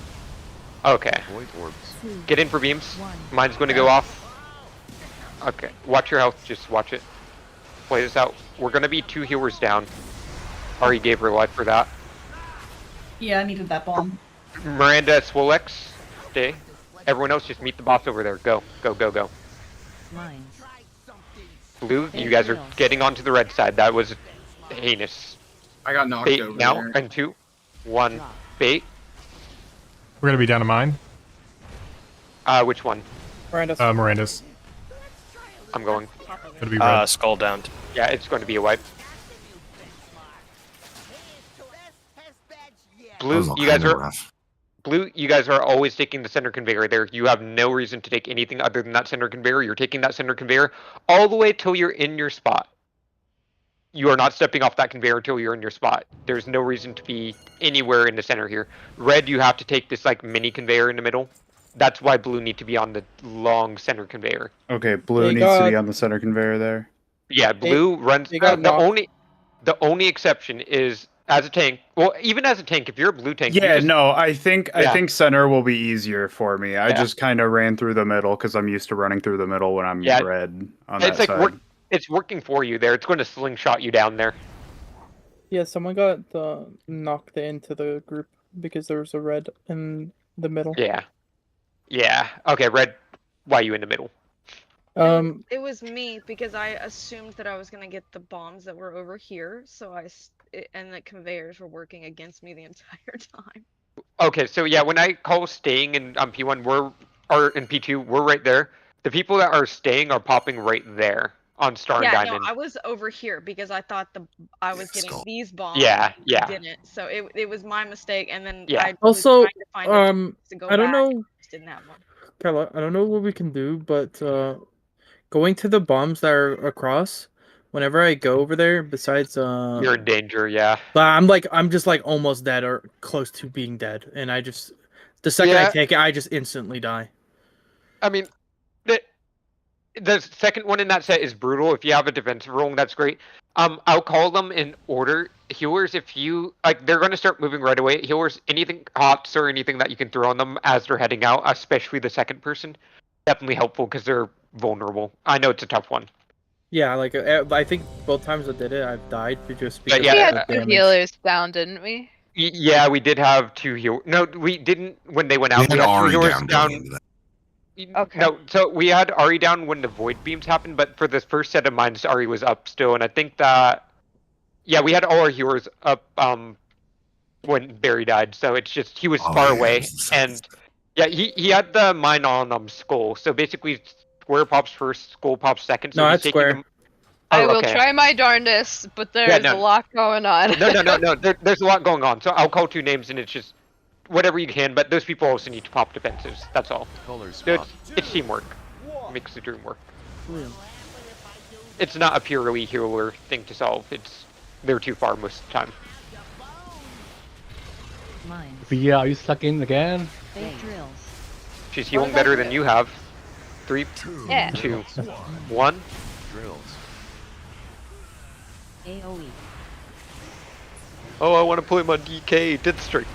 Okay. Void orbs. Get in for beams. Mine's going to go off. Okay, watch your health. Just watch it. Play this out. We're going to be 2 healers down. Ari gave her life for that. Yeah, I needed that bomb. Miranda, Swolex, stay. Everyone else just meet the boss over there. Go, go, go, go. Mines. Blue, you guys are getting onto the red side. That was heinous. I got knocked Bait over now, there. and 2, 1, bait. We're gonna be down to mine. Which one? Miranda's. Miranda's. I'm going. Gonna be red. Skull down. Yeah, it's going to be a wipe. Blue, you guys are Blue, you guys are always taking the center conveyor there. You have no reason to take anything other than that center conveyor. You're taking that center conveyor all the way till you're in your spot. You are not stepping off that conveyor until you're in your spot. There's no reason to be anywhere in the center here. Red, you have to take this like mini conveyor in the middle. That's why blue need to be on the long center conveyor. Okay, blue needs to be on the center conveyor there. Yeah, blue runs. The only exception is as a tank. Well, even as a tank, if you're a blue tank. Yeah, no, I think center will be easier for me. I Yeah. just kind of ran through the middle because I'm used to running through the middle when I'm red on It's that like side. it's working for you there. It's going to slingshot you down there. Yeah, someone got knocked into the group because there was a red in the middle. Yeah. Yeah. Okay, red. Why are you in the middle? It was me because I assumed that I was gonna get the bombs that were over here, so and the conveyors were working against me the entire time. Okay, so yeah, when I call staying in P1, or in P2, we're right there. The people that are staying are popping right there. on Star Yeah, and no, Diamond. I was over here because I thought I was getting these bombs. Yeah, and yeah. Didn't. So it was my mistake, and then Yeah. I was Also, trying to find a chance to go I don't back. know, Just didn't have one. Carla, I don't know what we can do, but going to the bombs that are across, whenever I go over there, besides You're in danger, yeah. But I'm just like almost dead or close to being dead, and the second I Yeah. take it, I just instantly die. I mean, the second one in that set is brutal. If you have a defensive role, that's great. I'll call them in order. Healers, if you like, they're going to start moving right away. Healers, anything hots or anything that you can throw on them as they're heading out, especially the second person, definitely helpful because they're vulnerable. I know it's a tough one. Yeah, like I think both times I did it, I've died just because yeah, of we the had two damage. healers down, didn't we? Yeah, we did have 2 healers. No, we didn't when they went out. We had had 2 Ari healers down going into that. Okay. No, so we had Ari down when the void beams happened, but for the first set of mines, Ari was up still, and I think that, yeah, we had all our healers up when Barry died. So it's just he was far away, and yeah, he had the mine on skull. So basically, square pops first, skull pops second. So No, he's that's taking square. them. I Oh, will okay. try my darndest, but there's no. a lot going on. No. There's a lot going on. So I'll call 2 names, and it's just whatever you can. But those people also need to pop defensives. That's all. It's teamwork. Makes the dream work. It's not a purely healer thing to solve. They're too far most of the time. Yeah, are you stuck in again? She's healing better than you have. 3, Yeah. 2, 1. Drills. AoE. Oh, I want to play my DK. Dead strike.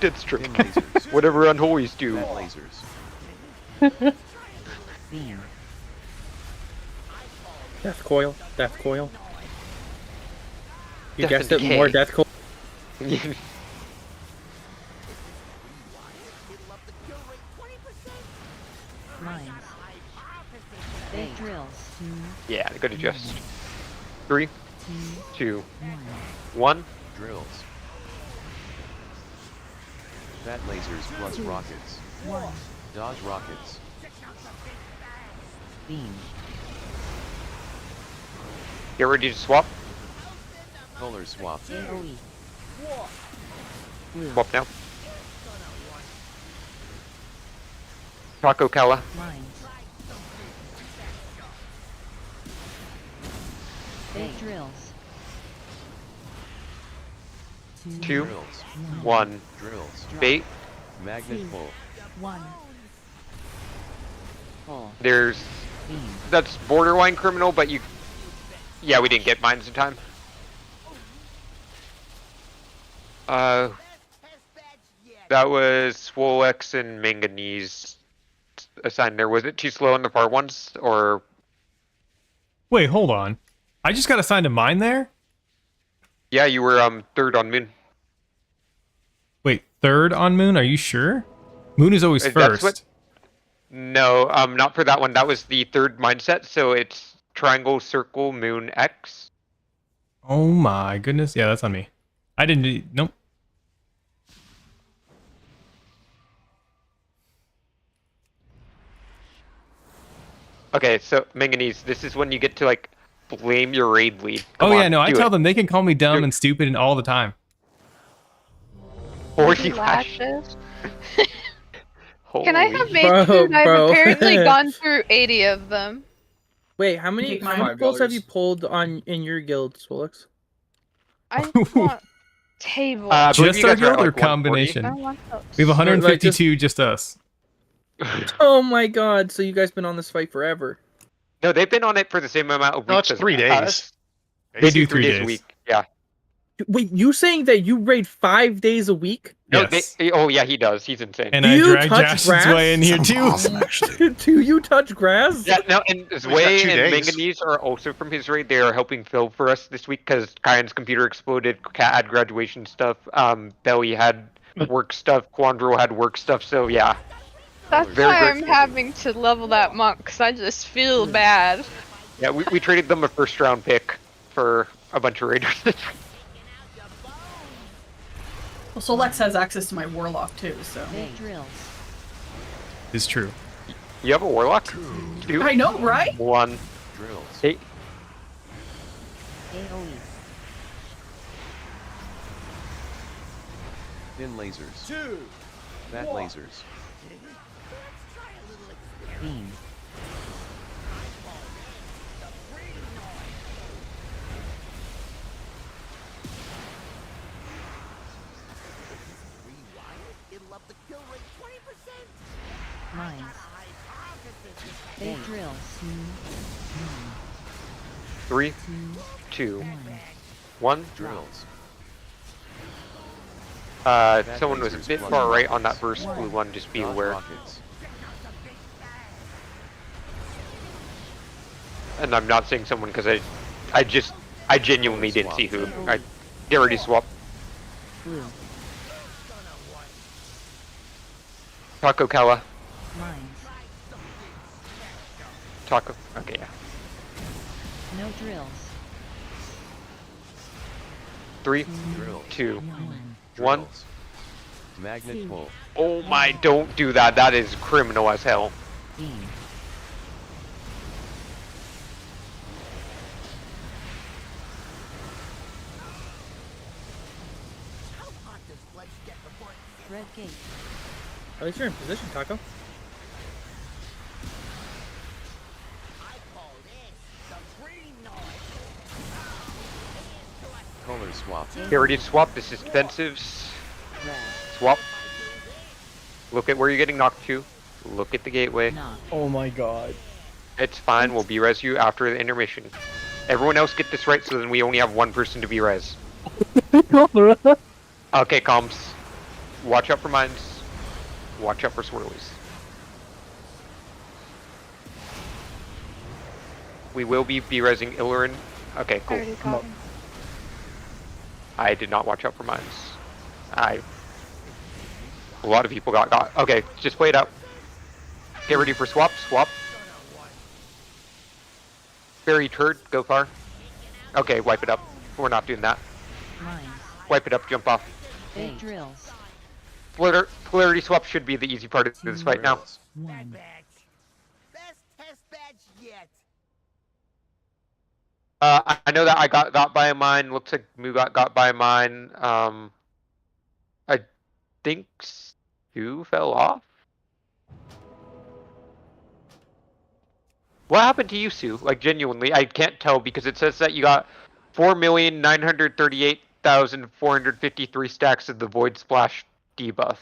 Whatever unholies do. Lasers. Beam. Death coil. You Death guessed and it, more decay. death coil. Mines. Big drills. Yeah, good adjust. 3, 2, 1. Drills. Fat lasers plus rockets. 1. Dodge rockets. Beam. Get ready to swap. Color swap. AoE. Swap now. Taco Kala. Mines. Big drills. 2, Drills. 1. Drills. Bait. Magnet pull. 1. Pull. There's that's borderline criminal, but you. Yeah, we didn't get mines in time. That was Swolex and Manganese assigned there. Was it too slow on the far ones, or? Wait, hold on. I just got assigned a mine there? Yeah, you were 3rd on Moon. Wait, 3rd on Moon? Are you sure? Moon is always That's first. what- No, not for that one. That was the 3rd mindset, so it's triangle, circle, moon, X. Oh my goodness. Yeah, that's on me. I didn't do... Nope. Okay, so Manganese, this is when you get to like blame your raid lead. Oh yeah, no, I tell them they can call me dumb and stupid and all the time. Or Maybe you flash. lashes. Can I have made Bro, food? I've bro. apparently gone through 80 of them. Wait, how many Take my goals have $5. you pulled in your guild, Swolix? I want table. I believe Just you our guys are at, guild or like, 140. combination? I want those. We have 152, just us. Oh my god, so you guys been on this fight forever. No, they've been on it for the same amount of weeks. No, it's as 3 days. us. They do 3 3 days a days. week. Yeah. Wait, you saying that you raid 5 days a week? No, Yes. oh yeah, he does. He's insane. And Do I you drag touch Jason's grass? way in here Sounds too. awesome, actually. Do you touch grass? Yeah, no, and got Zway 2 and days. Manganese are also from his raid. They are helping fill for us this week because Kyan's computer exploded. Cat had graduation stuff. Belly had work stuff. Quandro had work stuff. So yeah. That's Very why I'm grateful. having to level that monk, because I just feel bad. Yeah, we traded them a 1st round pick for a bunch of raiders. Well, so Lex has access to my warlock too, so. Big drills. It's true. You have a warlock? 2, I know, right? 1. Drills. Hey. AoE. Thin lasers. 2. Fat lasers. Beam. Mines. Big drills. 3, 2, 1. Drills. Someone was a bit far right on that first blue one, just be aware. Rockets. And I'm not saying someone because I genuinely didn't see who. Get ready to swap. Blue. Taco Kala. Mines. Taco. Okay, yeah. No drills. 3, Drill. 2, 1. Drills. Magnet pull. Oh my, don't do that. That is criminal as hell. Beam. Red gate. At least you're in position, Taco. Color swap. Get ready to swap. This is defensives. Swap. Look at where you're getting knocked to. Look at the gateway. Oh my god. It's fine. We'll be-res you after the intermission. Everyone else get this right so then we only have one person to be-res. Okay, comms. Watch out for mines. Watch out for swirlies. We will be resing Illurin. Okay, cool. I did not watch out for mines. A lot of people got. Okay, just play it out. Get ready for swap. Swap. Fairy turd. Go far. Okay, wipe it up. We're not doing that. Mines. Wipe it up. Jump off. Big drills. Polarity swap should be the easy part of this fight now. One. I know that I got by a mine. Looks like Moo got by a mine. I think Stu fell off. What happened to you, Sue? Like, genuinely, I can't tell because it says that you got 4,938,453 stacks of the Void Splash debuff.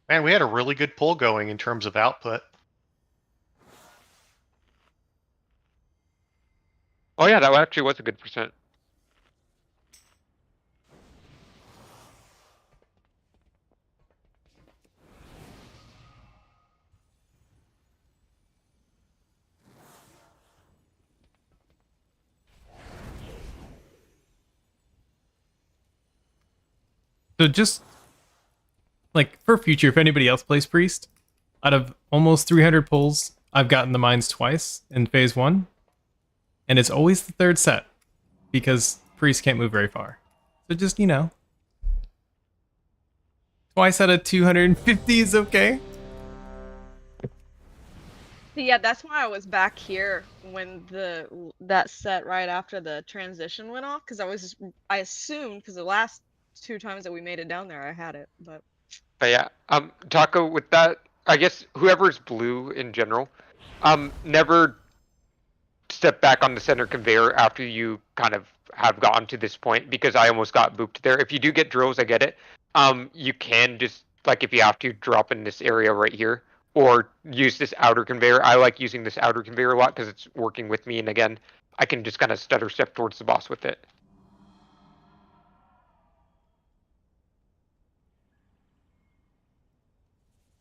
Man, we had a really good pull going in terms of output. Oh yeah, that actually was a good percent. So just like for future, if anybody else plays Priest, out of almost 300 pulls, I've gotten the mines twice in phase 1. And it's always the third set because Priest can't move very far. So just, you know, twice out of 250 is okay. Yeah, that's why I was back here when that set right after the transition went off, because I assumed because the last 2 times that we made it down there I had it, but yeah, Taco, with that, I guess whoever's blue in general, never step back on the center conveyor after you kind of have gotten to this point, because I almost got booped there. If you do get drills, I get it. You can just, like, if you have to, drop in this area right here, or use this outer conveyor. I like using this outer conveyor a lot because it's working with me, and again, I can just kind of stutter step towards the boss with it.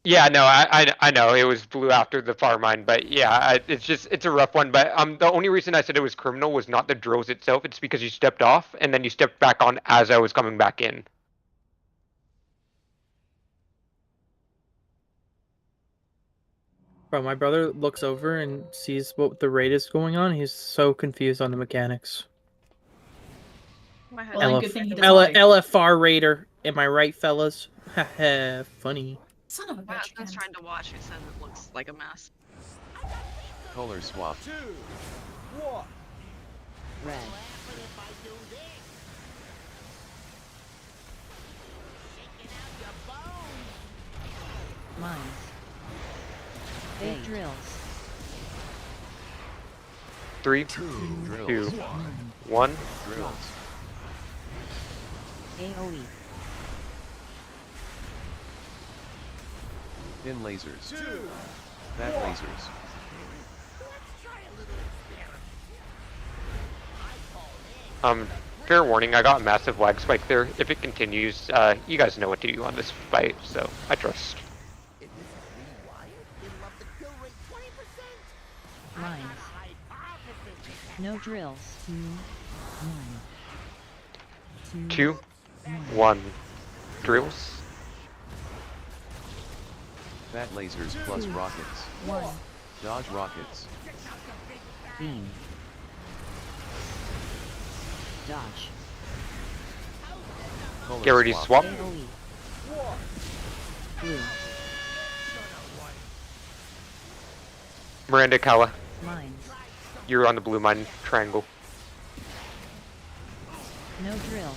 Yeah, no, I know it was blue after the far mine, but yeah, it's a rough one. But the only reason I said it was criminal was not the drills itself. It's because you stepped off and then you stepped back on as I was coming back in. Bro, my brother looks over and sees what the raid is going on. He's so confused on the mechanics. LFR raider. Am I right, fellas? Haha, funny. son of a bitch. I was trying to watch who said it looks like a mess. Color swap. Red. Mines. Eight drills. 3, 2, 1. Drills. AoE. Thin lasers. Fat lasers. Fair warning, I got a massive lag spike there. If it continues, you guys know what to do on this fight, so I trust. Mines. No drills. 2, 1. Drills. Fat lasers plus rockets. 1. Dodge rockets. Beam. Dodge. Color Get ready to swap. AoE. Blue. Miranda, Kala, Mines. you're on the blue mine triangle. No drills.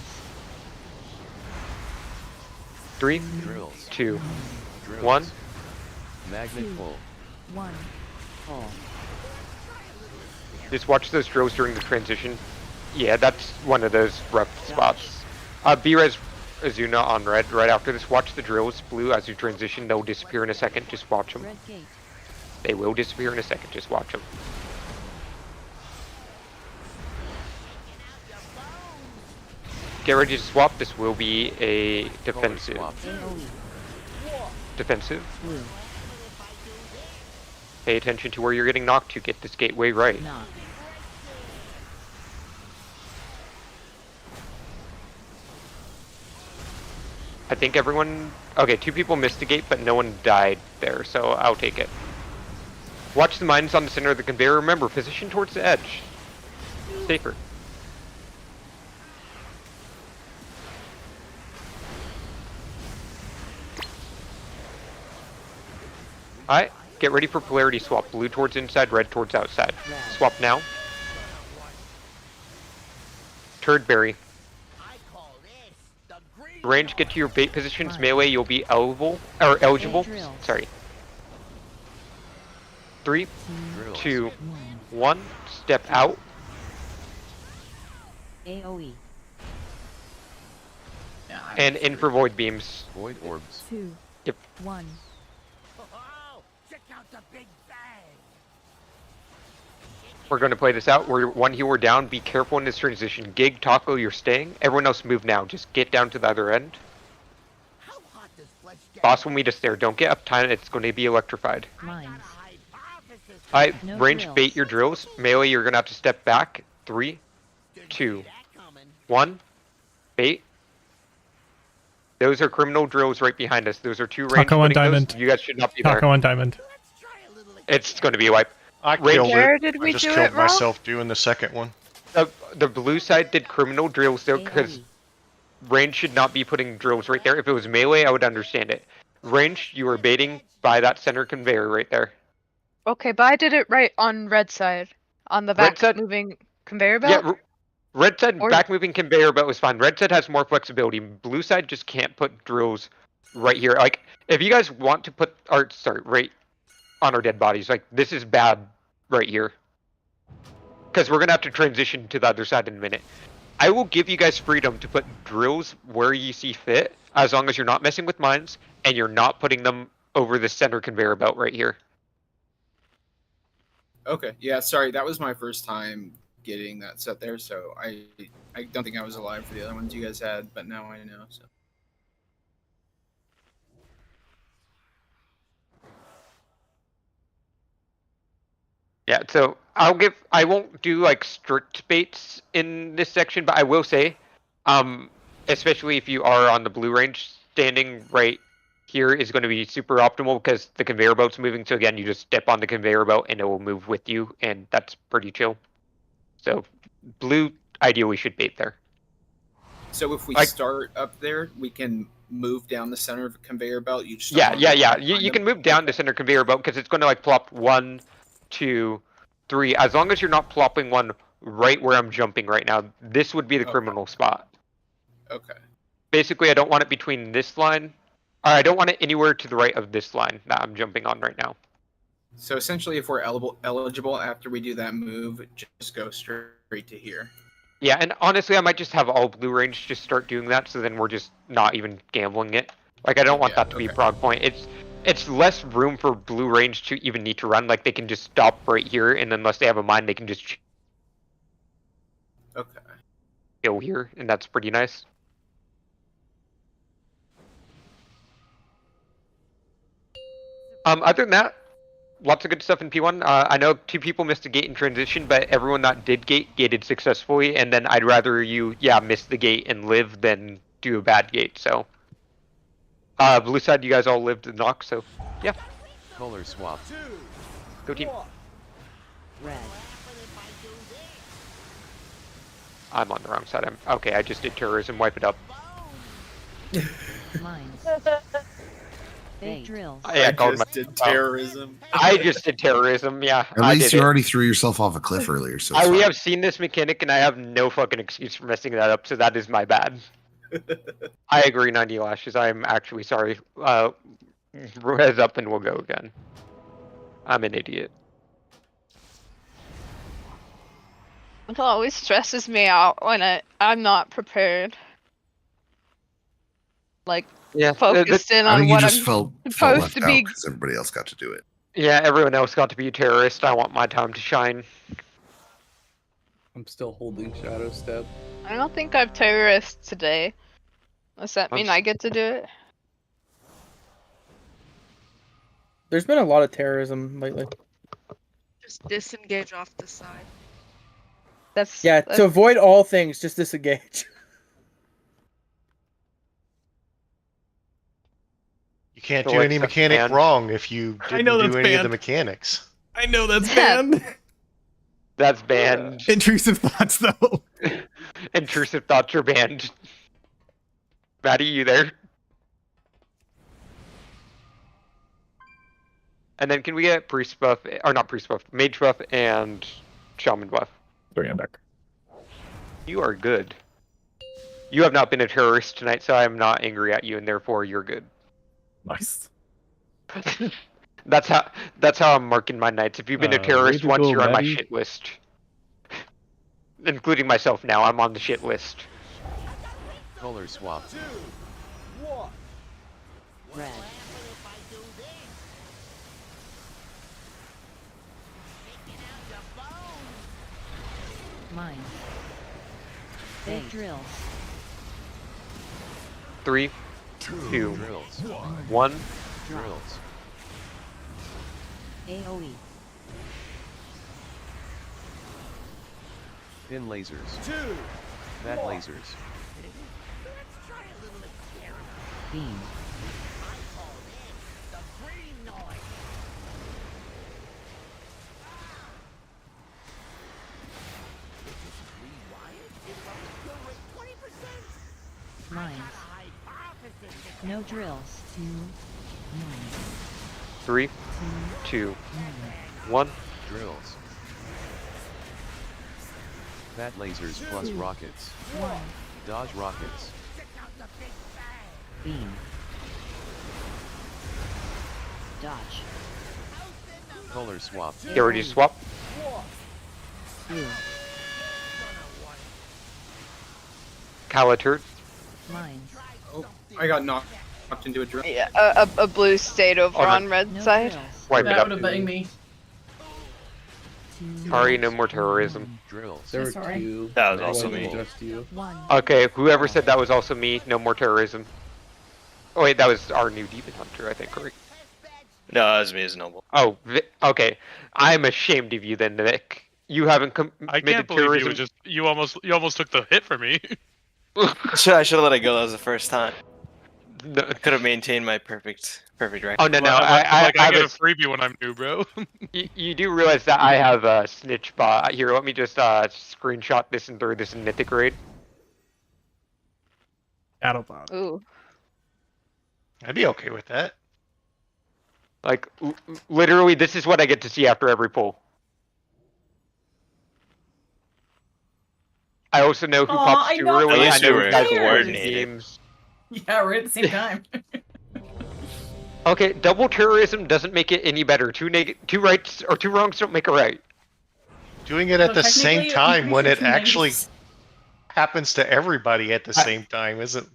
3, Drills. 2, Drills. 1. Magnet pull. 1. Pull. Just watch those drills during the transition. Yeah, that's one of those rough spots. B-Res Azuna on red right after this. Watch the drills. Blue, as you transition, they'll disappear in a second. Just watch them. Red gate. They will disappear in a second. Just watch them. Get ready to swap. This will be a defensive. AoE. Defensive. Blue. Pay attention to where you're getting knocked to. Get this gateway right. Knock. I think everyone... Okay, 2 people missed the gate, but no one died there, so I'll take it. Watch the mines on the center of the conveyor. Remember, position towards the edge. Safer. Alright, get ready for polarity swap. Blue towards inside, red towards outside. Swap now. Turd berry. Range, get to your bait positions. Melee, you'll be eligible. Sorry. 3, 2, 1. Step out. AoE. And in for void beams. Void orbs. 2. Yep. 1. We're going to play this out. We're 1 healer down. Be careful in this transition. Gig, Taco, you're staying. Everyone else move now. Just get down to the other end. Boss will meet us there. Don't get uptight. It's going to be electrified. Mines. Alright, No range drills. bait your drills. Melee, you're going to have to step back. 3, 2, 1. Bait. Those are criminal drills right behind us. Those are 2 range. Taco on putting those. diamond. You guys should not be there. Taco on diamond. It's going to be a wipe. I Range- killed Where it. did we I just do killed it wrong? myself doing the second one. The blue side did criminal drills there because range should not be putting drills right there. If it was melee, I would understand it. Range, you were baiting by that center conveyor right there. Okay, but I did it right on red side. On the Red back side- moving conveyor Yeah, belt? red side Or- back moving conveyor belt was fine. Red side has more flexibility. Blue side just can't put drills right here. Like, if you guys want to put, right on our dead bodies, like, this is bad right here. Because we're going to have to transition to the other side in a minute. I will give you guys freedom to put drills where you see fit, as long as you're not messing with mines, and you're not putting them over the center conveyor belt right here. Okay, yeah, sorry, that was my first time getting that set there, so I don't think I was alive for the other ones you guys had, but now I know. So. Yeah, so I won't do like strict baits in this section, but I will say, especially if you are on the blue range, standing right here is going to be super optimal because the conveyor belt's moving. So again, you just step on the conveyor belt and it will move with you, and that's pretty chill. So blue ideally should bait there. So if we start up there, we can move down the center of the conveyor belt. You just Yeah. You can move down the center conveyor belt because it's going to like plop 1, 2, 3. As long as you're not plopping one right where I'm jumping right now, this would be the criminal spot. Okay. Basically, I don't want it between this line. Or I don't want it anywhere to the right of this line that I'm jumping on right now. So essentially, if we're eligible after we do that move, just go straight to here. Yeah, and honestly, I might just have all blue range just start doing that, so then we're just not even gambling it. Like, I don't want that to be Prog point. It's less room for blue range to even need to run. Like, they can just stop right here, and unless they have a mine, they can just go here, and that's pretty nice. Other than that, lots of good stuff in P1. I know 2 people missed a gate in transition, but everyone that did gated successfully, and then I'd rather you, miss the gate and live than do a bad gate, so. Blue side, you guys all lived the knock, so, yeah. Color swap. Go team. Red. I'm on the wrong side. Okay, I just did terrorism, wipe it up. Mines. Fake drills. I did terrorism. I just did terrorism, yeah. At least you already threw yourself off a cliff earlier, so we have seen this mechanic, and I have no fucking excuse for messing that up, so that is my bad. I agree, 90 lashes. I'm actually sorry. Res up and we'll go again. I'm an idiot. It always stresses me out when I'm not prepared. Like, focused in I on think you what just I'm felt supposed left to out be. because everybody else got to do it. Yeah, everyone else got to be a terrorist. I want my time to shine. I'm still holding Shadow Step. I don't think I've terrorist today. Does that mean I get to do it? There's been a lot of terrorism lately. Just disengage off the side. To avoid all things, just disengage. You can't do any mechanic wrong if you didn't do any of the mechanics. I know that's banned. That's banned. Intrusive thoughts, though. Intrusive thoughts are banned. Maddie, you there? And then can we get priest buff, or not priest buff, mage buff and shaman buff? Bring it back. You are good. You have not been a terrorist tonight, so I am not angry at you, and therefore you're good. Nice. That's how I'm marking my nights. If you've been a terrorist once, you're on my shit list. Including myself now, I'm on the shit list. Color swap. Red. Mines. Fake drills. 3, 2, Drills. 1. Drills. AoE. Thin lasers. Fat lasers. Beam. Mines. No drills. 3, 2, 1. Drills. Fat lasers plus rockets. 1. Dodge rockets. Beam. Dodge. Color swap. You already swap? Blue. Calaturd. Mines. Oh, I got knocked into a drill. Yeah, a blue stayed over on red side. Wipe it That up. would have been me. Sorry, no more terrorism. Drills. There were Sorry. 2. That was It also wasn't me. Just you. Okay, whoever said that was also me, no more terrorism. Oh wait, that was our new demon hunter, I think, right? No, that was me as noble. Oh, okay. I'm ashamed of you then, Nick. You haven't I committed can't believe terrorism. you just you almost took the hit for me. I should have let it go. That was the first time. No. I could have maintained my perfect rank. Oh no, no, I get have a freebie when I'm new, bro. you do realize that I have a snitch bot. Here, let me just screenshot this and throw this in Mythic raid. Battlebot. Ooh. I'd be okay with that. Like, literally, this is what I get to see after every pull. I also know who Aw, pops I too know early. I At least know we who were guys are coordinated. games. Yeah, we're at the same time. Okay, double terrorism doesn't make it any better. Two rights or two wrongs don't make a right. Doing it at So the same technically, I'm time pretty when sure it two actually negatives. happens to everybody at the same time isn't.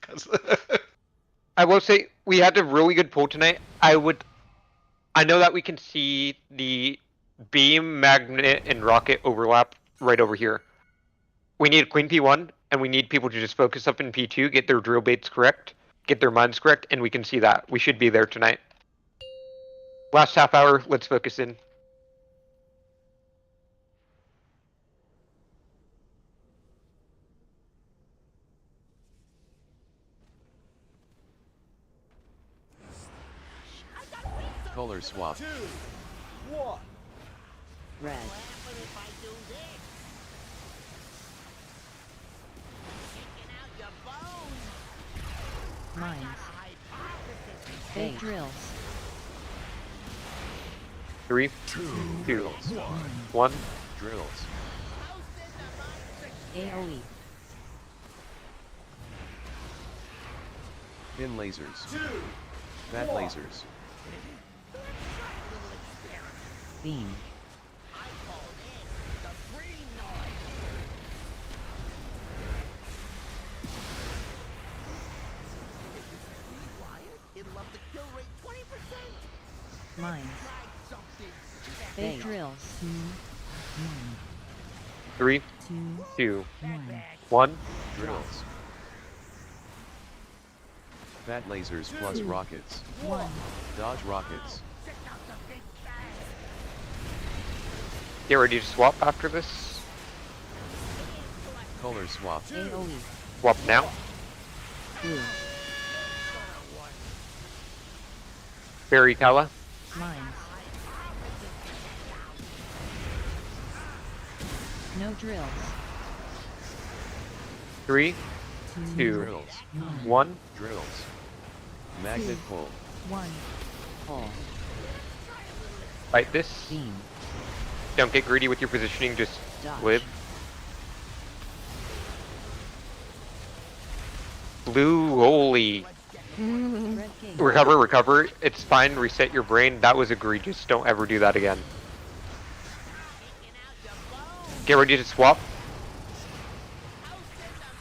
I will say we had a really good poll tonight. I know that we can see the beam, magnet, and rocket overlap right over here. We need a clean P1, and we need people to just focus up in P2, get their drill baits correct, get their mines correct, and we can see that. We should be there tonight. Last half hour, let's focus in. Color swap. Red. Mines. Big drills. 3, 2, 1. Drills. AoE. Pin lasers. Fat lasers. Beam. Mines. Big drills. 3, 2, 1. Drills. Fat lasers plus rockets. 1. Dodge rockets. Get ready to swap after this. Color swap. AoE. Swap now. Blue. Barry Kala. Mines. No drills. 3, 2, Drills. 1. Drills. Magnet pull. 1. Pull. Fight this. Beam. Don't get greedy with your positioning, just Dodge. live. Blue, holy. Red king. Recover. It's fine. Reset your brain. That was egregious. Don't ever do that again. Get ready to swap.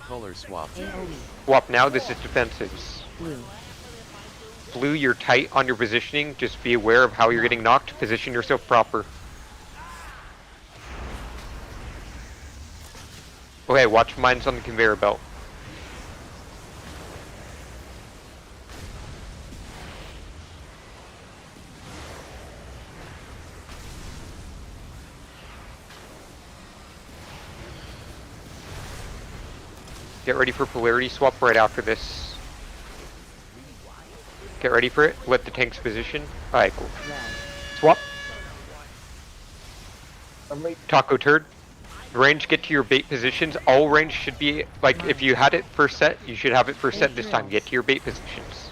Color swap. AoE. Swap now. This is defensives. Blue. Blue, you're tight on your positioning. Just be aware of how you're getting knocked. Position yourself proper. Okay, watch mines on the conveyor belt. Get ready for polarity swap right after this. Get ready for it. Let the tanks position. Alright, cool. Swap. Taco turd. Range, get to your bait positions. All range should be, like, if you had it first set, you should have it first set this time. Get to your bait positions.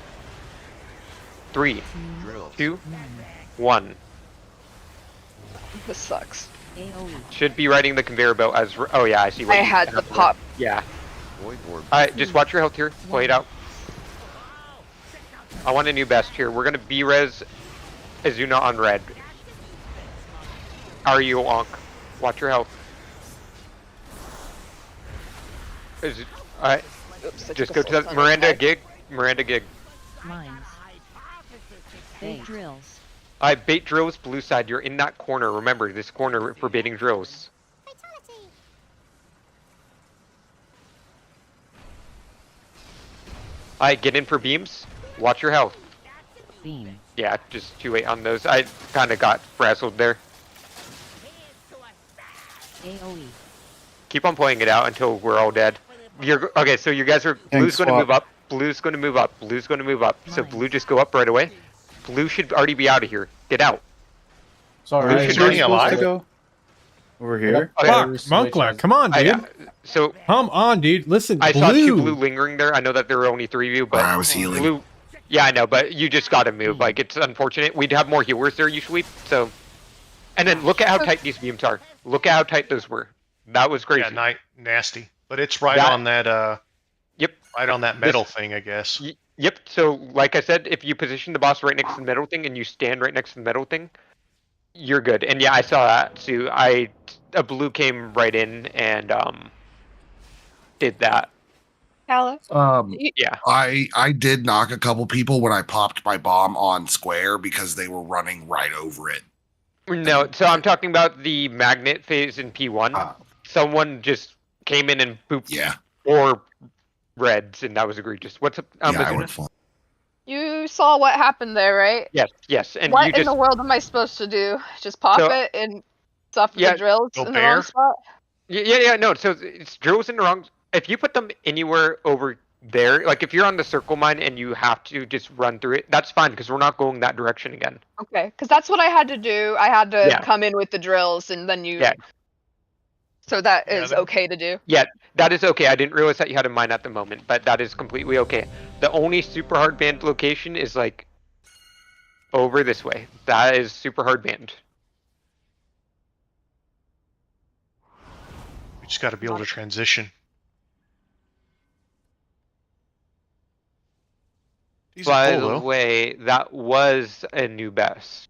3, 2, 1. This sucks. Should be riding the conveyor belt as, oh yeah, I see what I you had have the there. pop. Yeah. Void orb. Alright, just watch your health here. Play it out. I want a new best here. We're gonna B-res Azuna on red. How are you, Onk? Watch your health. Alright. Just go to that Miranda gig. Mines. Bait drills. Alright, bait drills, blue side. You're in that corner. Remember, this corner for baiting drills. Alright, get in for beams. Watch your health. Beam. Yeah, just too late on those. I kind of got frazzled there. AoE. Keep on playing it out until we're all dead. Okay, so you guys are... Blue's going to move up. Blue's going to move up. Blue's going to move up. So blue just go up right away. Blue should already be out of here. Get out. Sorry, Blue should already supposed to go over here. Fuck, Monklak, come on, dude. So come on, dude. Listen, I blue. saw 2 blue lingering there. I know that there were only 3 of you, but I was healing. Blue, yeah, I know, but you just got to move. Like, it's unfortunate. We'd have more healers there usually. So, and then look at how tight these beams are. Look at how tight those were. That was crazy. Yeah, nasty. But it's right on that. Yep. Right on that metal thing, I guess. Yep. So, like I said, if you position the boss right next to the metal thing and you stand right next to the metal thing, you're good. And yeah, I saw that too. A blue came right in and did that. Calla? Yeah. I did knock a couple people when I popped my bomb on square because they were running right over it. No, so I'm talking about the magnet phase in P1. Someone just came in and booped 4 reds, and that was egregious. What's up, Azuna? You saw what happened there, right? Yes, and what you just in the world am I supposed to do? Just pop So- it and stuff the drills in the wrong spot? Yeah, no. So it's drills in the wrong. If you put them anywhere over there, like if you're on the circle mine and you have to just run through it, that's fine because we're not going that direction again. Okay, because that's what I had to do. I had to Yeah. come in with the drills, and then you. Yeah. So that is okay to do. Yeah, that is okay. I didn't realize that you had a mine at the moment, but that is completely okay. The only super hard banned location is like over this way. That is super hard banned. We just got to be able to transition. Easy By pull, the though. way, that was a new best.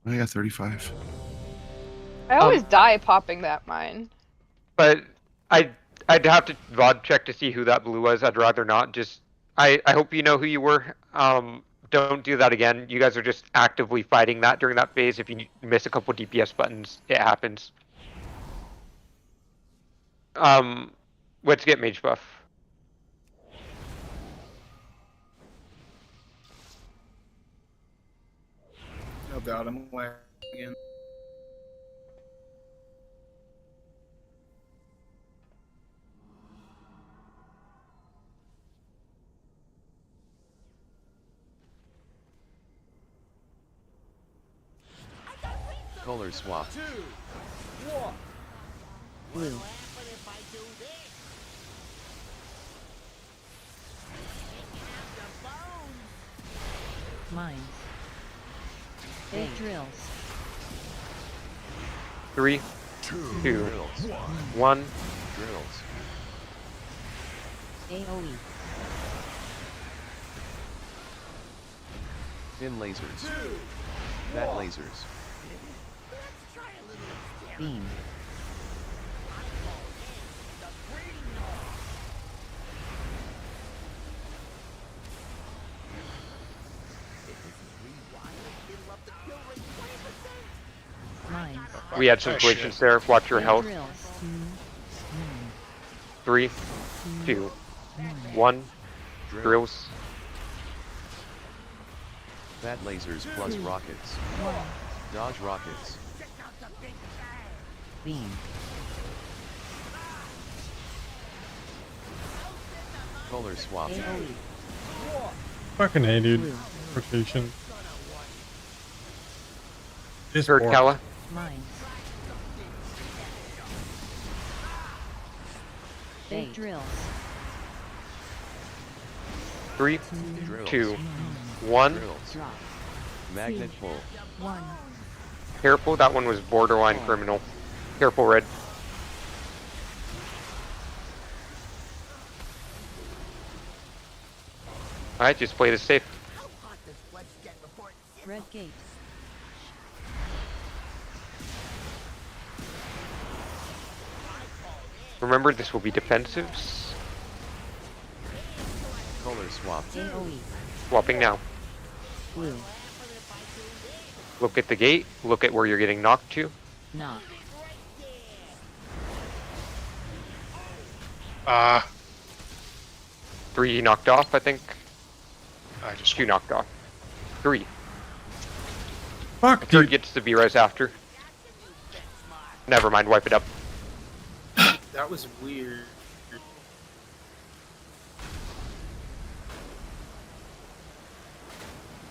I got 35. I always die popping that mine. But I'd have to VOD check to see who that blue was. I'd rather not. Just I hope you know who you were. Don't do that again. You guys are just actively fighting that during that phase. If you miss a couple DPS buttons, it happens. Let's get mage buff. Oh god, I'm lagging. Color swap. Blue. Mines. Big drills. 3, 2, 1. Drills. AoE. Thin lasers. Fat lasers. Beam. Mines. We had some collisions there. Watch your health. Drills. 3, 2, 1. Drills. Fat lasers plus rockets. Dodge rockets. Beam. Color swap. AoE. Fucking A, dude. Rotation. Just Third boring. Kala. Mines. Big drills. 3, Drills. 2, 1. Drills. Drop. Magnet pull. 1. Careful, that one was borderline criminal. Careful, red. Alright, just play this safe. Red gate. Remember, this will be defensives. Color swap. AoE. Swapping now. Blue. Look at the gate. Look at where you're getting knocked to. Knock. Uh, 3 knocked off, I think. I just 2 knocked off. 3. Fuck, Third dude. gets to be res after. Never mind, wipe it up. That was weird.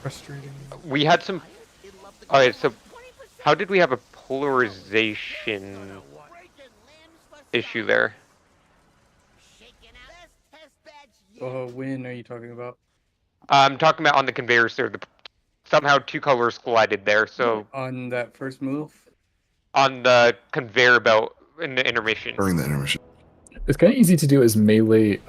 Frustrating. We had some. Alright, so how did we have a polarization issue there? When are you talking about? I'm talking about on the conveyors there. Somehow 2 colors collided there, so. On that first move? on the conveyor belt in the intermission. During the intermission. It's kind of easy to do as melee,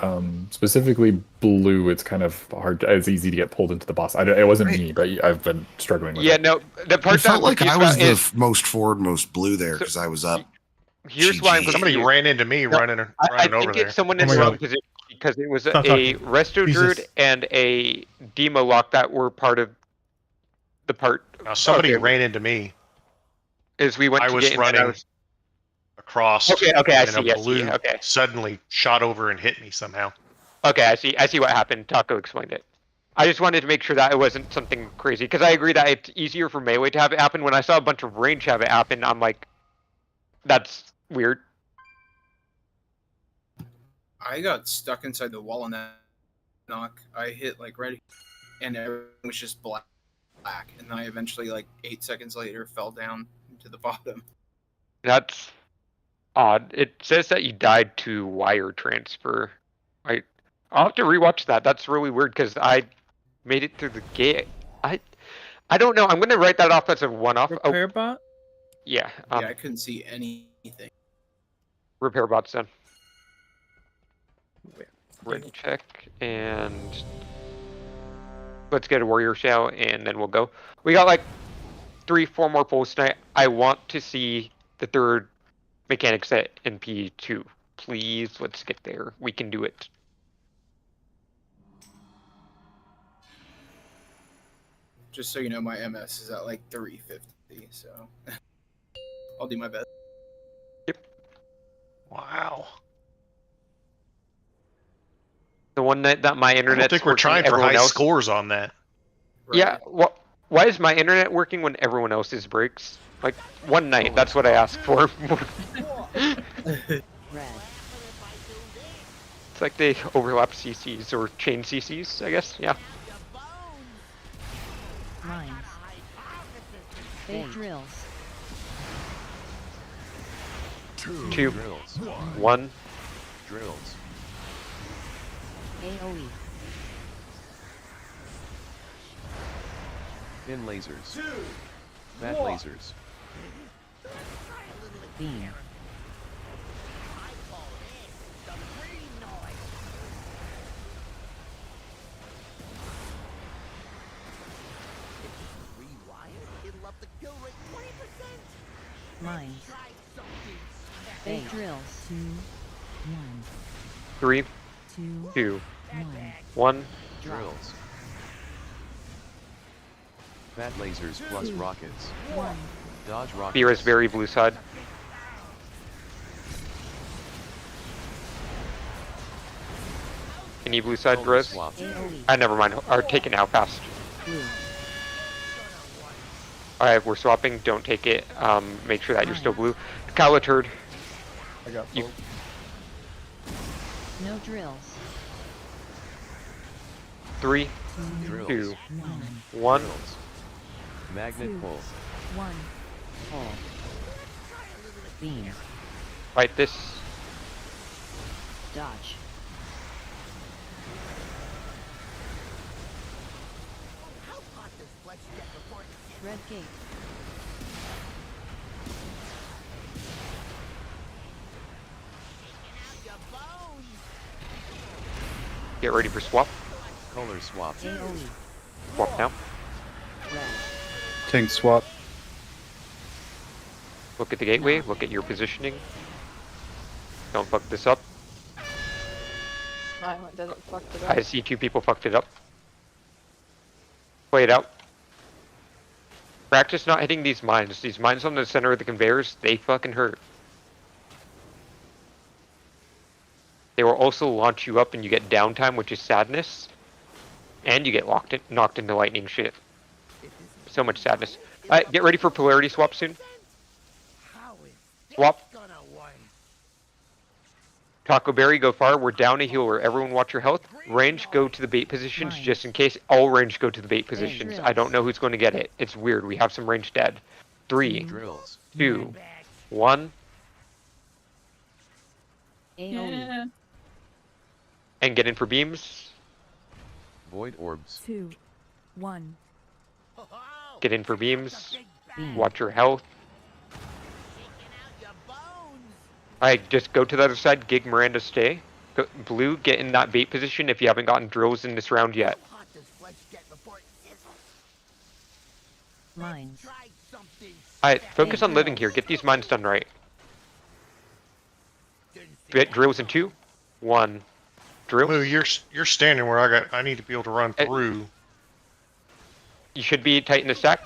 specifically blue. It's kind of hard. It's easy to get pulled into the boss. It wasn't me, but I've been struggling with it. Yeah, no, the part It felt that like I was the most forward, most blue there because I was up. Here's why I'm confused. Somebody ran into me running over I think there. it's someone in the wrong position because it was a Resto Druid and a Demo Lock that were part of the part. Now somebody ran into me. As we went I to was get running across. Okay, I and see. a blue suddenly shot over and hit me somehow. Okay, I see what happened. Taco explained it. I just wanted to make sure that it wasn't something crazy because I agree that it's easier for melee to have it happen. When I saw a bunch of range have it happen, I'm like, that's weird. I got stuck inside the wall on that knock. I hit like right, and everything was just black. And then I eventually, like 8 seconds later, fell down to the bottom. That's odd. It says that you died to wire transfer. I'll have to rewatch that. That's really weird because I made it through the gate. I don't know. I'm gonna write that off as a one-off. Repair bot? Yeah. Yeah, I couldn't see anything. Repair bot's done. Ready check and let's get a warrior shout and then we'll go. We got like 3-4 more polls tonight. I want to see the third mechanic set in P2. Please, let's get there. We can do it. Just so you know, my MS is at like 350, so I'll do my best. Wow. The one night that my I internet. don't think we're trying for high scores on that. Yeah. Why is my internet working when everyone else's breaks? Like one night. That's what I asked for. It's like they overlap CCs or chain CCs, I guess. Yeah. Mines. Big drills. 2. Drills. 1. Drills. AoE. Thin lasers. Fat lasers. Beam. Mines. Big drills. 2, 1. 3. 2, 2. 1. 1. Drills. Fat lasers plus rockets. 1. Dodge rockets. Fear is very blue side. Any blue side, Rose? Never mind. Are taken out fast. Blue. Alright, we're swapping. Don't take it. Make sure that you're still blue. Calaturd. I got you. No drills. 3, Drills. 2, 1. Drills. Magnet pull. 1. Pull. Beam. Fight this. Dodge. Red gate. Get ready for swap. Color swap. AoE. Swap now. Red. Tank swap. Look at the gateway. Look at your positioning. Don't fuck this up. I didn't fuck it up. I see 2 people fucked it up. Play it out. Practice not hitting these mines. These mines on the center of the conveyors, they fucking hurt. They will also launch you up and you get downtime, which is sadness. And you get knocked into lightning shit. So much sadness. Alright, get ready for polarity swap soon. Swap. Taco Berry, go far. We're down a healer. Everyone watch your health. Range, go to the bait positions just in case. All range go to the bait positions. I don't know who's going to get it. It's weird. We have some range dead. 3, Drills. 2, 1. AoE. And get in for beams. Void orbs. 2, 1. Get in for beams. Beam. Watch your health. Alright, just go to the other side, gig Miranda stay. Go, blue, get in that bait position if you haven't gotten drills in this round yet. Mines. Alright, focus on living here. Get these mines done right. Get drills in 2, 1. Drills. Blue, you're standing where I need to be able to run through. You should be tight in the stack.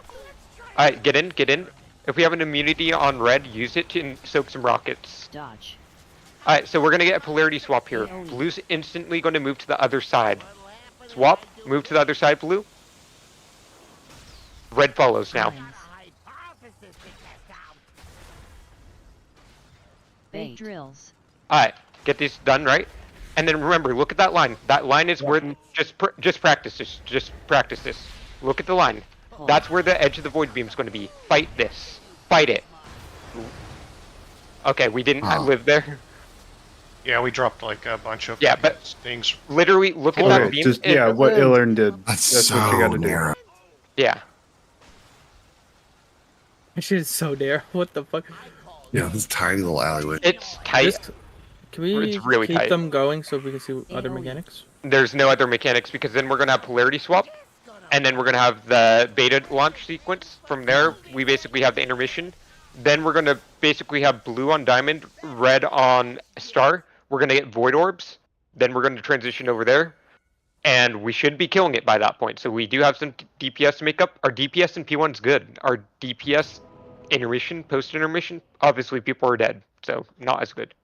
Alright, get in, get in. If we have an immunity on red, use it to soak some rockets. Dodge. Alright, so we're gonna get a polarity swap here. Blue's instantly gonna move to the other side. Swap, move to the other side, blue. Red follows now. Bait drills. Alright, get this done right. And then remember, look at that line. That line is where just practice this. Just practice this. Look at the line. That's where the edge of the void beam is going to be. Fight this. Fight it. Okay, we didn't live there. Yeah, we dropped like a bunch of things. Literally, look at that beam. Just, what Illern did. That's what you got to narrow. do. Yeah. That shit is so narrow. What the fuck? Yeah, this tiny little alleyway. It's tight. Can we It's really keep tight. them going so we can see other mechanics? There's no other mechanics because then we're going to have polarity swap. And then we're going to have the beta launch sequence. From there, we basically have the intermission. Then we're going to basically have blue on diamond, red on star. We're going to get void orbs. Then we're going to transition over there. And we should be killing it by that point. So we do have some DPS to make up. Our DPS in P1's good. Our DPS intermission, post-intermission, obviously people are dead. So not as good.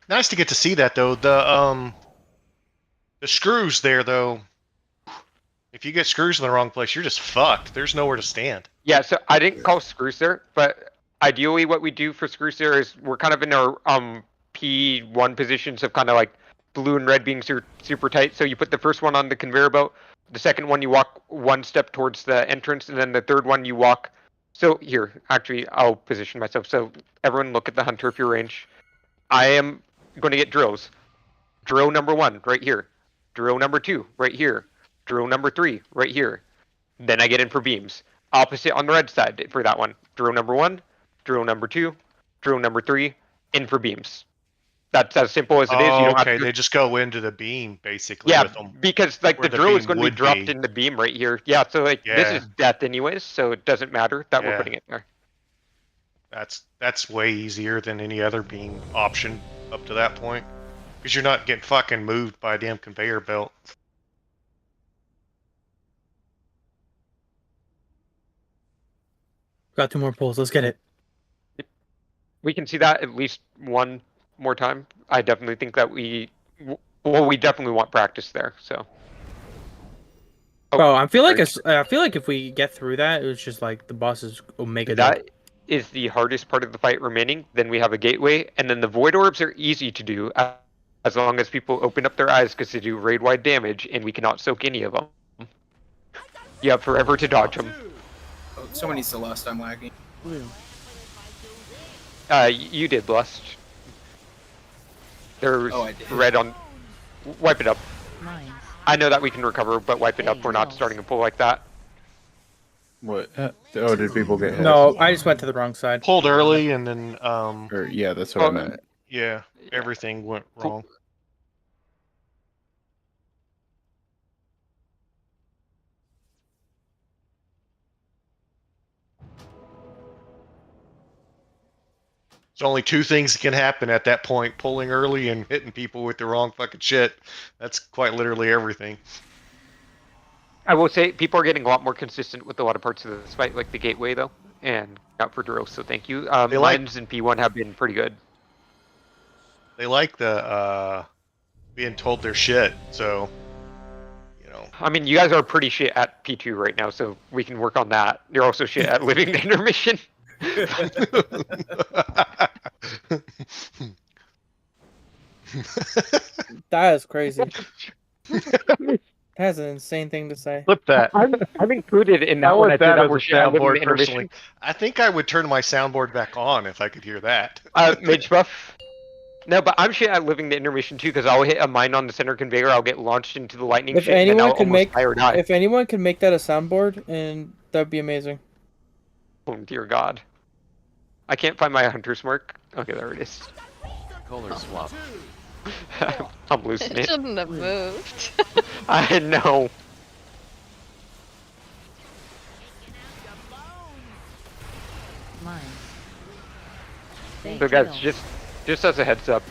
Nice to get to see that though. The screws there though. If you get screws in the wrong place, you're just fucked. There's nowhere to stand. Yeah, so I didn't call screws there, but ideally what we do for screws there is we're kind of in our P1 positions of kind of like blue and red being super tight. So you put the first one on the conveyor belt, the second one you walk one step towards the entrance, and then the third one you walk. So here, actually, I'll position myself. So everyone look at the hunter if you're range. I am going to get drills. Drill number 1 right here. Drill number 2 right here. Drill number 3 right here. Then I get in for beams. Opposite on the red side for that one. Drill number 1, drill number 2, drill number 3, in for beams. That's as simple as it is. You don't okay, have to... they just go into the beam basically. Yeah, with them, because like the drill is going to be dropped be. in the beam right here. Yeah, so like this is death anyways, so it doesn't matter that we're putting it there. That's way easier than any other beam option up to that point, because you're not getting fucking moved by a damn conveyor belt. Got 2 more pulls. Let's get it. We can see that at least one more time. I definitely think that we definitely want practice there. So. Bro, I feel like if we get through that, it was just like the bosses Omega. That is the hardest part of the fight remaining. Then we have a gateway, and then the void orbs are easy to do as long as people open up their eyes because they do raid-wide damage, and we cannot soak any of them. You have forever to dodge them. Oh, someone needs to lust. I'm lagging. Blue. You did lust. There's I did. red on. Wipe it up. Mines. I know that we can recover, but wipe it up. We're not starting a pull like that. What? Oh, did people get hit? No, I just went to the wrong side. Pulled early and then Or, yeah, that's what I meant. yeah, everything went wrong. There's only 2 things that can happen at that point: pulling early and hitting people with the wrong fucking shit. That's quite literally everything. I will say people are getting a lot more consistent with a lot of parts of this fight, like the gateway though, and out for drills. So thank you. Mines in P1 have been pretty good. They like the being told their shit. So, you know. I mean, you guys are pretty shit at P2 right now, so we can work on that. You're also shit at living the intermission. That is crazy. That's an insane thing to say. Flip that. I'm included in that one. I said that we're shit at living the intermission. I think I would turn my soundboard back on if I could hear that. Mage buff. No, but I'm shit at living the intermission too, because I'll hit a mine on the center conveyor, I'll get launched into the lightning If shit, and then anyone I'll could almost make, die or die. if anyone could make that a soundboard, and that'd be amazing. Oh dear God. I can't find my hunter's mark. Okay, there it is. Color swap. I'm losing It it. shouldn't have moved. I know. Mines. So guys, just as a heads up,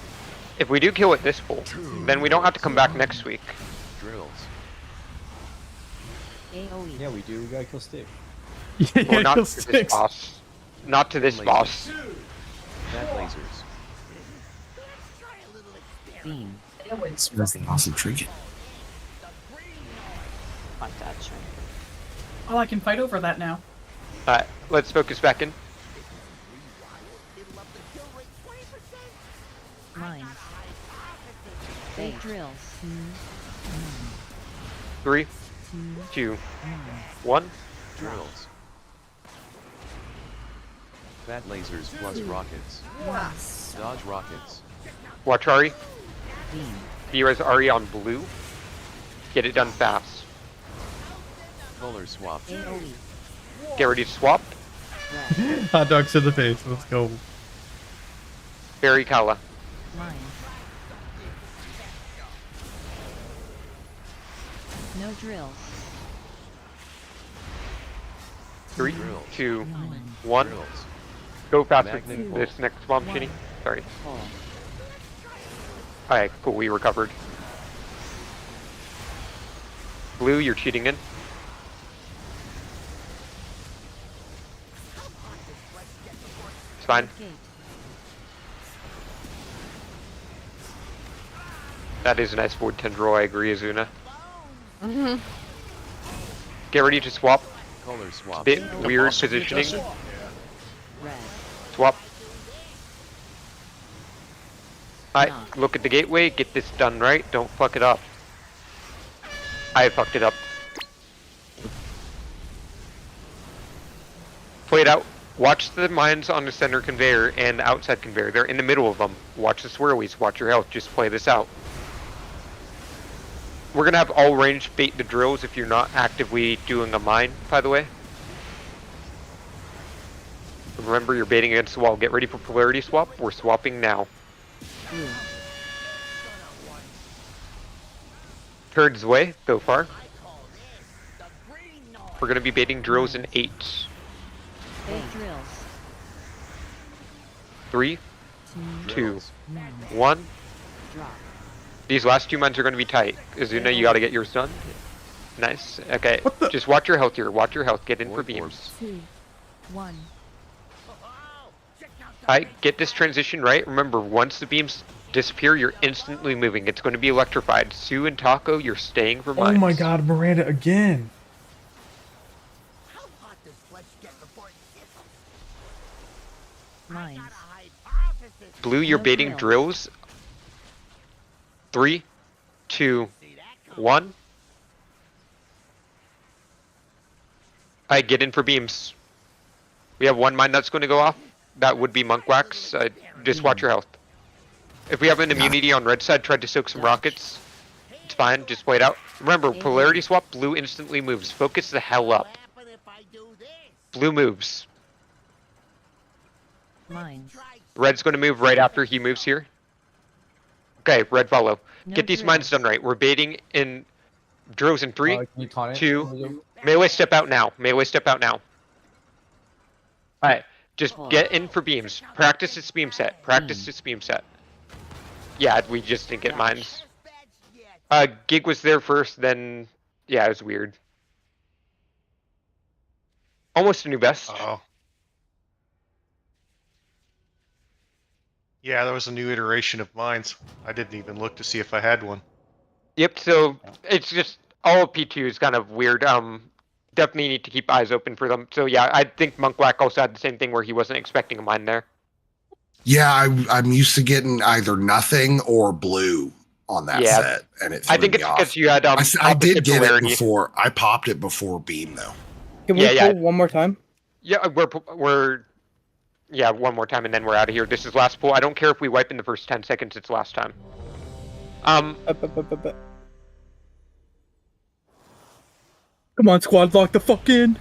if we do kill it this full, then we don't have to come back next week. Drills. AoE. Yeah, we do. We gotta kill Stick. Well, not to this boss. Not to this boss. Bad lasers. Beam. That's an awesome trinket. I gotcha. Oh, I can fight over that now. Alright, let's focus back in. Mines. Bait drills. 3, 2, 1. Drills. Bad lasers plus rockets. Dodge rockets. Watch Ari. Beam. B-Res Ari on blue. Get it done fast. Color swap. AoE. Get ready to swap. Hot dogs to the face. Let's go. Barry Kala. Mines. No drills. 3, Drills. 2, 1. Drills. Go faster Magnet than pull. this next bomb, Shinny. Sorry. Pull. Alright, cool, we recovered. Blue, you're cheating in. It's fine. Gate. That is a nice board tendril, I agree, Azuna. Mm-hmm. Get ready to swap. Color swap. Bit The weird boss will be positioning. adjusted? Red. Swap. Alright, look at the gateway, get this done right, don't fuck it up. I fucked it up. Play it out. Watch the mines on the center conveyor and the outside conveyor. They're in the middle of them. Watch the swirlies, watch your health, just play this out. We're gonna have all range bait the drills if you're not actively doing a mine, by the way. Remember, you're baiting against the wall. Get ready for polarity swap. We're swapping now. Blue. Turd's way, so far. We're gonna be baiting drills in 8. Bait drills. 3, 2, Drills. 1. Drop. These last 2 mines are gonna be tight. Azuna, you gotta get yours done. Nice. Okay, just watch your health here. Watch your health. Get in for Void beams. 2. 1. Alright, get this transition right. Remember, once the beams disappear, you're instantly moving. It's going to be electrified. Sue and Taco, you're staying for mines. Oh my God, Miranda again. Mines. Blue, you're No baiting drills. drills. 3, 2, 1. Alright, get in for beams. We have 1 mine that's going to go off. That would be Monk Wax. Just watch your health. If we have an immunity on red side, try to soak some rockets. It's fine, just play it out. Remember, polarity swap, blue instantly moves. Focus the hell up. Blue moves. Mines. Red's going to move right after he moves here. Okay, red follow. No Get these mines drills. done right. We're baiting in drills in 3, Can you taunt it? 2, melee step out now. Melee step out now. Alright, just get in for beams. Practice this beam set. Practice this beam set. Yeah, we just didn't get mines. Gig was there first, then... Yeah, it was weird. Almost a new best. Oh. Yeah, there was a new iteration of mines. I didn't even look to see if I had one. Yep, so it's just... All of P2 is kind of weird. Definitely need to keep eyes open for them. So yeah, I think Monkwhack also had the same thing where he wasn't expecting a mine there. Yeah, I'm used to getting either nothing or blue on that Yeah. set, and it I think threw it's me off. because you had I opposite did get polarity. it before. I popped it before beam though. Can we pull one more time? Yeah, we're Yeah, one more time and then we're out of here. This is last pool. I don't care if we wipe in the first 10 seconds. It's last time. Come on, squad, lock the fuck in.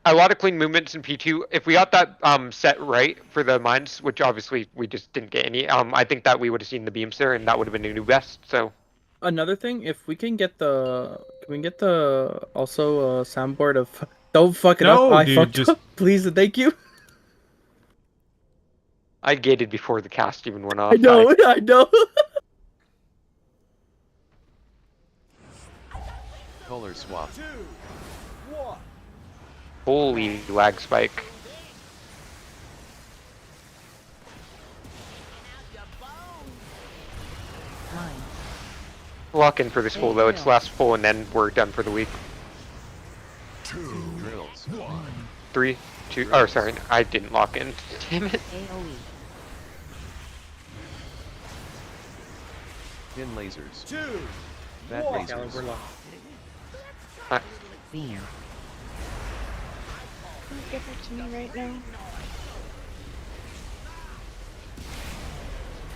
A lot of clean movements in P2. If we got that set right for the mines, which obviously we just didn't get any, I think that we would have seen the beams there and that would have been a new best. So another thing, if we can get also soundboard of don't fuck it up. I fucked up. Please and thank you. I gated before the cast even went off. I know. Color swap. Holy lag spike. Lock in for this full though. It's last full and then we're done for the week. 2 drills. 3, 2. Oh, sorry. I didn't lock in. Damn it. Thin lasers. 2. Fat lasers. We're locked. Beam. Give it to me right now.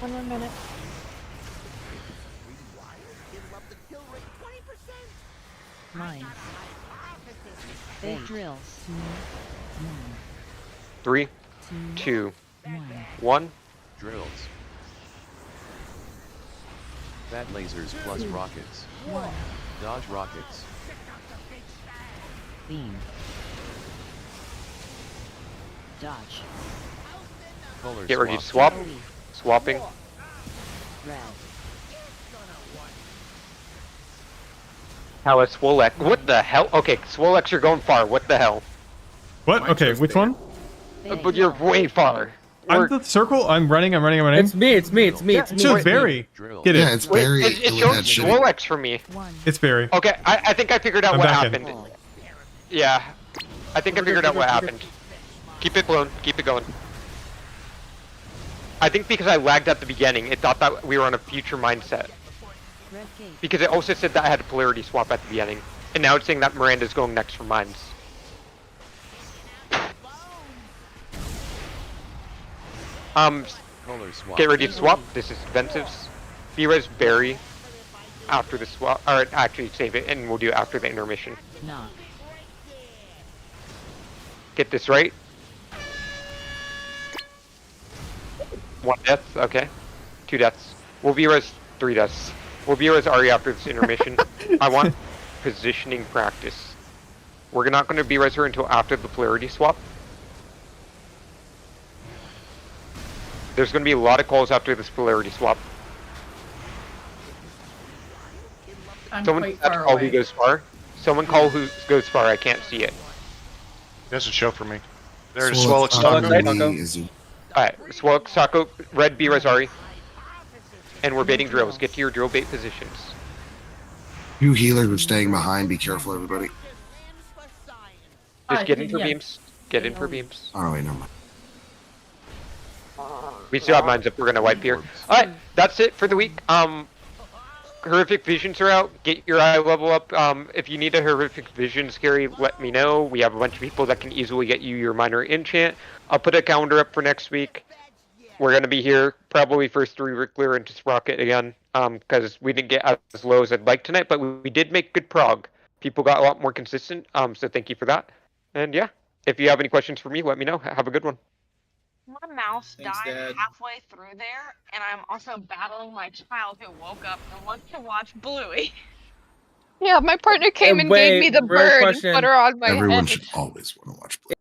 1 more minute. Mines. Big drills. 3, 2, 1. Drills. Fat lasers plus rockets. 1. Dodge rockets. Beam. Dodge. Color Get ready to swap. swap. Swapping. Red. Palace, Swolex. What the hell? Okay, Swolex, you're going far. What the hell? What? Okay, which one? But you're way far. I'm the circle. I'm running. It's me. It shows Barry. Get it. Yeah, it's Barry. It shows Swolex for me. It's Barry. Okay, I think I figured out I'm what back in. happened. Yeah, I think I figured out what happened. Keep it blown. Keep it going. I think because I lagged at the beginning, it thought that we were on a future mindset. Because it also said that I had a polarity swap at the beginning. And now it's saying that Miranda's going next for mines. Get ready to swap. This is Ventives. B-Res Barry after the swap. Or actually save it and we'll do it after the intermission. No. Get this right. 1 death, okay. 2 deaths. We'll B-Res 3 deaths. We'll B-Res Ari after this intermission. I want positioning practice. We're not going to B-Res her until after the polarity swap. There's going to be a lot of calls after this polarity swap. Someone call who goes far. Someone call who goes far. I can't see it. It doesn't show for me. There's Swolex Taco. Alright, Swolex Taco, red B-Res Ari. And we're baiting drills. Get to your drill bait positions. 2 healers are staying behind. Be careful, everybody. Just get in for beams. Get in for beams. Oh, wait, never mind. We still have mines if we're gonna wipe here. Alright, that's it for the week. Horrific visions are out. Get your eye level up. If you need a horrific vision scary, let me know. We have a bunch of people that can easily get you your minor enchant. I'll put a calendar up for next week. We're gonna be here probably first 3 Rickler into Sprocket again. Because we didn't get as low as I'd like tonight, but we did make good prog. People got a lot more consistent. So thank you for that. And yeah, if you have any questions for me, let me know. Have a good one. My mouse Thanks, died Dad. halfway through there, and I'm also battling my child who woke up and wants to watch Bluey. Yeah, my partner came and gave me the real bird question. and put her on my Everyone head. should always want to watch Bluey.